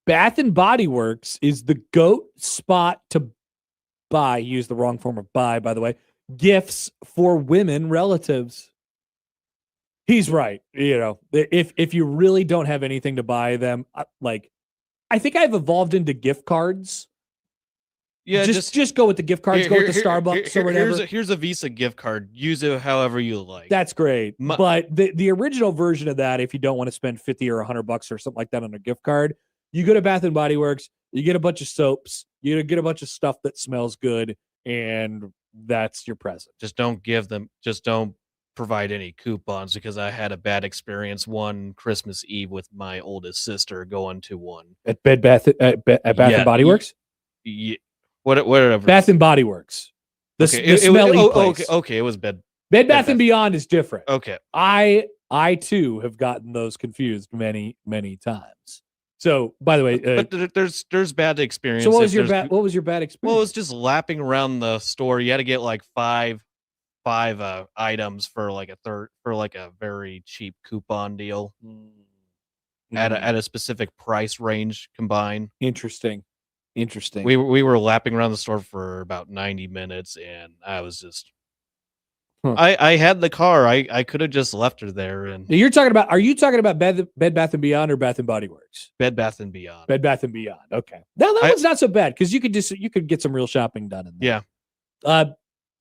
Bath and Body Works is the GOAT spot to buy. Use the wrong form of buy, by the way. Gifts for women relatives. He's right. You know, if you really don't have anything to buy them, like, I think I've evolved into gift cards. Yeah, just go with the gift cards. Go with the Starbucks or whatever. Here's a Visa gift card. Use it however you like. That's great. But the original version of that, if you don't want to spend $50 or $100 or something like that on a gift card, you go to Bath and Body Works, you get a bunch of soaps, you get a bunch of stuff that smells good, and that's your present. Just don't provide any coupons, because I had a bad experience one Christmas Eve with my oldest sister going to one At Bath and Body Works? Yeah. Whatever. Bath and Body Works. The smelly place. Okay, it was Bed Bath and Beyond is different. Okay. I too have gotten those confused many, many times. So, by the way, but there's bad experience. So what was your bad experience? Well, it was just lapping around the store. You had to get like five items for like a very cheap coupon deal at a specific price range combined. Interesting. We were lapping around the store for about 90 minutes, and I was just I had the car. I could have just left her there. And are you talking about Bed Bath and Beyond or Bath and Body Works? Bed Bath and Beyond. Bed Bath and Beyond. Okay. That one's not so bad because you could get some real shopping done in there. Yeah.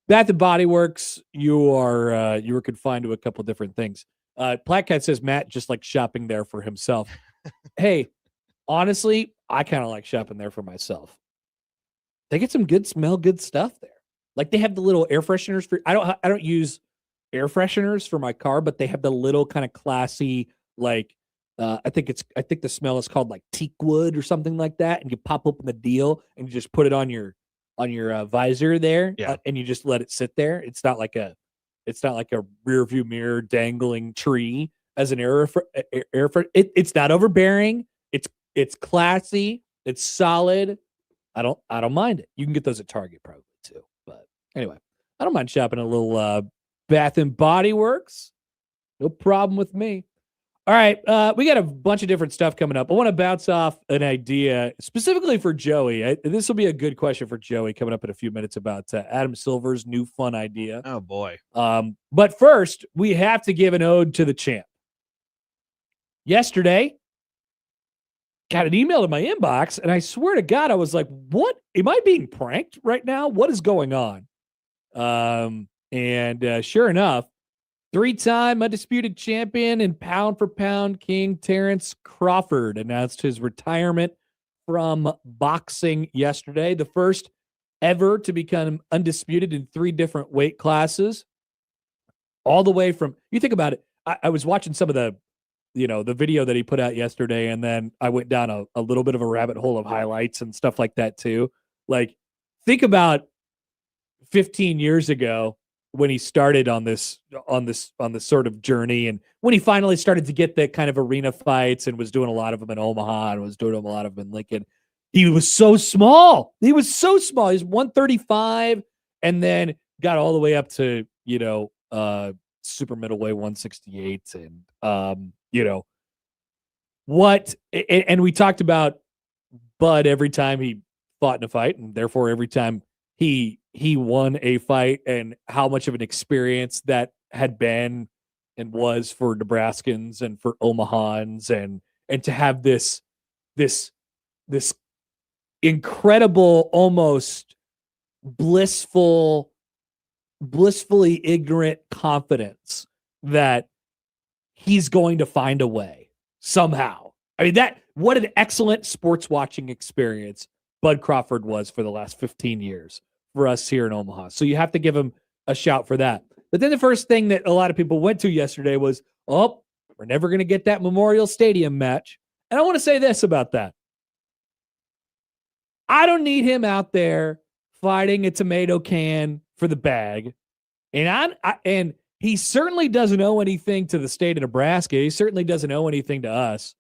Bath and Body Works, you were confined to a couple different things. Black Cat says Matt just likes shopping there for himself. Hey, honestly, I kind of like shopping there for myself. They get some good stuff there. Like they have the little air fresheners for. I don't use air fresheners for my car, but they have the little kind of classy, like I think the smell is called like teak wood or something like that, and you pop open the deal and you just put it on your visor there, and you just let it sit there. It's not like a rear view mirror dangling tree as an air. It's not overbearing. It's classy. It's solid. I don't mind it. You can get those at Target probably too. But anyway, I don't mind shopping a little Bath and Body Works. No problem with me. All right, we got a bunch of different stuff coming up. I want to bounce off an idea specifically for Joey. This will be a good question for Joey coming up in a few minutes about Adam Silver's new fun idea. Oh boy! But first, we have to give an ode to the champ. Yesterday, got an email in my inbox, and I swear to God, I was like, "What? Am I being pranked right now? What is going on?" And sure enough. 3-time undisputed champion and pound-for-pound king Terrence Crawford announced his retirement from boxing yesterday, the first ever to become undisputed in 3 different weight classes. All the way from, you think about it, I was watching some of the the video that he put out yesterday, and then I went down a little bit of a rabbit hole of highlights and stuff like that too. Like, think about 15 years ago when he started on this sort of journey, and when he finally started to get the kind of arena fights and was doing a lot of them in Omaha and was doing a lot of them in Lincoln. He was so small. He was 135, and then got all the way up to super middleweight 168, and and we talked about Bud every time he fought in a fight, and therefore every time he won a fight, and how much of an experience that had been and was for Nebraskans and for Omahans, and to have this incredible, almost blissfully ignorant confidence that he's going to find a way somehow. I mean, what an excellent sports watching experience Bud Crawford was for the last 15 years for us here in Omaha. So you have to give him a shout for that. But then the first thing that a lot of people went to yesterday was, oh, we're never going to get that Memorial Stadium match. And I want to say this about that. I don't need him out there fighting a tomato can for the bag. And he certainly doesn't owe anything to the state of Nebraska. He certainly doesn't owe anything to us.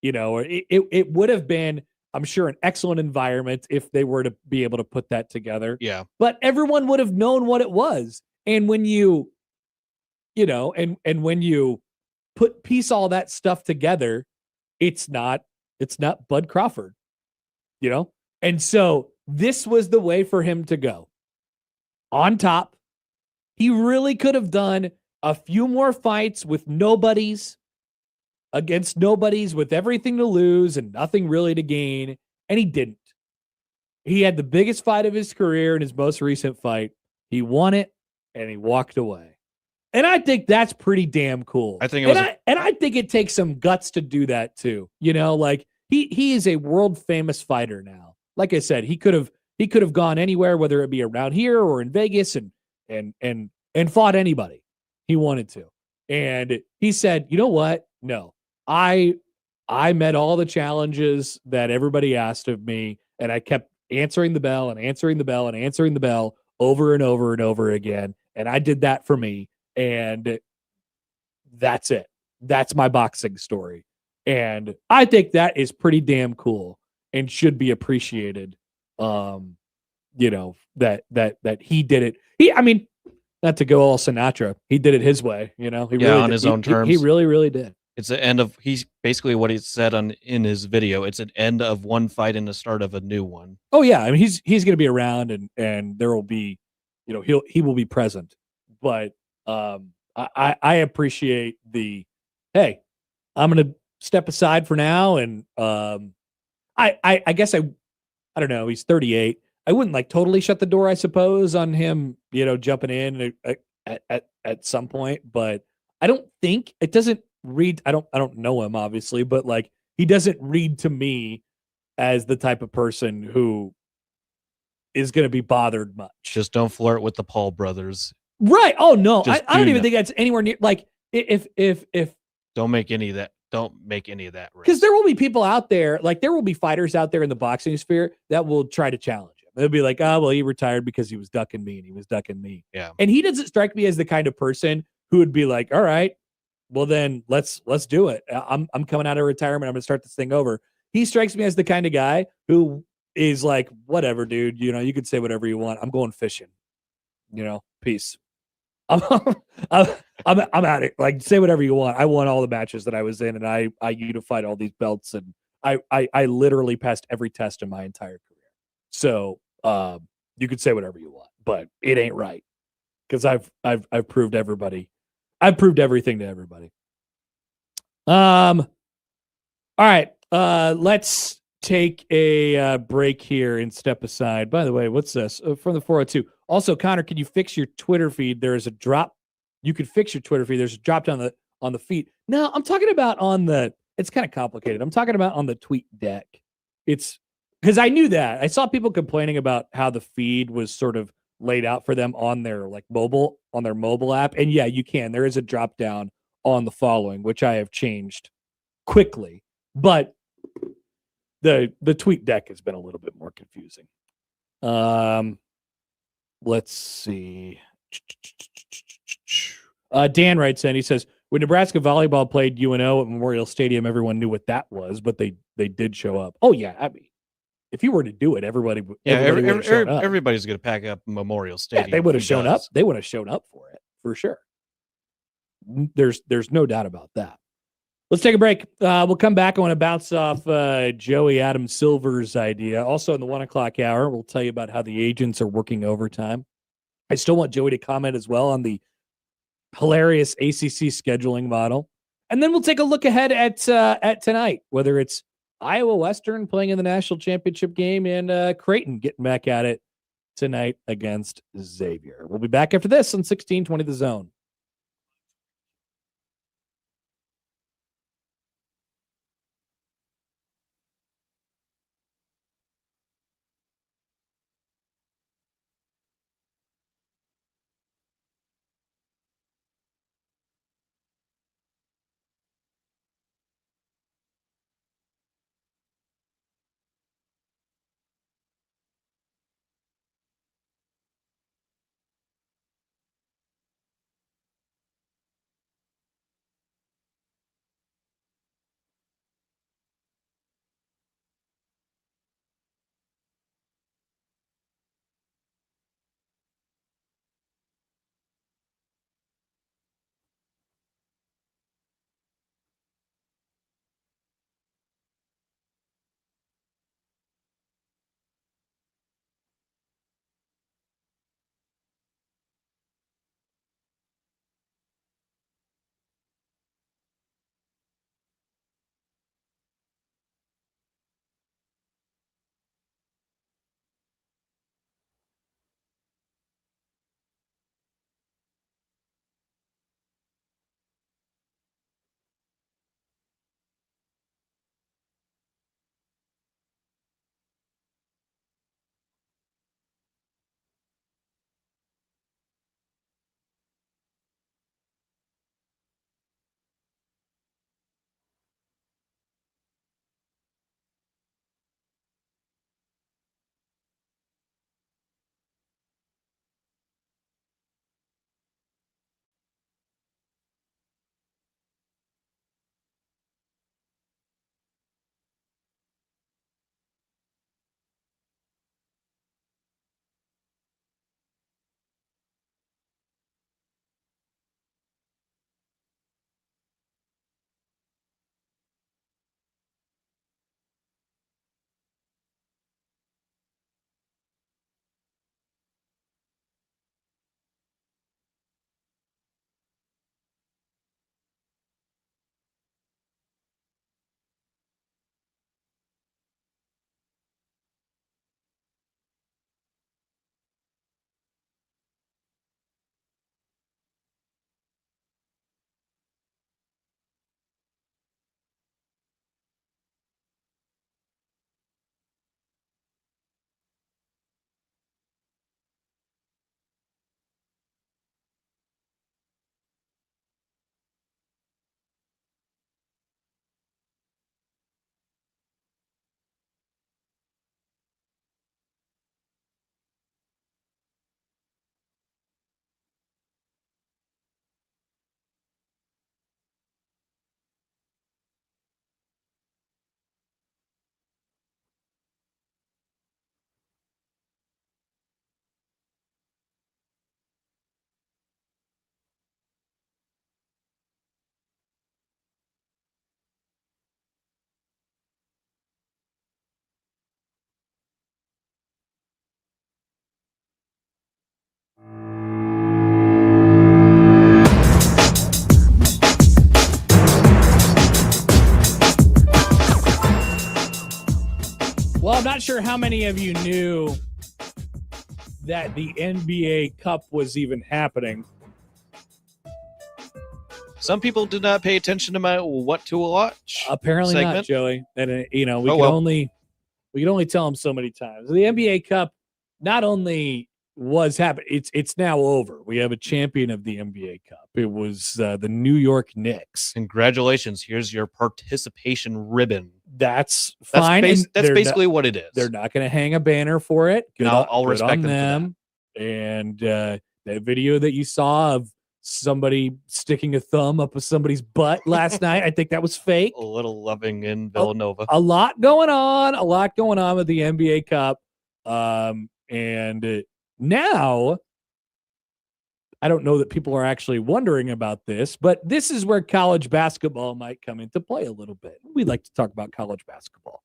It would have been, I'm sure, an excellent environment if they were to be able to put that together. Yeah. But everyone would have known what it was. And when you when you piece all that stuff together, it's not Bud Crawford, And so this was the way for him to go. On top, he really could have done a few more fights with nobodies, against nobodies, with everything to lose and nothing really to gain, and he didn't. He had the biggest fight of his career in his most recent fight. He won it, and he walked away. And I think that's pretty damn cool. I think it was I think it takes some guts to do that too. Like he is a world famous fighter now. Like I said, he could have gone anywhere, whether it be around here or in Vegas, and fought anybody he wanted to. And he said, you know what? No, I met all the challenges that everybody asked of me, and I kept answering the bell and answering the bell and answering the bell over and over and over again. And I did that for me. And that's it. That's my boxing story. And I think that is pretty damn cool and should be appreciated. That he did it. Not to go all Sinatra. He did it his way, He really on did. his own terms. He really, really did. It's the end of, he's basically what he said in his video. It's an end of one fight and the start of a new one. Oh yeah. I mean, he's going to be around, and there will be, he will be present. But I appreciate hey, I'm going to step aside for now. And I guess I don't know. He's 38. I wouldn't totally shut the door, I suppose, on him, jumping in at some point, but I don't think it doesn't read. I don't know him obviously, but he doesn't read to me as the type of person who is going to be bothered much. Just don't flirt with the Paul brothers. Right. Oh no, I don't even think that's anywhere near if don't make any of that. Don't make any of that risk. Because there will be people out there, there will be fighters out there in the boxing sphere that will try to challenge him. They'll be like, oh, well, he retired because he was ducking me and he was ducking me. Yeah. And he doesn't strike me as the kind of person who would be like, all right, well then let's do it. I'm coming out of retirement. I'm going to start this thing over. He strikes me as the kind of guy who is like, whatever, dude, you can say whatever you want. I'm going fishing, peace. I'm at it. Say whatever you want. I won all the matches that I was in, and I unified all these belts, and I literally passed every test in my entire career. So you could say whatever you want, but it ain't right, because I've proved everybody. I've proved everything to everybody. All right. Let's take a break here and step aside. By the way, what's this from the 402? Also, Connor, can you fix your Twitter feed? There is a drop. You could fix your Twitter feed. There's a drop down on the feed. No, I'm talking about it's kind of complicated. I'm talking about on the tweet deck. It's because I knew that. I saw people complaining about how the feed was sort of laid out for them on their mobile app. And yeah, you can. There is a drop down on the following, which I have changed quickly, but the tweet deck has been a little bit more confusing. Let's see. Dan writes in, he says, when Nebraska volleyball played UNO at Memorial Stadium, everyone knew what that was, but they did show up. Oh yeah, I mean, if you were to do it, everybody would have shown up. Everybody's going to pack up Memorial Stadium. Yeah, they would have shown up. They would have shown up for it for sure. There's no doubt about that. Let's take a break. We'll come back. I want to bounce off Joey Adam Silver's idea. Also in the 1 o'clock hour, we'll tell you about how the agents are working overtime. I still want Joey to comment as well on the hilarious ACC scheduling model. And then we'll take a look ahead at tonight, whether it's Iowa Western playing in the national championship game and Creighton getting back at it tonight against Xavier. We'll be back after this on 1620 The Zone. Well, I'm not sure how many of you knew that the NBA Cup was even happening. Some people did not pay attention to my what to watch. Apparently segment. not, Joey. And we can only tell them so many times. The NBA Cup not only was happening. It's now over. We have a champion of the NBA Cup. It was the New York Knicks. Congratulations. Here's your participation ribbon. That's fine. That's basically what it is. They're not going to hang a banner for it. Good I'll good respect on them for And that video that you saw of somebody sticking a thumb up somebody's butt last night, I think that was fake. A little loving in Villanova. A lot going on with the NBA Cup. And now, I don't know that people are actually wondering about this, but this is where college basketball might come into play a little bit. We like to talk about college basketball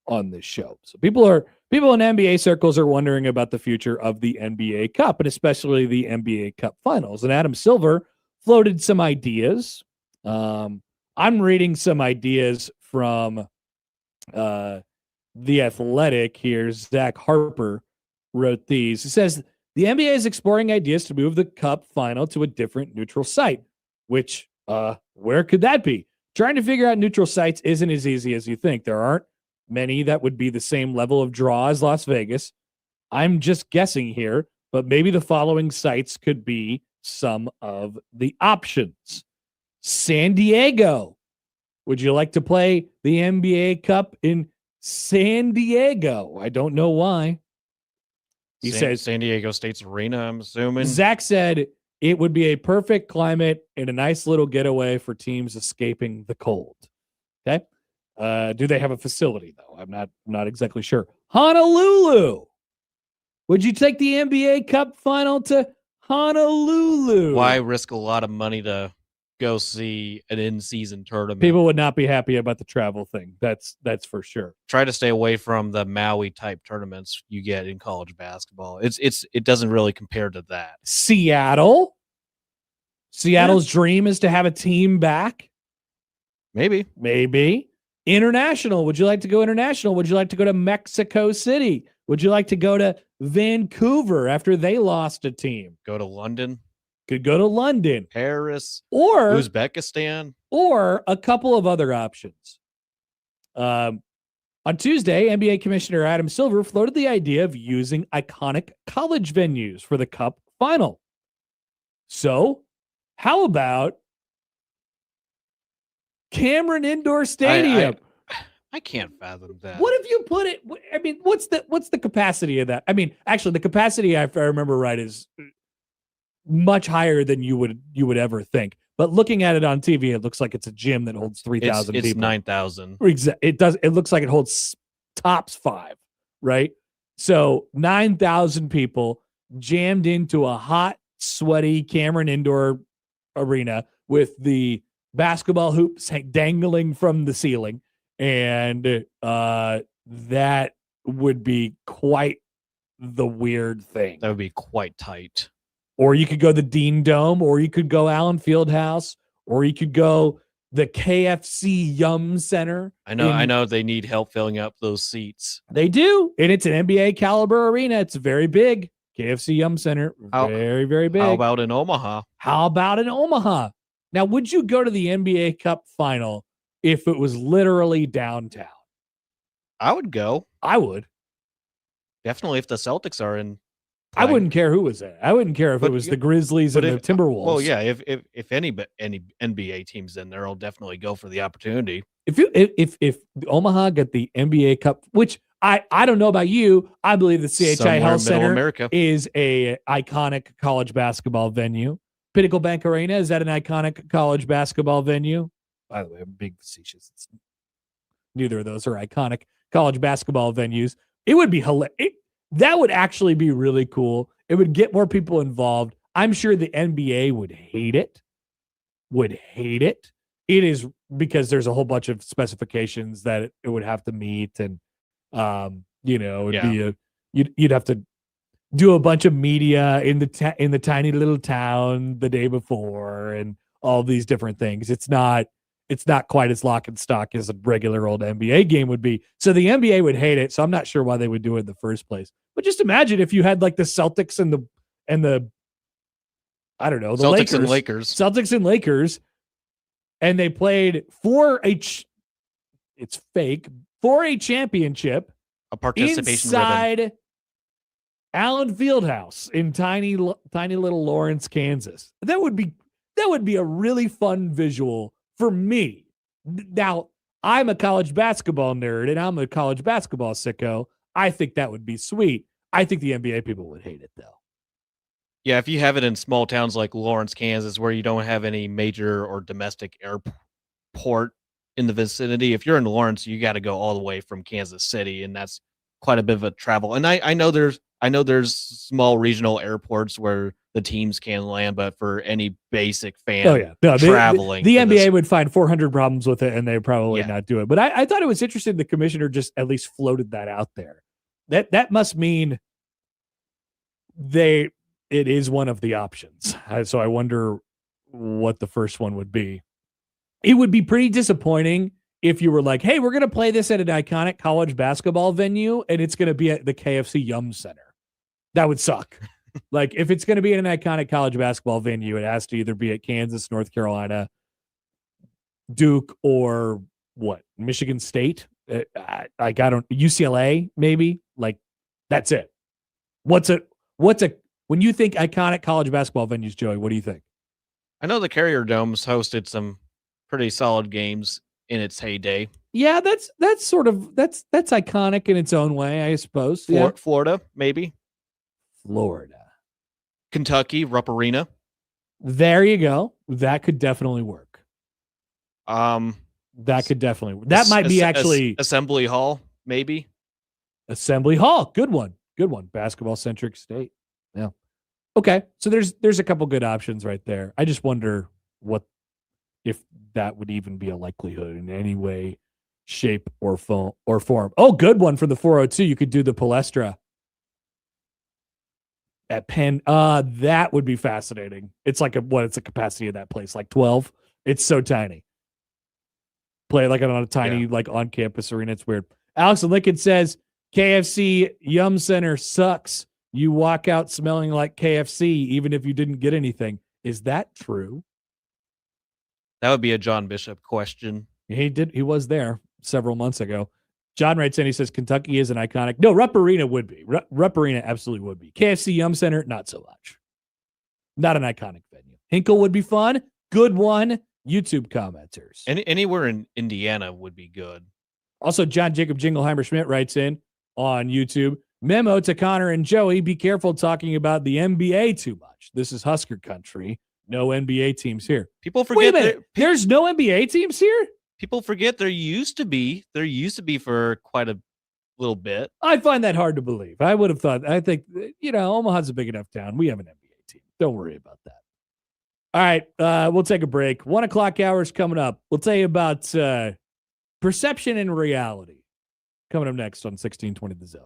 on this show. So people in NBA circles are wondering about the future of the NBA Cup, and especially the NBA Cup Finals. And Adam Silver floated some ideas. I'm reading some ideas from The Athletic here. Zach Harper wrote these. It says, the NBA is exploring ideas to move the Cup final to a different neutral site, which, where could that be? Trying to figure out neutral sites isn't as easy as you think. There aren't many that would be the same level of draw as Las Vegas. I'm just guessing here, but maybe the following sites could be some of the options. San Diego. Would you like to play the NBA Cup in San Diego? I don't know why. He says San Diego State's arena, I'm assuming. Zach said it would be a perfect climate and a nice little getaway for teams escaping the cold. Okay. Do they have a facility though? I'm not exactly sure. Honolulu. Would you take the NBA Cup final to Honolulu? Why risk a lot of money to go see an in-season tournament? People would not be happy about the travel thing. That's for sure. Try to stay away from the Maui type tournaments you get in college basketball. It doesn't really compare to that. Seattle's dream is to have a team back. Maybe. International. Would you like to go international? Would you like to go to Mexico City? Would you like to go to Vancouver after they lost a team? Go to London. Could go to London, Paris, or Uzbekistan, or a couple of other options. On Tuesday, NBA Commissioner Adam Silver floated the idea of using iconic college venues for the Cup final. So, how about Cameron Indoor Stadium? I can't fathom that. What if you put it? I mean, what's the capacity of that? I mean, actually, the capacity, if I remember right, is much higher than you would ever think. But looking at it on TV, it looks like it's a gym that holds 3,000 people. It's 9,000. It does. It looks like it holds tops 5, right? So 9,000 people jammed into a hot, sweaty Cameron Indoor Arena with the basketball hoops dangling from the ceiling, and that would be quite the weird thing. That would be quite tight. Or you could go the Dean Dome, or you could go Allen Fieldhouse, or you could go the KFC Yum Center. I know they need help filling up those seats. They do, and it's an NBA caliber arena. It's very big. KFC Yum Center, very, very big. How about in Omaha? Now, would you go to the NBA Cup final if it was literally downtown? I would go. I would. Definitely if the Celtics are in. I wouldn't care who was there. I wouldn't care if it was the Grizzlies and the Timberwolves. Well, yeah, if any NBA teams in there, I'll definitely go for the opportunity. If Omaha got the NBA Cup, which I don't know about you, I believe the CHI Health Center is a iconic college basketball venue. Pinnacle Bank Arena, is that an iconic college basketball venue? By the way, I'm being facetious. Neither of those are iconic college basketball venues. It would be hilarious. That would actually be really cool. It would get more people involved. I'm sure the NBA would hate it. It is because there's a whole bunch of specifications that it would have to meet, and be you'd have to do a bunch of media in the tiny little town the day before, and all these different things. It's not quite as lock and stock as a regular old NBA game would be. So the NBA would hate it. So I'm not sure why they would do it in the first place. But just imagine if you had like the Celtics and the I don't know, the Celtics and Lakers, and they played for a championship, a participation inside ribbon. Allen Fieldhouse in tiny little Lawrence, Kansas. That would be a really fun visual for me. Now, I'm a college basketball nerd and I'm a college basketball sicko. I think that would be sweet. I think the NBA people would hate it though. Yeah, if you have it in small towns like Lawrence, Kansas, where you don't have any major or domestic airport in the vicinity, if you're in Lawrence, you got to go all the way from Kansas City, and that's quite a bit of a travel. And I know there's small regional airports where the teams can land, but for any basic fan Oh yeah, no, traveling, the to this- NBA would find 400 problems with it, and they probably Yeah. not do it. But I thought it was interesting. The commissioner just at least floated that out there. That must mean it is one of the options. So I wonder what the first one would be. It would be pretty disappointing if you were like, hey, we're going to play this at an iconic college basketball venue and it's going to be at the KFC Yum Center. That would suck. Like, if it's going to be at an iconic college basketball venue, it has to either be at Kansas, North Carolina, Duke, or what? Michigan State? Like, I don't, UCLA, maybe? Like, that's it. When you think iconic college basketball venues, Joey, what do you think? I know the Carrier Dome's hosted some pretty solid games in its heyday. Yeah, that's iconic in its own way, I suppose. Yeah. Florida, maybe. Florida. Kentucky, Rupp Arena. There you go. That could definitely work. That could definitely. That might be actually Assembly Hall, maybe. Assembly Hall. Good one. Good one. Basketball centric state. Yeah. Okay. So there's a couple good options right there. I just wonder if that would even be a likelihood in any way, shape, or form. Oh, good one for the 402. You could do the Palestra at Penn. That would be fascinating. It's like it's the capacity of that place? Like 12. It's so tiny. Play like on a tiny, like on campus arena. It's weird. Alex and Lincoln says KFC Yum Center sucks. You walk out smelling like KFC, even if you didn't get anything. Is that true? That would be a John Bishop question. He was there several months ago. John writes in, he says Kentucky is an iconic. No, Rupp Arena would be. Rupp Arena absolutely would be. KFC Yum Center, not so much. Not an iconic venue. Hinkle would be fun. Good one. YouTube commenters. Anywhere in Indiana would be good. Also, John Jacob Jingleheimer Schmidt writes in on YouTube, memo to Connor and Joey, be careful talking about the NBA too much. This is Husker country. No NBA teams here. People forget. Wait a minute. There's no NBA teams here? People forget there used to be. There used to be for quite a little bit. I find that hard to believe. I would have thought, I think, Omaha's a big enough town. We have an NBA team. Don't worry about that. All right. We'll take a break. 1 o'clock hour is coming up. We'll tell you about perception and reality coming up next on 1620 The Zone.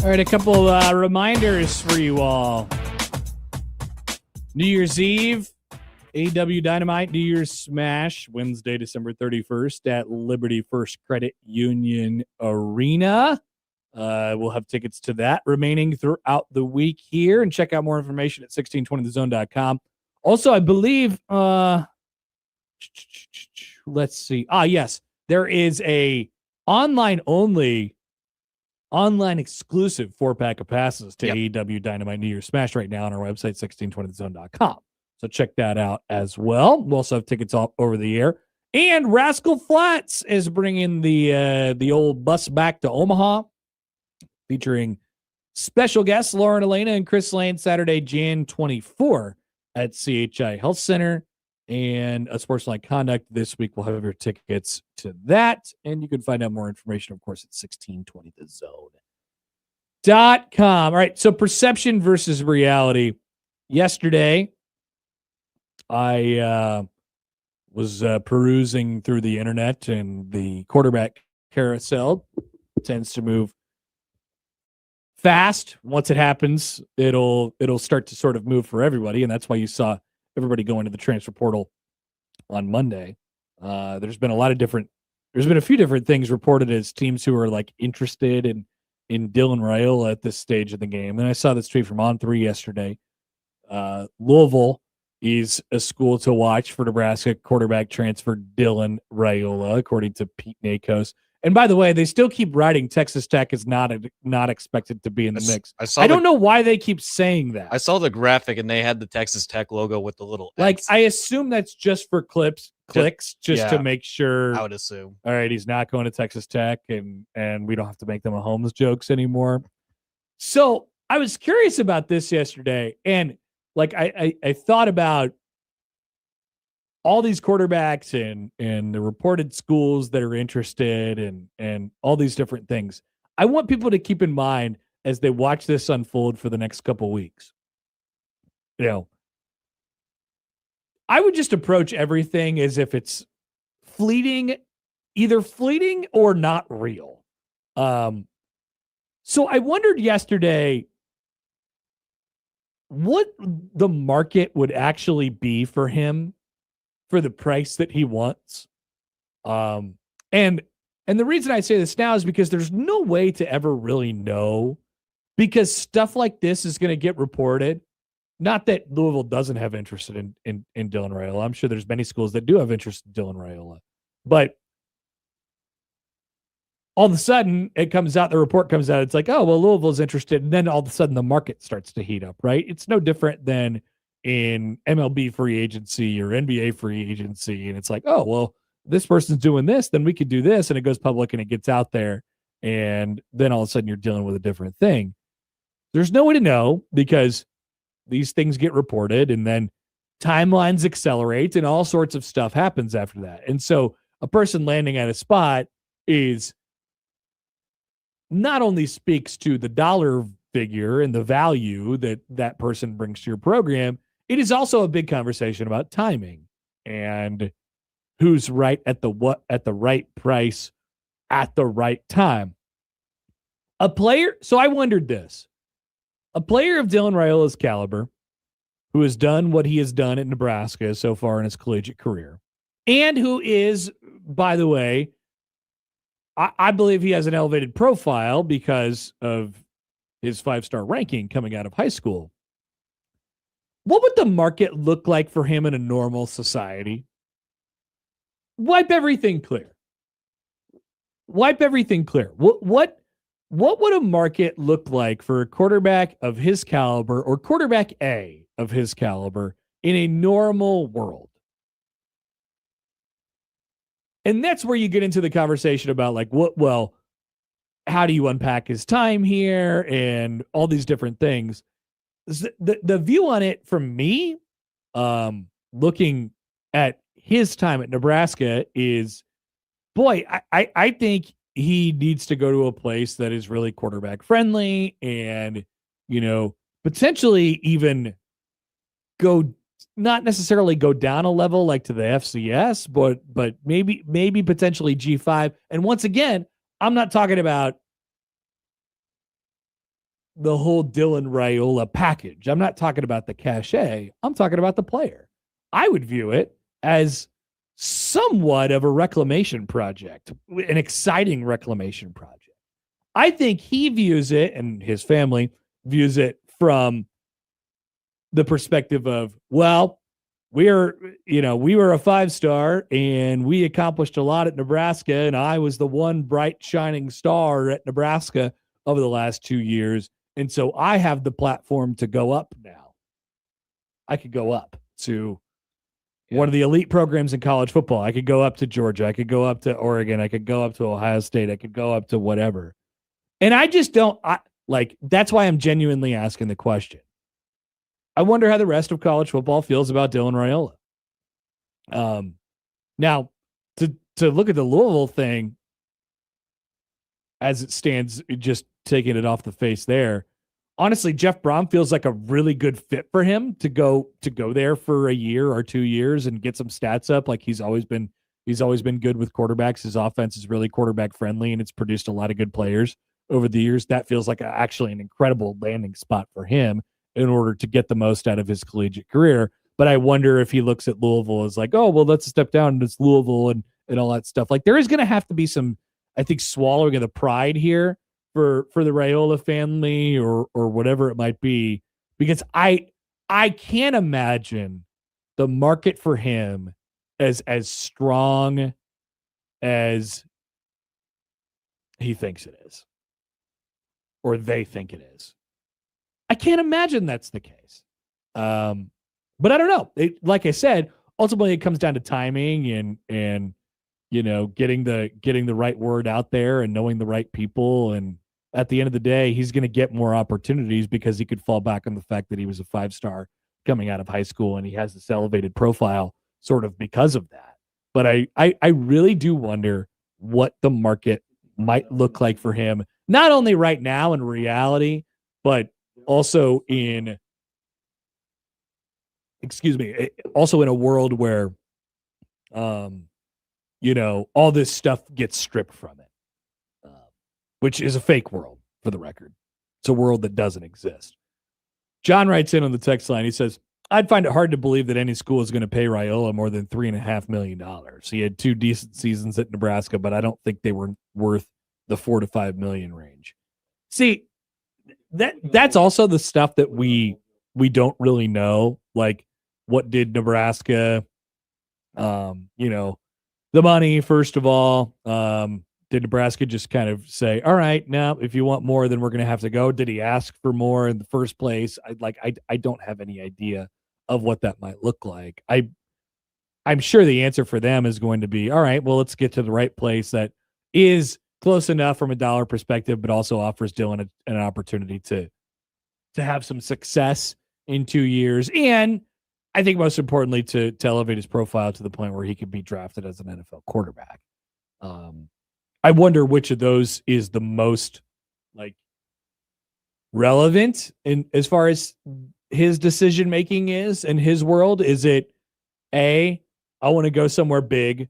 All right, a couple reminders for you all. New Year's Eve, AEW Dynamite, New Year's Smash, Wednesday, December 31st at Liberty First Credit Union Arena. We'll have tickets to that remaining throughout the week here, and check out more information at 1620thezone.com. Also, I believe, let's see. Yes, there is a online exclusive 4-pack of passes to AEW Dynamite New Year's Smash right now on our website, 1620thezone.com. So check that out as well. We'll also have tickets all over the air. And Rascal Flatts is bringing the old bus back to Omaha, featuring special guests Lauren Elena and Chris Lane, Saturday, Jan 24 at CHI Health Center. And a Sportsline Conduct this week. We'll have your tickets to that. And you can find out more information, of course, at 1620thezone.com. All right, so perception versus reality. Yesterday, I was perusing through the internet, and the quarterback carousel tends to move fast. Once it happens, it'll start to sort of move for everybody, and that's why you saw everybody going to the transfer portal on Monday. There's been a few different things reported as teams who are like interested in Dylan Raiola at this stage of the game. And I saw this tweet from On3 yesterday. Louisville is a school to watch for Nebraska quarterback transfer Dylan Raiola, according to Pete Nakos. And by the way, they still keep writing Texas Tech is not expected to be in the mix. I don't know why they keep saying that. I saw the graphic and they had the Texas Tech logo with the little like X. I assume that's just for clicks, to make sure. I would assume. All right, he's not going to Texas Tech, and we don't have to make them Mahomes jokes anymore. So I was curious about this yesterday, and like I thought about all these quarterbacks and the reported schools that are interested and all these different things. I want people to keep in mind as they watch this unfold for the next couple weeks. You know, I would just approach everything as if it's either fleeting or not real. So I wondered yesterday what the market would actually be for him for the price that he wants. And the reason I say this now is because there's no way to ever really know, because stuff like this is going to get reported. Not that Louisville doesn't have interest in Dylan Raiola. I'm sure there's many schools that do have interest in Dylan Raiola. But all of a sudden, it comes out, the report comes out, it's like, oh, well, Louisville's interested. And then all of a sudden, the market starts to heat up, right? It's no different than in MLB free agency or NBA free agency. And it's like, oh, well, this person's doing this, then we could do this. And it goes public and it gets out there. And then all of a sudden, you're dealing with a different thing. There's no way to know, because these things get reported and then timelines accelerate and all sorts of stuff happens after that. And so a person landing at a spot is not only speaks to the dollar figure and the value that that person brings to your program, it is also a big conversation about timing and who's right at the right price at the right time. So I wondered this. A player of Dylan Raiola's caliber, who has done what he has done at Nebraska so far in his collegiate career, and who is, by the way, I believe he has an elevated profile because of his 5-star ranking coming out of high school. What would the market look like for him in a normal society? Wipe everything clear. What would a market look like for a quarterback of his caliber, or quarterback A of his caliber, in a normal world? And that's where you get into the conversation about like, how do you unpack his time here and all these different things? The view on it from me, looking at his time at Nebraska, is, boy, I think he needs to go to a place that is really quarterback friendly and, potentially even not necessarily go down a level like to the FCS, but maybe potentially G5. And once again, I'm not talking about the whole Dylan Raiola package. I'm not talking about the cachet. I'm talking about the player. I would view it as somewhat of a reclamation project, an exciting reclamation project. I think he views it, and his family views it from the perspective of, well, we were a 5-star and we accomplished a lot at Nebraska, and I was the one bright shining star at Nebraska over the last 2 years. And so I have the platform to go up now. I could go up to one of the elite programs in college football. I could go up to Georgia. I could go up to Oregon. I could go up to Ohio State. I could go up to whatever. And I just don't that's why I'm genuinely asking the question. I wonder how the rest of college football feels about Dylan Raiola. Now, to look at the Louisville thing as it stands, just taking it off the face there, honestly, Jeff Brom feels like a really good fit for him to go there for a year or 2 years and get some stats up. Like he's always been good with quarterbacks. His offense is really quarterback friendly, and it's produced a lot of good players over the years. That feels like actually an incredible landing spot for him in order to get the most out of his collegiate career. But I wonder if he looks at Louisville as like, oh, well, let's step down and it's Louisville and all that stuff. Like there is going to have to be some, I think, swallowing of the pride here for the Raiola family or whatever it might be, because I can't imagine the market for him as strong as he thinks it is, or they think it is. I can't imagine that's the case. But I don't know. Like I said, ultimately it comes down to timing and getting the right word out there and knowing the right people. And at the end of the day, he's going to get more opportunities because he could fall back on the fact that he was a 5-star coming out of high school and he has this elevated profile sort of because of that. But I really do wonder what the market might look like for him, not only right now in reality, but also in a world where, all this stuff gets stripped from it, which is a fake world, for the record. It's a world that doesn't exist. John writes in on the text line. He says, I'd find it hard to believe that any school is going to pay Raiola more than $3.5 million. He had 2 decent seasons at Nebraska, but I don't think they were worth the $4 to $5 million range. See, that's also the stuff that we don't really know. Like, what did Nebraska, the money, first of all, did Nebraska just kind of say, all right, now if you want more, then we're going to have to go? Did he ask for more in the first place? I don't have any idea of what that might look like. I'm sure the answer for them is going to be, all right, well, let's get to the right place that is close enough from a dollar perspective, but also offers Dylan an opportunity to have some success in 2 years. And I think most importantly, to elevate his profile to the point where he could be drafted as an NFL quarterback. I wonder which of those is the most relevant in as far as his decision making is in his world. Is it A, I want to go somewhere big?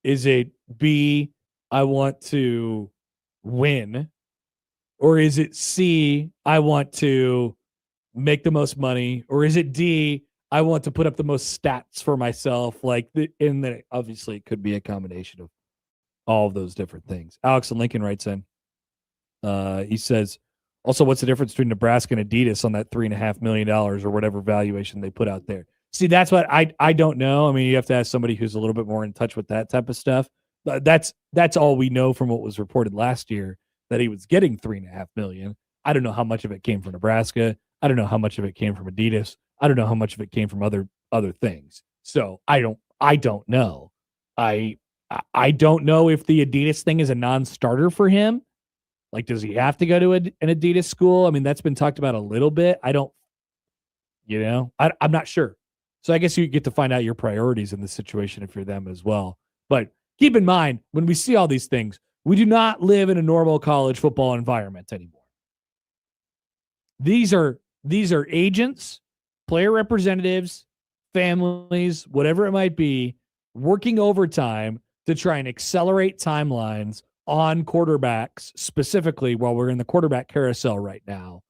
Is it B, I want to win? Or is it C, I want to make the most money? Or is it D, I want to put up the most stats for myself? Obviously it could be a combination of all of those different things. Alex and Lincoln writes in. He says, also, what's the difference between Nebraska and Adidas on that $3.5 million or whatever valuation they put out there? See, that's what I don't know. I mean, you have to ask somebody who's a little bit more in touch with that type of stuff. That's all we know from what was reported last year, that he was getting $3.5 million. I don't know how much of it came from Nebraska. I don't know how much of it came from Adidas. I don't know how much of it came from other things. So I don't know. I don't know if the Adidas thing is a non-starter for him. Like, does he have to go to an Adidas school? I mean, that's been talked about a little bit. I'm not sure. So I guess you get to find out your priorities in this situation if you're them as well. But keep in mind, when we see all these things, we do not live in a normal college football environment anymore. These are agents, player representatives, families, whatever it might be, working overtime to try and accelerate timelines on quarterbacks, specifically while we're in the quarterback carousel right now.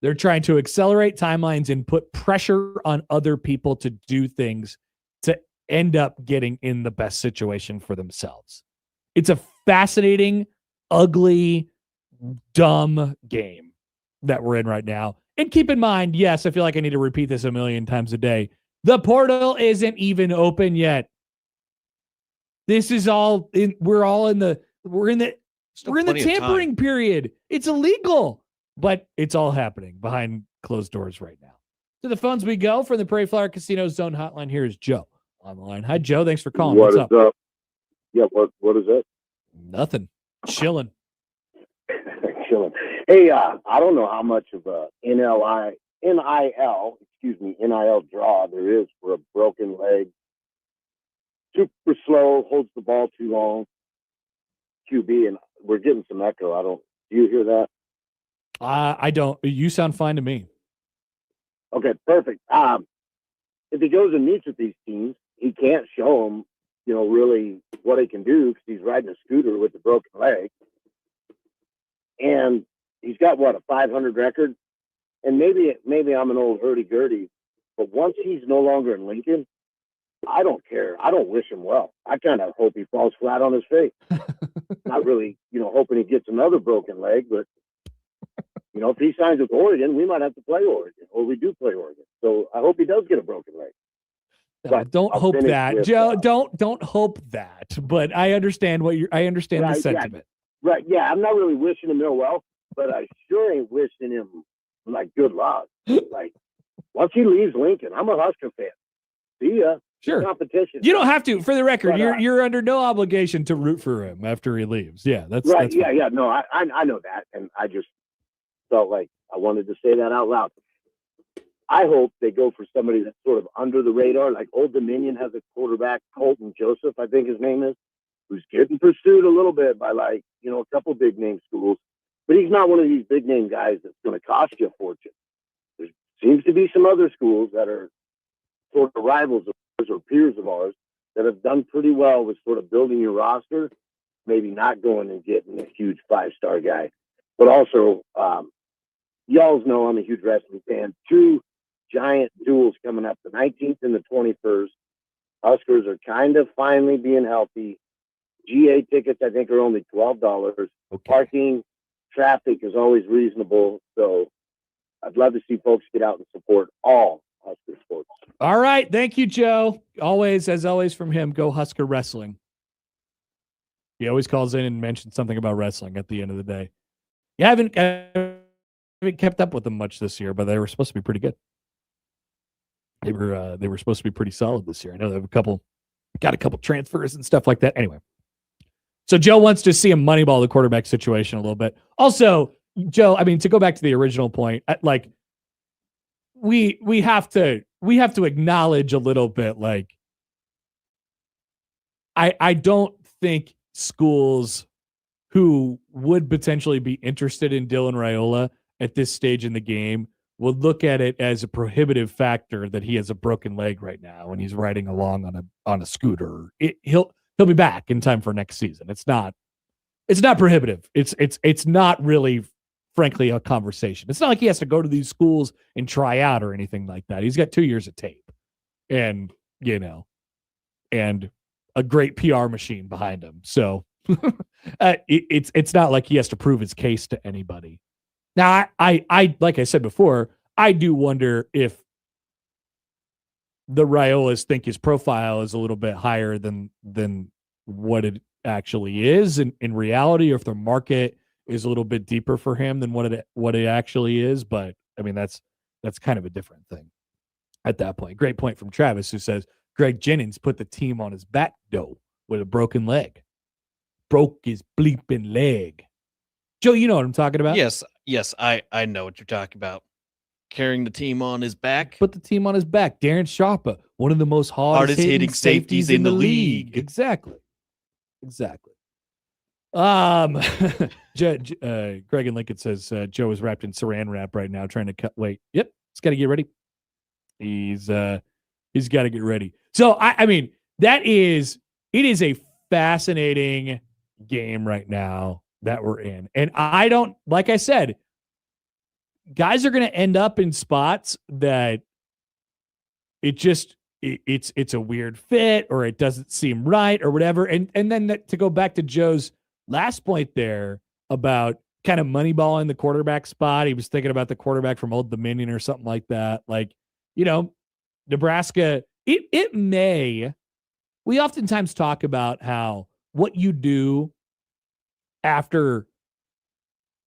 They're trying to accelerate timelines and put pressure on other people to do things to end up getting in the best situation for themselves. It's a fascinating, ugly, dumb game that we're in right now. And keep in mind, yes, I feel like I need to repeat this a million times a day. The portal isn't even open yet. This is all in, we're in the tampering period. It's illegal, but it's all happening behind closed doors right now. To the phones we go from the Prairie Flower Casino Zone Hotline. Here is Joe on the line. Hi, Joe. Thanks for calling. What's up? Yeah, what is it? Nothing. Chilling. Chilling. Hey, I don't know how much of a NIL draw there is for a broken leg. Super slow, holds the ball too long. QB, and we're getting some echo. Do you hear that? I don't. You sound fine to me. Okay, perfect. If he goes and meets with these teams, he can't show them, really what he can do because he's riding a scooter with a broken leg. And he's got, a 500 record? And maybe I'm an old hurdy-gurdy, but once he's no longer in Lincoln, I don't care. I don't wish him well. I kind of hope he falls flat on his face. Not really, hoping he gets another broken leg, but, if he signs with Oregon, we might have to play Oregon, or we do play Oregon. So I hope he does get a broken leg. No, don't hope that, Joe. Don't hope that. But I understand the sentiment. Yeah. Right. Yeah, I'm not really wishing him ill well, but I sure ain't wishing him good luck. Once he leaves Lincoln, I'm a Husker fan. See ya. Sure. Competition. You don't have to. For the record, you're under no obligation to root for him after he leaves. Yeah, that's right. That's fine. Yeah. No, I know that, and I just felt like I wanted to say that out loud. I hope they go for somebody that's sort of under the radar. Like Old Dominion has a quarterback, Colton Joseph, I think his name is, who's getting pursued a little bit by a couple big name schools, but he's not one of these big name guys that's going to cost you a fortune. There seems to be some other schools that are sort of rivals of ours or peers of ours that have done pretty well with sort of building your roster, maybe not going and getting a huge 5-star guy, but also, y'all know I'm a huge wrestling fan. 2 giant duels coming up, the 19th and the 21st. Huskers are kind of finally being healthy. GA tickets, I think, are only $12. Okay. Parking, traffic is always reasonable. So I'd love to see folks get out and support all Husker sports. All right. Thank you, Joe. As always from him, go Husker Wrestling. He always calls in and mentions something about wrestling at the end of the day. I haven't kept up with them much this year, but they were supposed to be pretty good. They were supposed to be pretty solid this year. I know they have got a couple transfers and stuff like that. Anyway, so Joe wants to see him moneyball the quarterback situation a little bit. Also, Joe, to go back to the original point, we have to acknowledge a little bit. I don't think schools who would potentially be interested in Dylan Raiola at this stage in the game would look at it as a prohibitive factor that he has a broken leg right now and he's riding along on a scooter. He'll be back in time for next season. It's not prohibitive. It's not really, frankly, a conversation. It's not like he has to go to these schools and try out or anything like that. He's got 2 years of tape and and a great PR machine behind him. So it's not like he has to prove his case to anybody. Now, I like I said before, I do wonder if the Raiolas think his profile is a little bit higher than what it actually is in reality, or if the market is a little bit deeper for him than what it actually is. But that's kind of a different thing at that point. Great point from Travis, who says Greg Jennings put the team on his back, though, with a broken leg. Broke his bleeping leg. Joe, you know what I'm talking about? Yes, I know what you're talking about. Carrying the team on his back. Put the team on his back. Darren Sharpa, one of the most hardest hitting safeties in the league. Exactly. Greg and Lincoln says Joe is wrapped in saran wrap right now, trying to cut weight. Yep, he's got to get ready. He's got to get ready. So it is a fascinating game right now that we're in. And I don't, like I said, guys are going to end up in spots that it's a weird fit or it doesn't seem right or whatever. And then to go back to Joe's last point there about kind of moneyballing the quarterback spot, he was thinking about the quarterback from Old Dominion or something like that. Like, Nebraska, it may, we oftentimes talk about how what you do after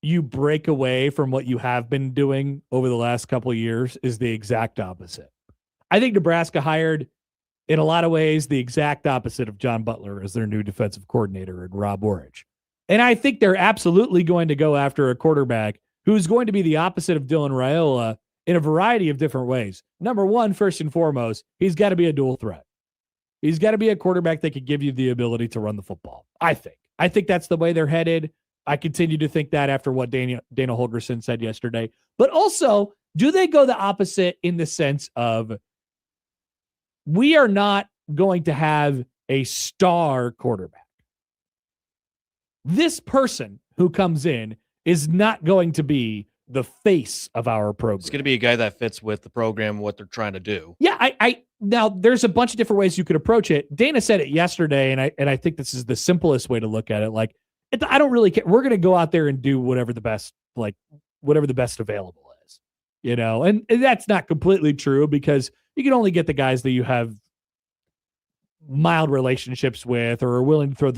you break away from what you have been doing over the last couple of years is the exact opposite. I think Nebraska hired, in a lot of ways, the exact opposite of John Butler as their new defensive coordinator and Rob Orridge. And I think they're absolutely going to go after a quarterback who's going to be the opposite of Dylan Raiola in a variety of different ways. Number one, first and foremost, he's got to be a dual threat. He's got to be a quarterback that could give you the ability to run the football, I think. I think that's the way they're headed. I continue to think that after what Dana Holgerson said yesterday. But also, do they go the opposite in the sense of we are not going to have a star quarterback? This person who comes in is not going to be the face of our program. It's going to be a guy that fits with the program, what they're trying to do. Yeah, I now there's a bunch of different ways you could approach it. Dana said it yesterday, and I think this is the simplest way to look at it. Like, I don't really care. We're going to go out there and do whatever the best available is, and that's not completely true because you can only get the guys that you have mild relationships with or are willing to throw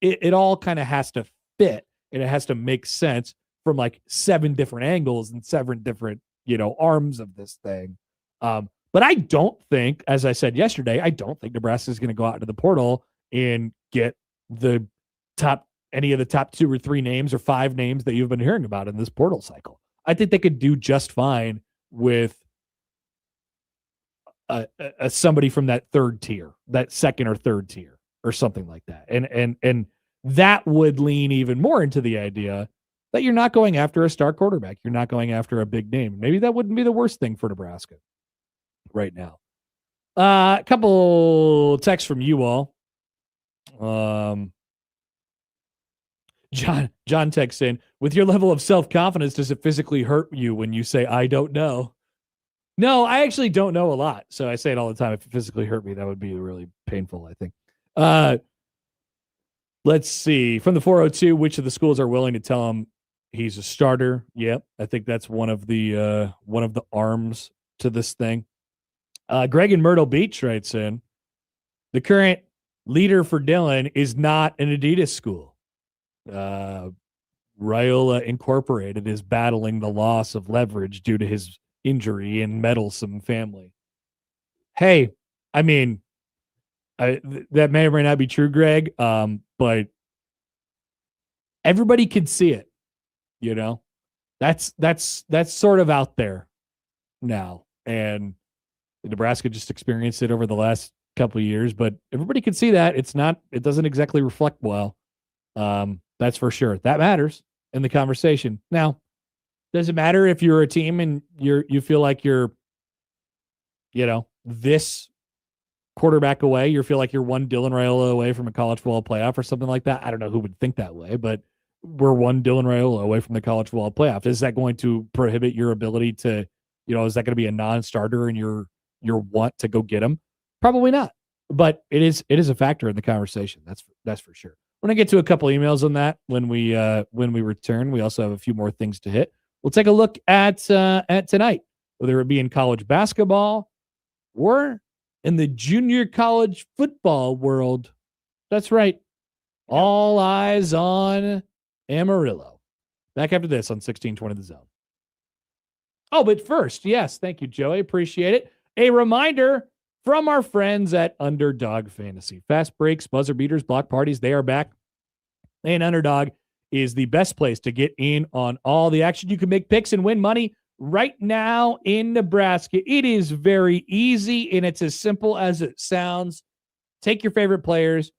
it all kind of has to fit and it has to make sense from like 7 different angles and 7 different, arms of this thing. But I don't think, as I said yesterday, I don't think Nebraska is going to go out into the portal and get any of the top 2 or 3 names or 5 names that you've been hearing about in this portal cycle. I think they could do just fine with somebody from that third tier, that second or third tier or something like that. And that would lean even more into the idea that you're not going after a star quarterback. You're not going after a big name. Maybe that wouldn't be the worst thing for Nebraska right now. A couple texts from you all. John texts in, with your level of self-confidence, does it physically hurt you when you say, I don't know? No, I actually don't know a lot. So I say it all the time. If it physically hurt me, that would be really painful, I think. Let's see. From the 402, which of the schools are willing to tell him he's a starter? Yep. I think that's one of the arms to this thing. Greg in Myrtle Beach writes in, the current leader for Dylan is not an Adidas school. Raiola Incorporated is battling the loss of leverage due to his injury and meddlesome family. Hey, I mean, that may or may not be true, Greg, but everybody can see it, that's sort of out there now. And Nebraska just experienced it over the last couple of years, but everybody can see that it doesn't exactly reflect well. That's for sure. That matters in the conversation. Now, does it matter if you're a team and you feel like you're, this quarterback away? You feel like you're one Dylan Raiola away from a college football playoff or something like that? I don't know who would think that way, but we're one Dylan Raiola away from the college football playoff. Is that going to prohibit your ability to, is that going to be a non-starter and your want to go get him? Probably not. But it is a factor in the conversation. That's for sure. We're going to get to a couple emails on that when we return. We also have a few more things to hit. We'll take a look at tonight, whether it be in college basketball or in the junior college football world. That's right. All eyes on Amarillo. Back after this on 1620 The Zone. Oh, but first, yes, thank you, Joey. Appreciate it. A reminder from our friends at Underdog Fantasy. Fast breaks, buzzer beaters, block parties, they are back. And Underdog is the best place to get in on all the action. You can make picks and win money right now in Nebraska. It is very easy, and it's as simple as it sounds. Take your favorite players,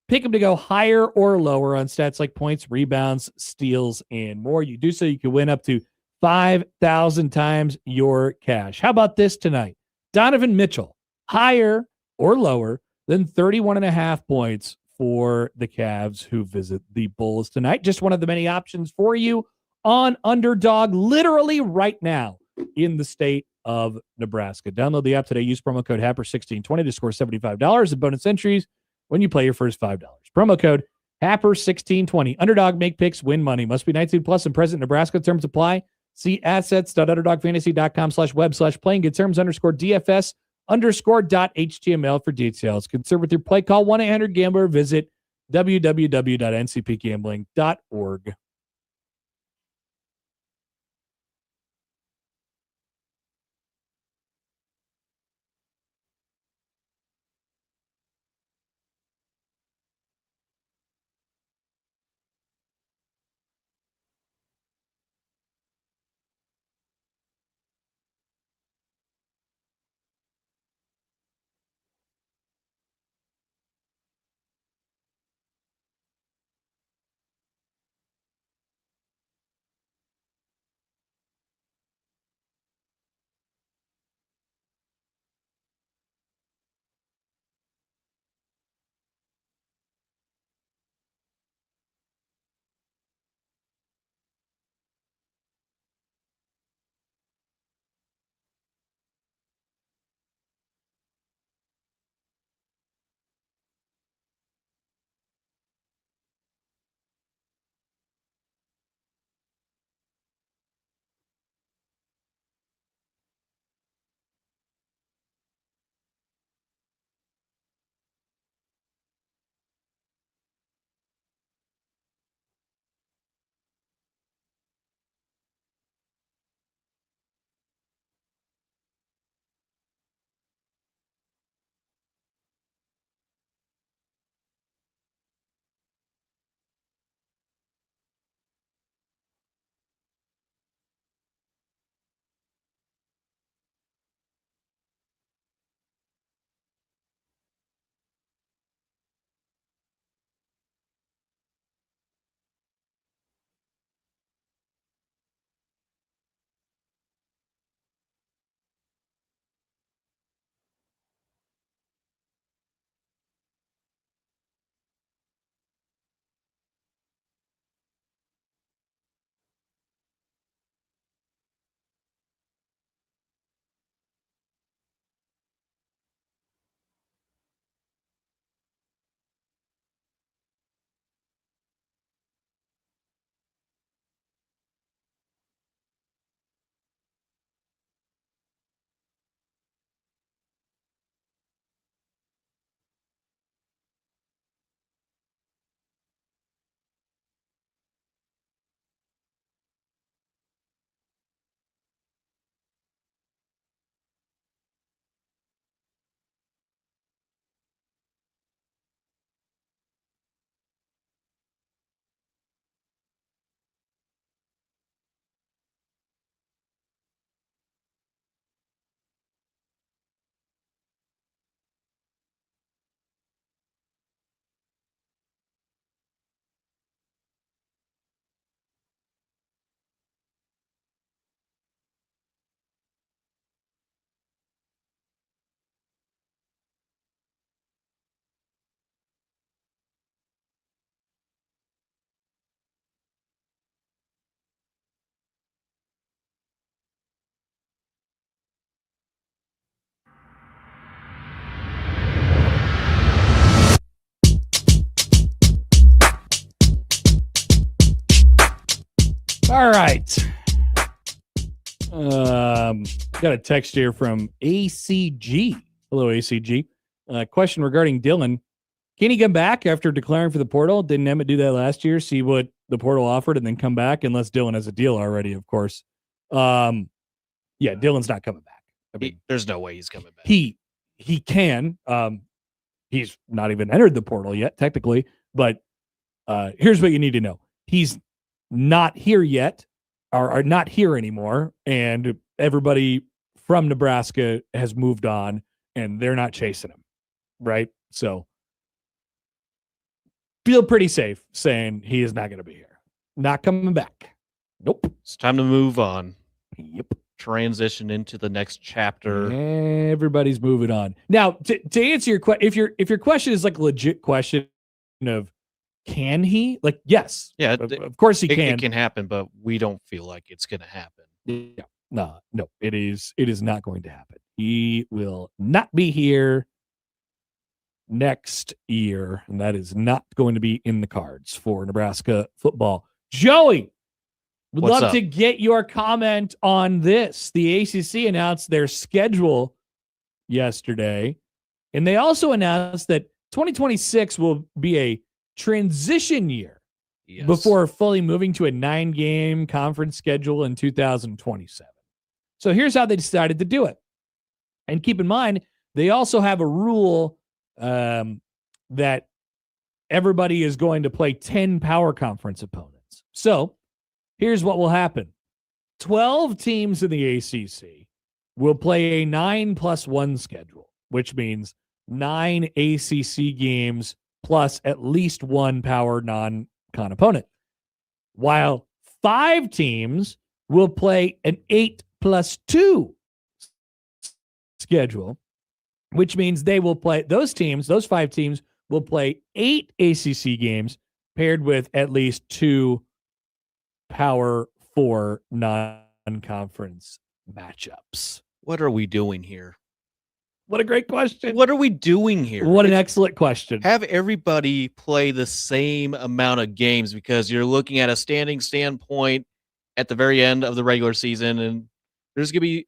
pick them to go higher or lower on stats like points, rebounds, steals, and more. You do so, you can win up to 5,000 times your cash. How about this tonight? Donovan Mitchell, higher or lower than 31.5 points for the Cavs who visit the Bulls tonight. Just one of the many options for you on Underdog, literally right now in the state of Nebraska. Download the app today. Use promo code HAPPER1620 to score $75 in bonus entries when you play your first $5. Promo code HAPPER1620. Underdog, make picks, win money. Must be 19 plus and present in Nebraska. Terms apply. See assets.underdogfantasy.com/web/playing. Get terms _DFS_.html for details. Concerned with your play, call 1-800-GAMBLER. Visit www.ncpgambling.org. All right. Got a text here from ACG. Hello, ACG. Question regarding Dylan. Can he come back after declaring for the portal? Didn't Emmett do that last year? See what the portal offered and then come back? Unless Dylan has a deal already, of course. Yeah, Dylan's not coming back. I mean, There's no way he's coming back. He can. He's not even entered the portal yet, technically. But here's what you need to know. He's not here yet, or not here anymore, and everybody from Nebraska has moved on, and they're not chasing him, right? So feel pretty safe saying he is not going to be here. Not coming back. Nope. It's time to move on. Yep. Transition into the next chapter. Everybody's moving on. Now, to answer your question, if your question is like a legit question, of can he? Like, yes. Yeah, Of course he can. It can happen, but we don't feel like it's going to happen. Yeah. No, it is not going to happen. He will not be here next year, and that is not going to be in the cards for Nebraska football. Joey, would What's love up? to get your comment on this. The ACC announced their schedule yesterday, and they announced that 2026 will be a transition year before fully moving to a 9-game conference schedule in 2027. So here's how they decided to do it. And keep in mind, they also have a rule that everybody is going to play 10 power conference opponents. So here's what will happen. 12 teams in the ACC will play a 9+1 schedule, which means 9 ACC games plus at least one power non-con opponent. While 5 teams will play an 8+2 schedule, which means they will play those 5 teams will play 8 ACC games paired with at least 2 Power 4 non-conference matchups. What are we doing here? What a great question. What are we doing here? What an excellent question. Have everybody play the same amount of games, because you're looking at a standing standpoint at the very end of the regular season, and there's going to be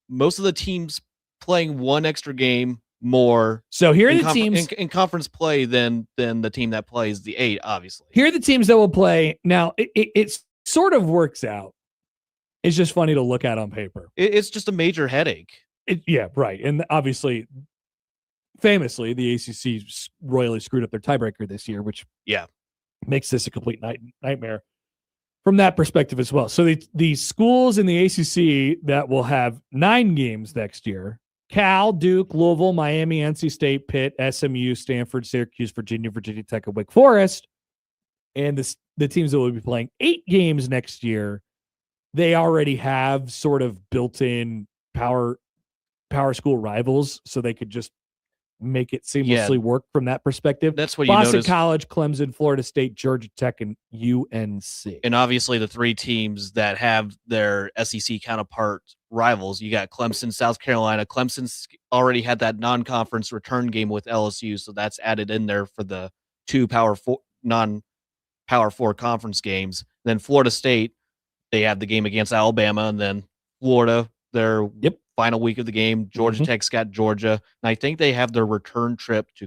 most of the teams playing one extra game more. So here are the teams in conference play than the team that plays the 8, obviously. Here are the teams that will play. Now, it sort of works out. It's just funny to look at on paper. It's just a major headache. Yeah, right. And obviously, famously, the ACC royally screwed up their tiebreaker this year, which makes this a complete nightmare from that perspective as well. So the schools in the ACC that will have 9 games next year: Cal, Duke, Louisville, Miami, NC State, Pitt, SMU, Stanford, Syracuse, Virginia, Virginia Tech, and Wake Forest. And the teams that will be playing 8 games next year, they already have sort of built-in power school rivals, so they could just make it seamlessly work from that perspective. That's what Boston you notice. College, Clemson, Florida State, Georgia Tech, and UNC. And obviously the 3 teams that have their SEC counterpart rivals, you got Clemson, South Carolina. Clemson's already had that non-conference return game with LSU, so that's added in there for the 2 non-Power 4 conference games. Then Florida State, they have the game against Alabama, and then Florida, their final week of the game. Georgia Tech's got Georgia, and I think they have their return trip to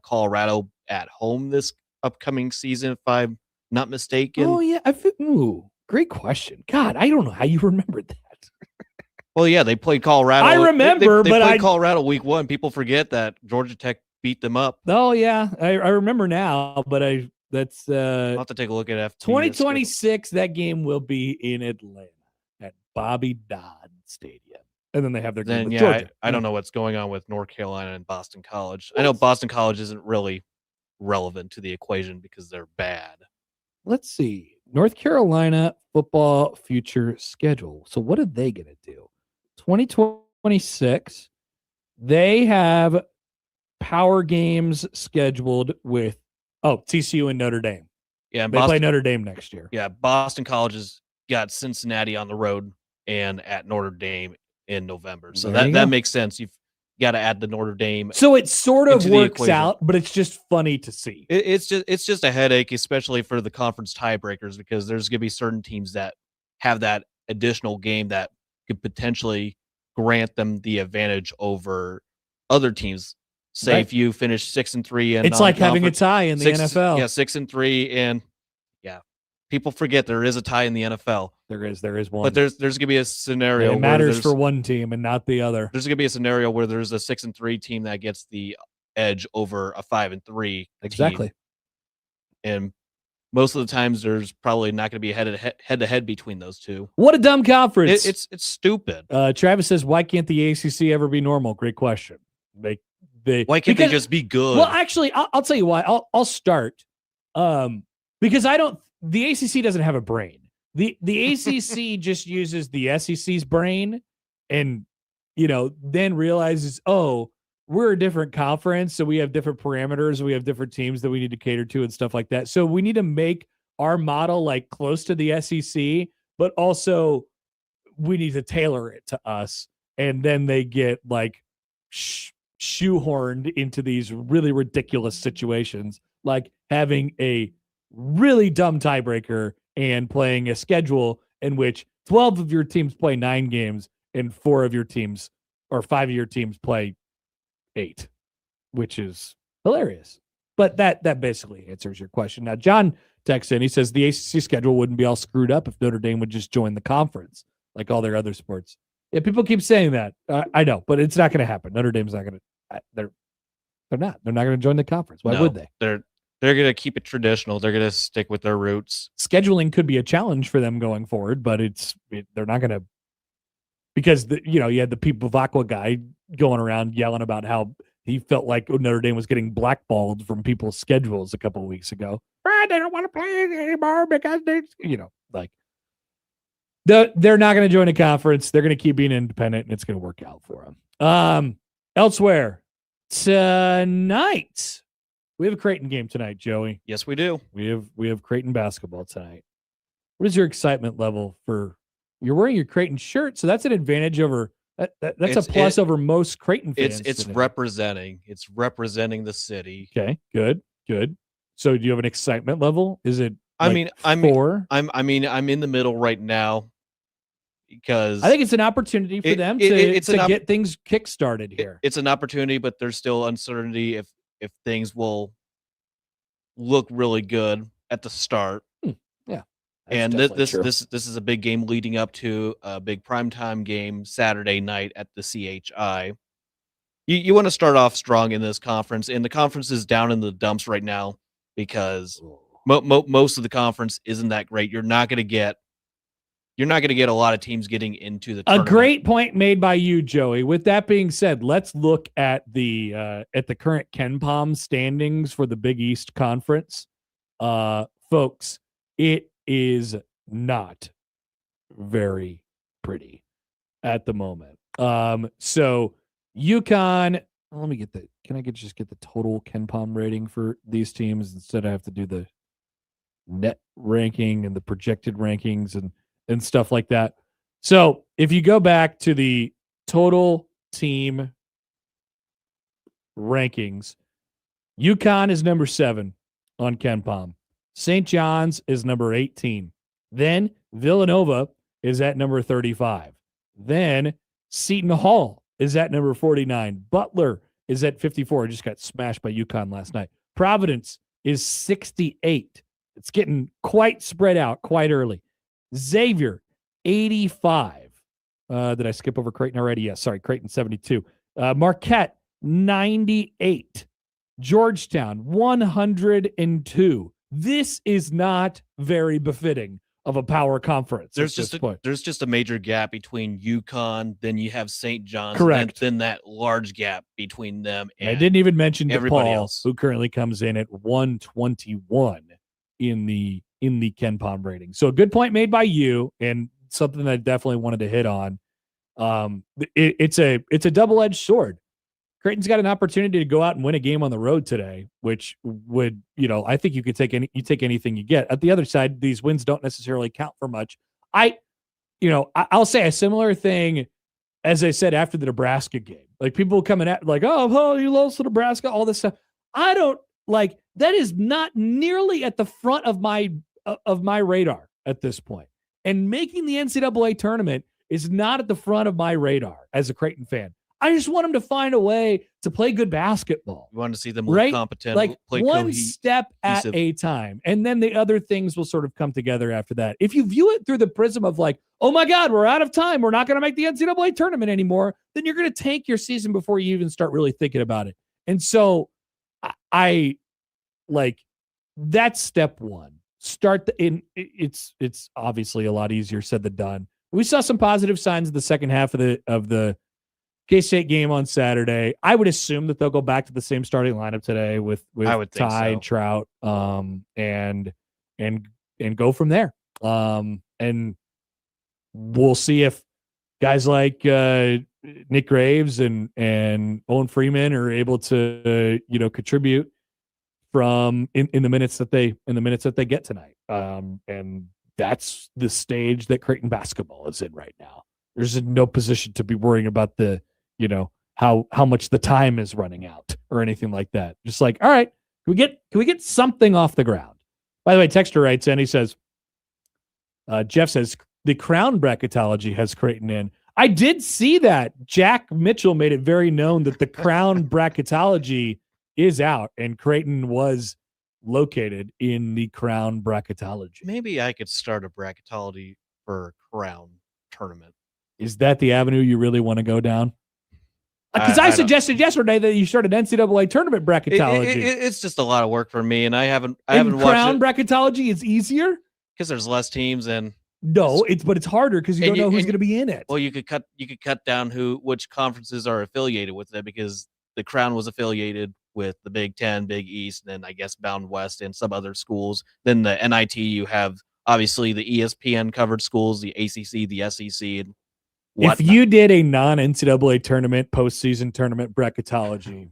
Colorado at home this upcoming season, if I'm not mistaken. Oh yeah, great question. God, I don't know how you remembered that. Well, yeah, they played Colorado. I remember, they but played Colorado week 1. People forget that Georgia Tech beat them up. Oh yeah, I remember now, but I'll have to take a look at after 2026. That game will be in Atlanta at Bobby Dodd Stadium. And then they have their game with Georgia. I don't know what's going on with North Carolina and Boston College. I know Boston College isn't really relevant to the equation because they're bad. Let's see. North Carolina football future schedule. So what are they going to do? 2026, they have power games scheduled with TCU and Notre Dame. Yeah, they play Notre Dame next year. Yeah, Boston College has got Cincinnati on the road and at Notre Dame in November. So that makes sense. You've got to add the Notre Dame. So it sort of works out, but it's just funny to see. It's just a headache, especially for the conference tiebreakers, because there's going to be certain teams that have that additional game that could potentially grant them the advantage over other teams. Say if you finish 6-3, and it's like having a tie in the NFL. Yeah, 6-3, and people forget there is a tie in the NFL. There is one. But there's going to be a scenario it matters for one team and not the other. There's going to be a scenario where there's a 6-3 team that gets the edge over a 5-3 exactly team. And most of the times there's probably not going to be a head-to-head between those two. What a dumb conference. It's stupid. Travis says, why can't the ACC ever be normal? Great question. Why can't they just be good? Well, actually, I'll tell you why. I'll start. Because the ACC doesn't have a brain. The ACC just uses the SEC's brain and, then realizes, we're a different conference, so we have different parameters. We have different teams that we need to cater to and stuff like that. So we need to make our model like close to the SEC, but also we need to tailor it to us. And then they get like shoehorned into these really ridiculous situations, like having a really dumb tiebreaker and playing a schedule in which 12 of your teams play 9 games and 4 of your teams or 5 of your teams play 8, which is hilarious. But that basically answers your question. Now, John texts in, he says the ACC schedule wouldn't be all screwed up if Notre Dame would just join the conference like all their other sports. Yeah, people keep saying that. I know, but it's not going to happen. Notre Dame's not going to. They're not. They're not going to join the conference. Why would they? They're going to keep it traditional. They're going to stick with their roots. Scheduling could be a challenge for them going forward, but they're not going to, because you had the Pete Bavacqua guy going around yelling about how he felt like Notre Dame was getting blackballed from people's schedules a couple of weeks ago. They don't want to play anymore because they, like. They're not going to join a conference. They're going to keep being independent, and it's going to work out for them. Elsewhere, tonight, we have a Creighton game tonight, Joey. Yes, we do. We have Creighton basketball tonight. What is your excitement level for? You're wearing your Creighton shirt, so that's an advantage over. That's a plus over most Creighton fans. It's representing. It's representing the city. Okay, good. So, do you have an excitement level? Is it? I'm in the middle right now. Because I think it's an opportunity for them to get things kick-started here. It's an opportunity, but there's still uncertainty if things will look really good at the start. Yeah. And this is a big game leading up to a big primetime game Saturday night at the CHI. You want to start off strong in this conference, and the conference is down in the dumps right now because most of the conference isn't that great. You're not going to get a lot of teams getting into the tournament. A great point made by you, Joey. With that being said, let's look at the current KenPom standings for the Big East Conference. Folks, it is not very pretty at the moment. So UConn, let me just get the total KenPom rating for these teams instead I have to do the net ranking and the projected rankings and stuff like that. So if you go back to the total team rankings, UConn is number 7 on KenPom. St. John's is number 18. Then Villanova is at number 35. Then Seton Hall is at number 49. Butler is at 54. Just got smashed by UConn last night. Providence is 68. It's getting quite spread out quite early. Xavier, 85. Did I skip over Creighton already? Yes, sorry, Creighton, 72. Marquette, 98. Georgetown, 102. This is not very befitting of a power conference. There's just a major gap between UConn, then you have St. John's, correct. Then that large gap between them and I didn't even mention everybody DePaul, else, who currently comes in at 121 in the KenPom rating. So a good point made by you, and something that I definitely wanted to hit on. It's a double-edged sword. Creighton's got an opportunity to go out and win a game on the road today, which would, I think you could take anything you get. At the other side, these wins don't necessarily count for much. I'll say a similar thing as I said after the Nebraska game. Like, people coming at like, oh, you lost to Nebraska, all this stuff. I don't like that is not nearly at the front of my radar at this point. And making the NCAA tournament is not at the front of my radar as a Creighton fan. I just want them to find a way to play good basketball. You want to see them look competent, like play one step at a time, and then the other things will sort of come together after that. If you view it through the prism of like, oh my God, we're out of time, we're not going to make the NCAA tournament anymore, then you're going to tank your season before you even start really thinking about it. And so, I like that's step one. It's obviously a lot easier said than done. We saw some positive signs in the second half of the K-State game on Saturday. I would assume that they'll go back to the same starting lineup today with Ty and Trout, and go from there. And we'll see if guys like Nick Graves and Owen Freeman are able to contribute from in the minutes that they get tonight. And that's the stage that Creighton basketball is in right now. There's no position to be worrying about the how much the time is running out or anything like that. Just like, all right, can we get something off the ground? By the way, Texter writes in, he says, Jeff says the crown bracketology has Creighton in. I did see that. Jack Mitchell made it very known that the crown bracketology is out and Creighton was located in the crown bracketology. Maybe I could start a bracketology for a crown tournament. Is that the avenue you really want to go down? Because I suggested yesterday that you start an NCAA tournament bracketology. It's just a lot of work for me, and I haven't crown watched it bracketology is easier because there's less teams and no, it's harder because you don't know who's going to be in it. Well, you could cut down which conferences are affiliated with it because the Crown was affiliated with the Big Ten, Big East, and then I guess Mountain West and some other schools. Then the NIT, you have obviously the ESPN covered schools, the ACC, the SEC, and whatnot. If you did a non-NCAA tournament postseason tournament bracketology,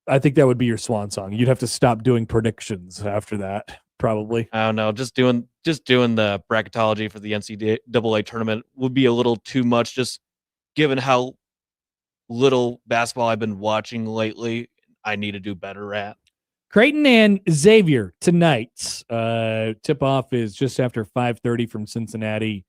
I think that would be your swan song. You'd have to stop doing predictions after that, probably. I don't know. Just doing the bracketology for the NCAA tournament would be a little too much, just given how little basketball I've been watching lately. I need to do better at. Creighton and Xavier tonight. Tip-off is just after 5:30 from Cincinnati.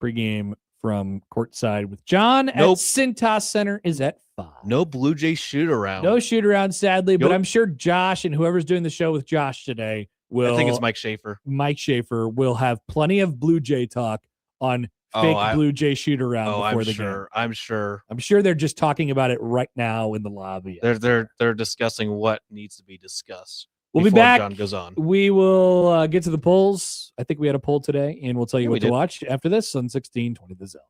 Pregame from courtside with John at Cintas Center is at 5. No Blue Jay shoot-around. No shoot-around, sadly, but I'm sure Josh and whoever's doing the show with Josh today will... I think it's Mike Schaefer. Mike Schaefer will have plenty of Blue Jay talk on fake Blue Jay shoot-around before the game. I'm sure. I'm sure they're just talking about it right now in the lobby. They're discussing what needs to be discussed. We'll be back. John goes on. We will get to the polls. I think we had a poll today, and we'll tell you what to watch after this on 1620 The Zone.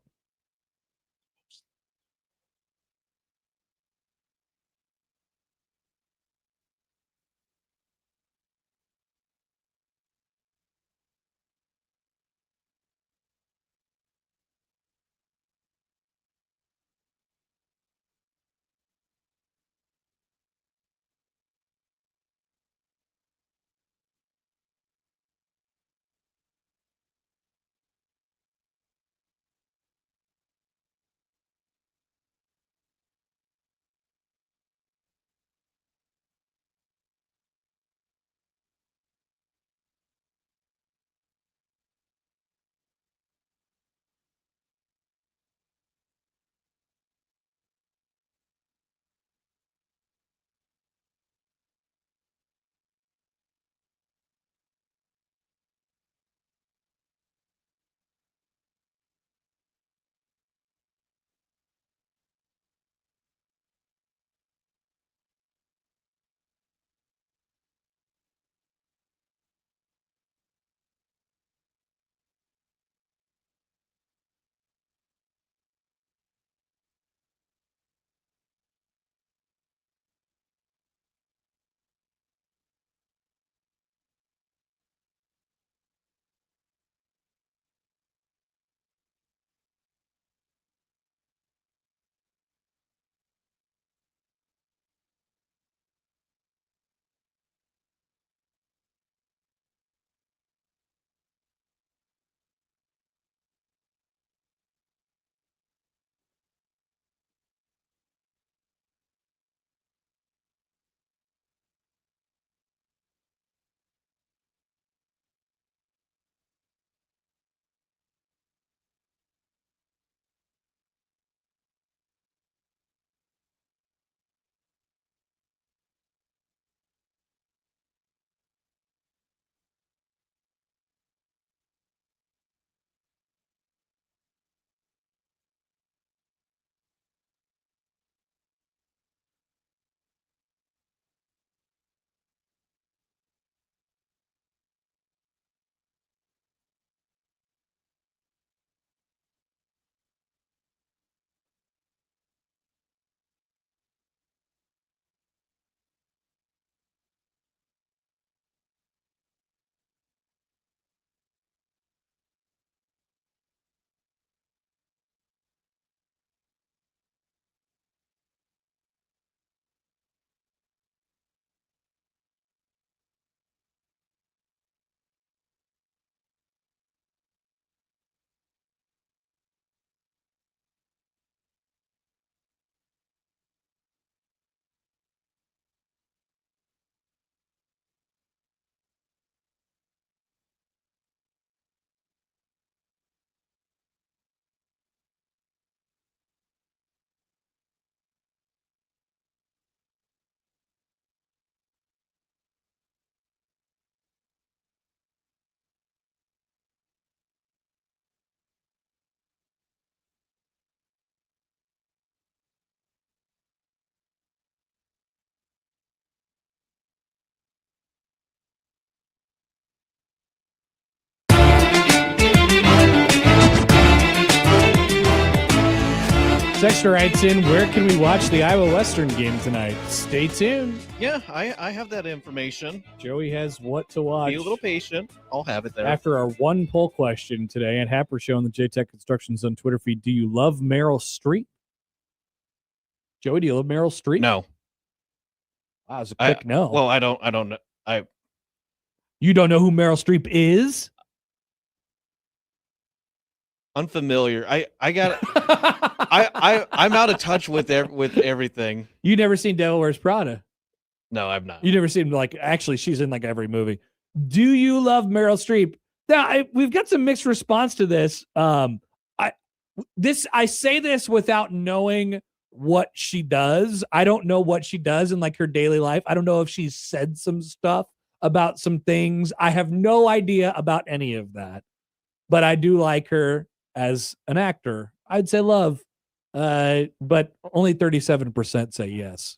Sexter writes in, where can we watch the Iowa Western game tonight? Stay tuned. Yeah, I have that information. Joey has what to watch. Be a little patient. I'll have it there. After our one poll question today, and Happer Show on the JTech Construction Zone Twitter feed, do you love Meryl Streep? Joey, do you love Meryl Streep? No. Wow, it was a quick no. Well, I don't know. You don't know who Meryl Streep is? Unfamiliar. I'm out of touch with everything. You never seen Devil Wears Prada? No, I've not. You never seen actually she's in like every movie. Do you love Meryl Streep? Now we've got some mixed response to this. I say this without knowing what she does. I don't know what she does in like her daily life. I don't know if she's said some stuff about some things. I have no idea about any of that. But I do like her as an actor. I'd say love. But only 37% say yes.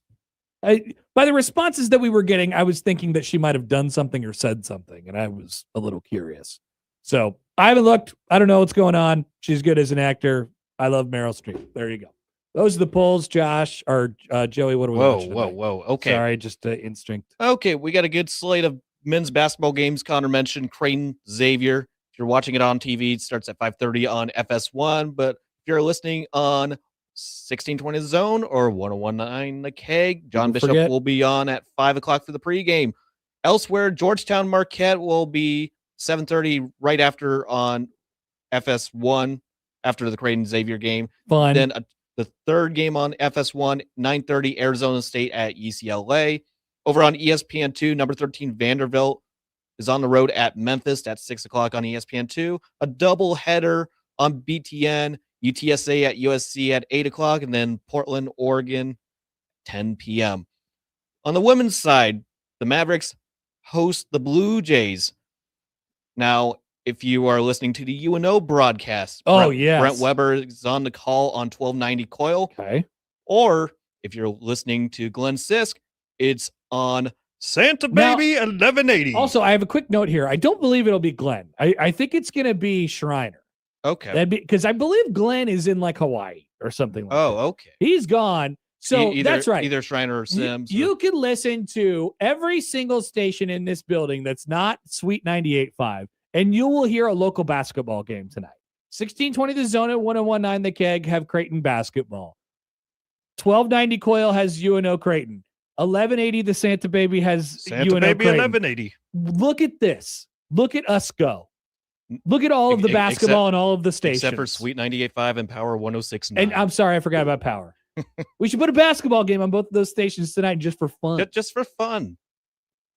By the responses that we were getting, I was thinking that she might have done something or said something, and I was a little curious. So I haven't looked. I don't know what's going on. She's good as an actor. I love Meryl Streep. There you go. Those are the polls, Josh or Joey. What do we watch tonight? Whoa. Okay. Sorry, just instinct. Okay, we got a good slate of men's basketball games. Connor mentioned Creighton Xavier. If you're watching it on TV, it starts at 5:30 on FS1. But if you're listening on 1620 The Zone or 1019 The Keg, John Bishop will be on at 5 o'clock for the pregame. Elsewhere, Georgetown Marquette will be 7:30 right after on FS1 after the Creighton Xavier game. Fun. Then the third game on FS1, 9:30 Arizona State at UCLA. Over on ESPN2, number 13 Vanderbilt is on the road at Memphis at 6 o'clock on ESPN2. A double header on BTN, UTSA at USC at 8 o'clock, and then Portland, Oregon, 10 p.m. On the women's side, the Mavericks host the Blue Jays. Now, if you are listening to the UNO broadcast, Brent Weber is on the call on 1290 Coil. Okay. Or if you're listening to Glenn Sisk, it's on Santa Baby 1180. Also, I have a quick note here. I don't believe it'll be Glenn. I think it's going to be Schreiner. Okay. Because I believe Glenn is in like Hawaii or something like that. Okay. He's gone. So that's right. Either Schreiner or Sims. You can listen to every single station in this building that's not Sweet 98.5, and you will hear a local basketball game tonight. 1620 The Zone at 1019 The Keg have Creighton basketball. 1290 Coil has UNO Creighton. 1180 The Santa Baby has Santa UNO Baby Creighton. 1180. Look at this. Look at us go. Look at all of the basketball and all of the stations. Except for Sweet 98.5 and Power 106.9. And I'm sorry, I forgot about Power. We should put a basketball game on both of those stations tonight just for fun. Just for fun.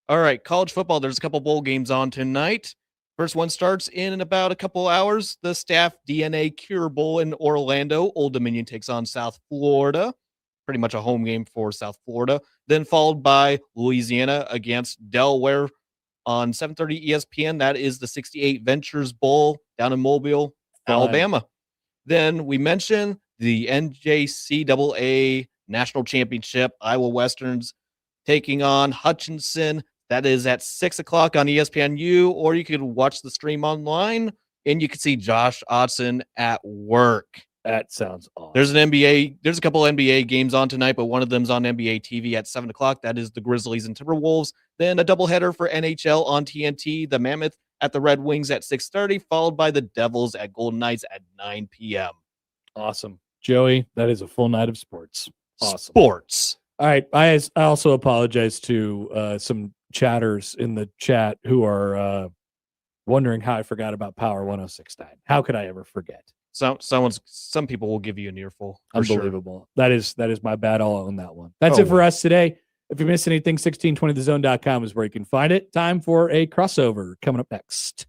All right, college football. There's a couple bowl games on tonight. First one starts in about a couple hours. The Staff DNA Cure Bowl in Orlando. Old Dominion takes on South Florida. Pretty much a home game for South Florida. Then followed by Louisiana against Delaware on 7:30 ESPN. That is the 68 Ventures Bowl down in Mobile, Alabama. Then we mentioned the NJCAA National Championship. Iowa Westerns taking on Hutchinson. That is at 6 o'clock on ESPNU, or you could watch the stream online and you can see Josh Otson at work. That sounds awesome. There's a couple NBA games on tonight, but one of them's on NBA TV at 7 o'clock. That is the Grizzlies and Timberwolves. Then a doubleheader for NHL on TNT, the Mammoth at the Red Wings at 6:30, followed by the Devils at Golden Knights at 9 p.m. Awesome. Joey, that is a full night of sports. Awesome. Sports. All right. I also apologize to some chatters in the chat who are wondering how I forgot about Power 106.9. How could I ever forget? Some people will give you an earful. Unbelievable. Sure. That is my bad. I'll own that one. That's it for us today. If you missed anything, 1620thezone.com is where you can find it. Time for a crossover coming up next.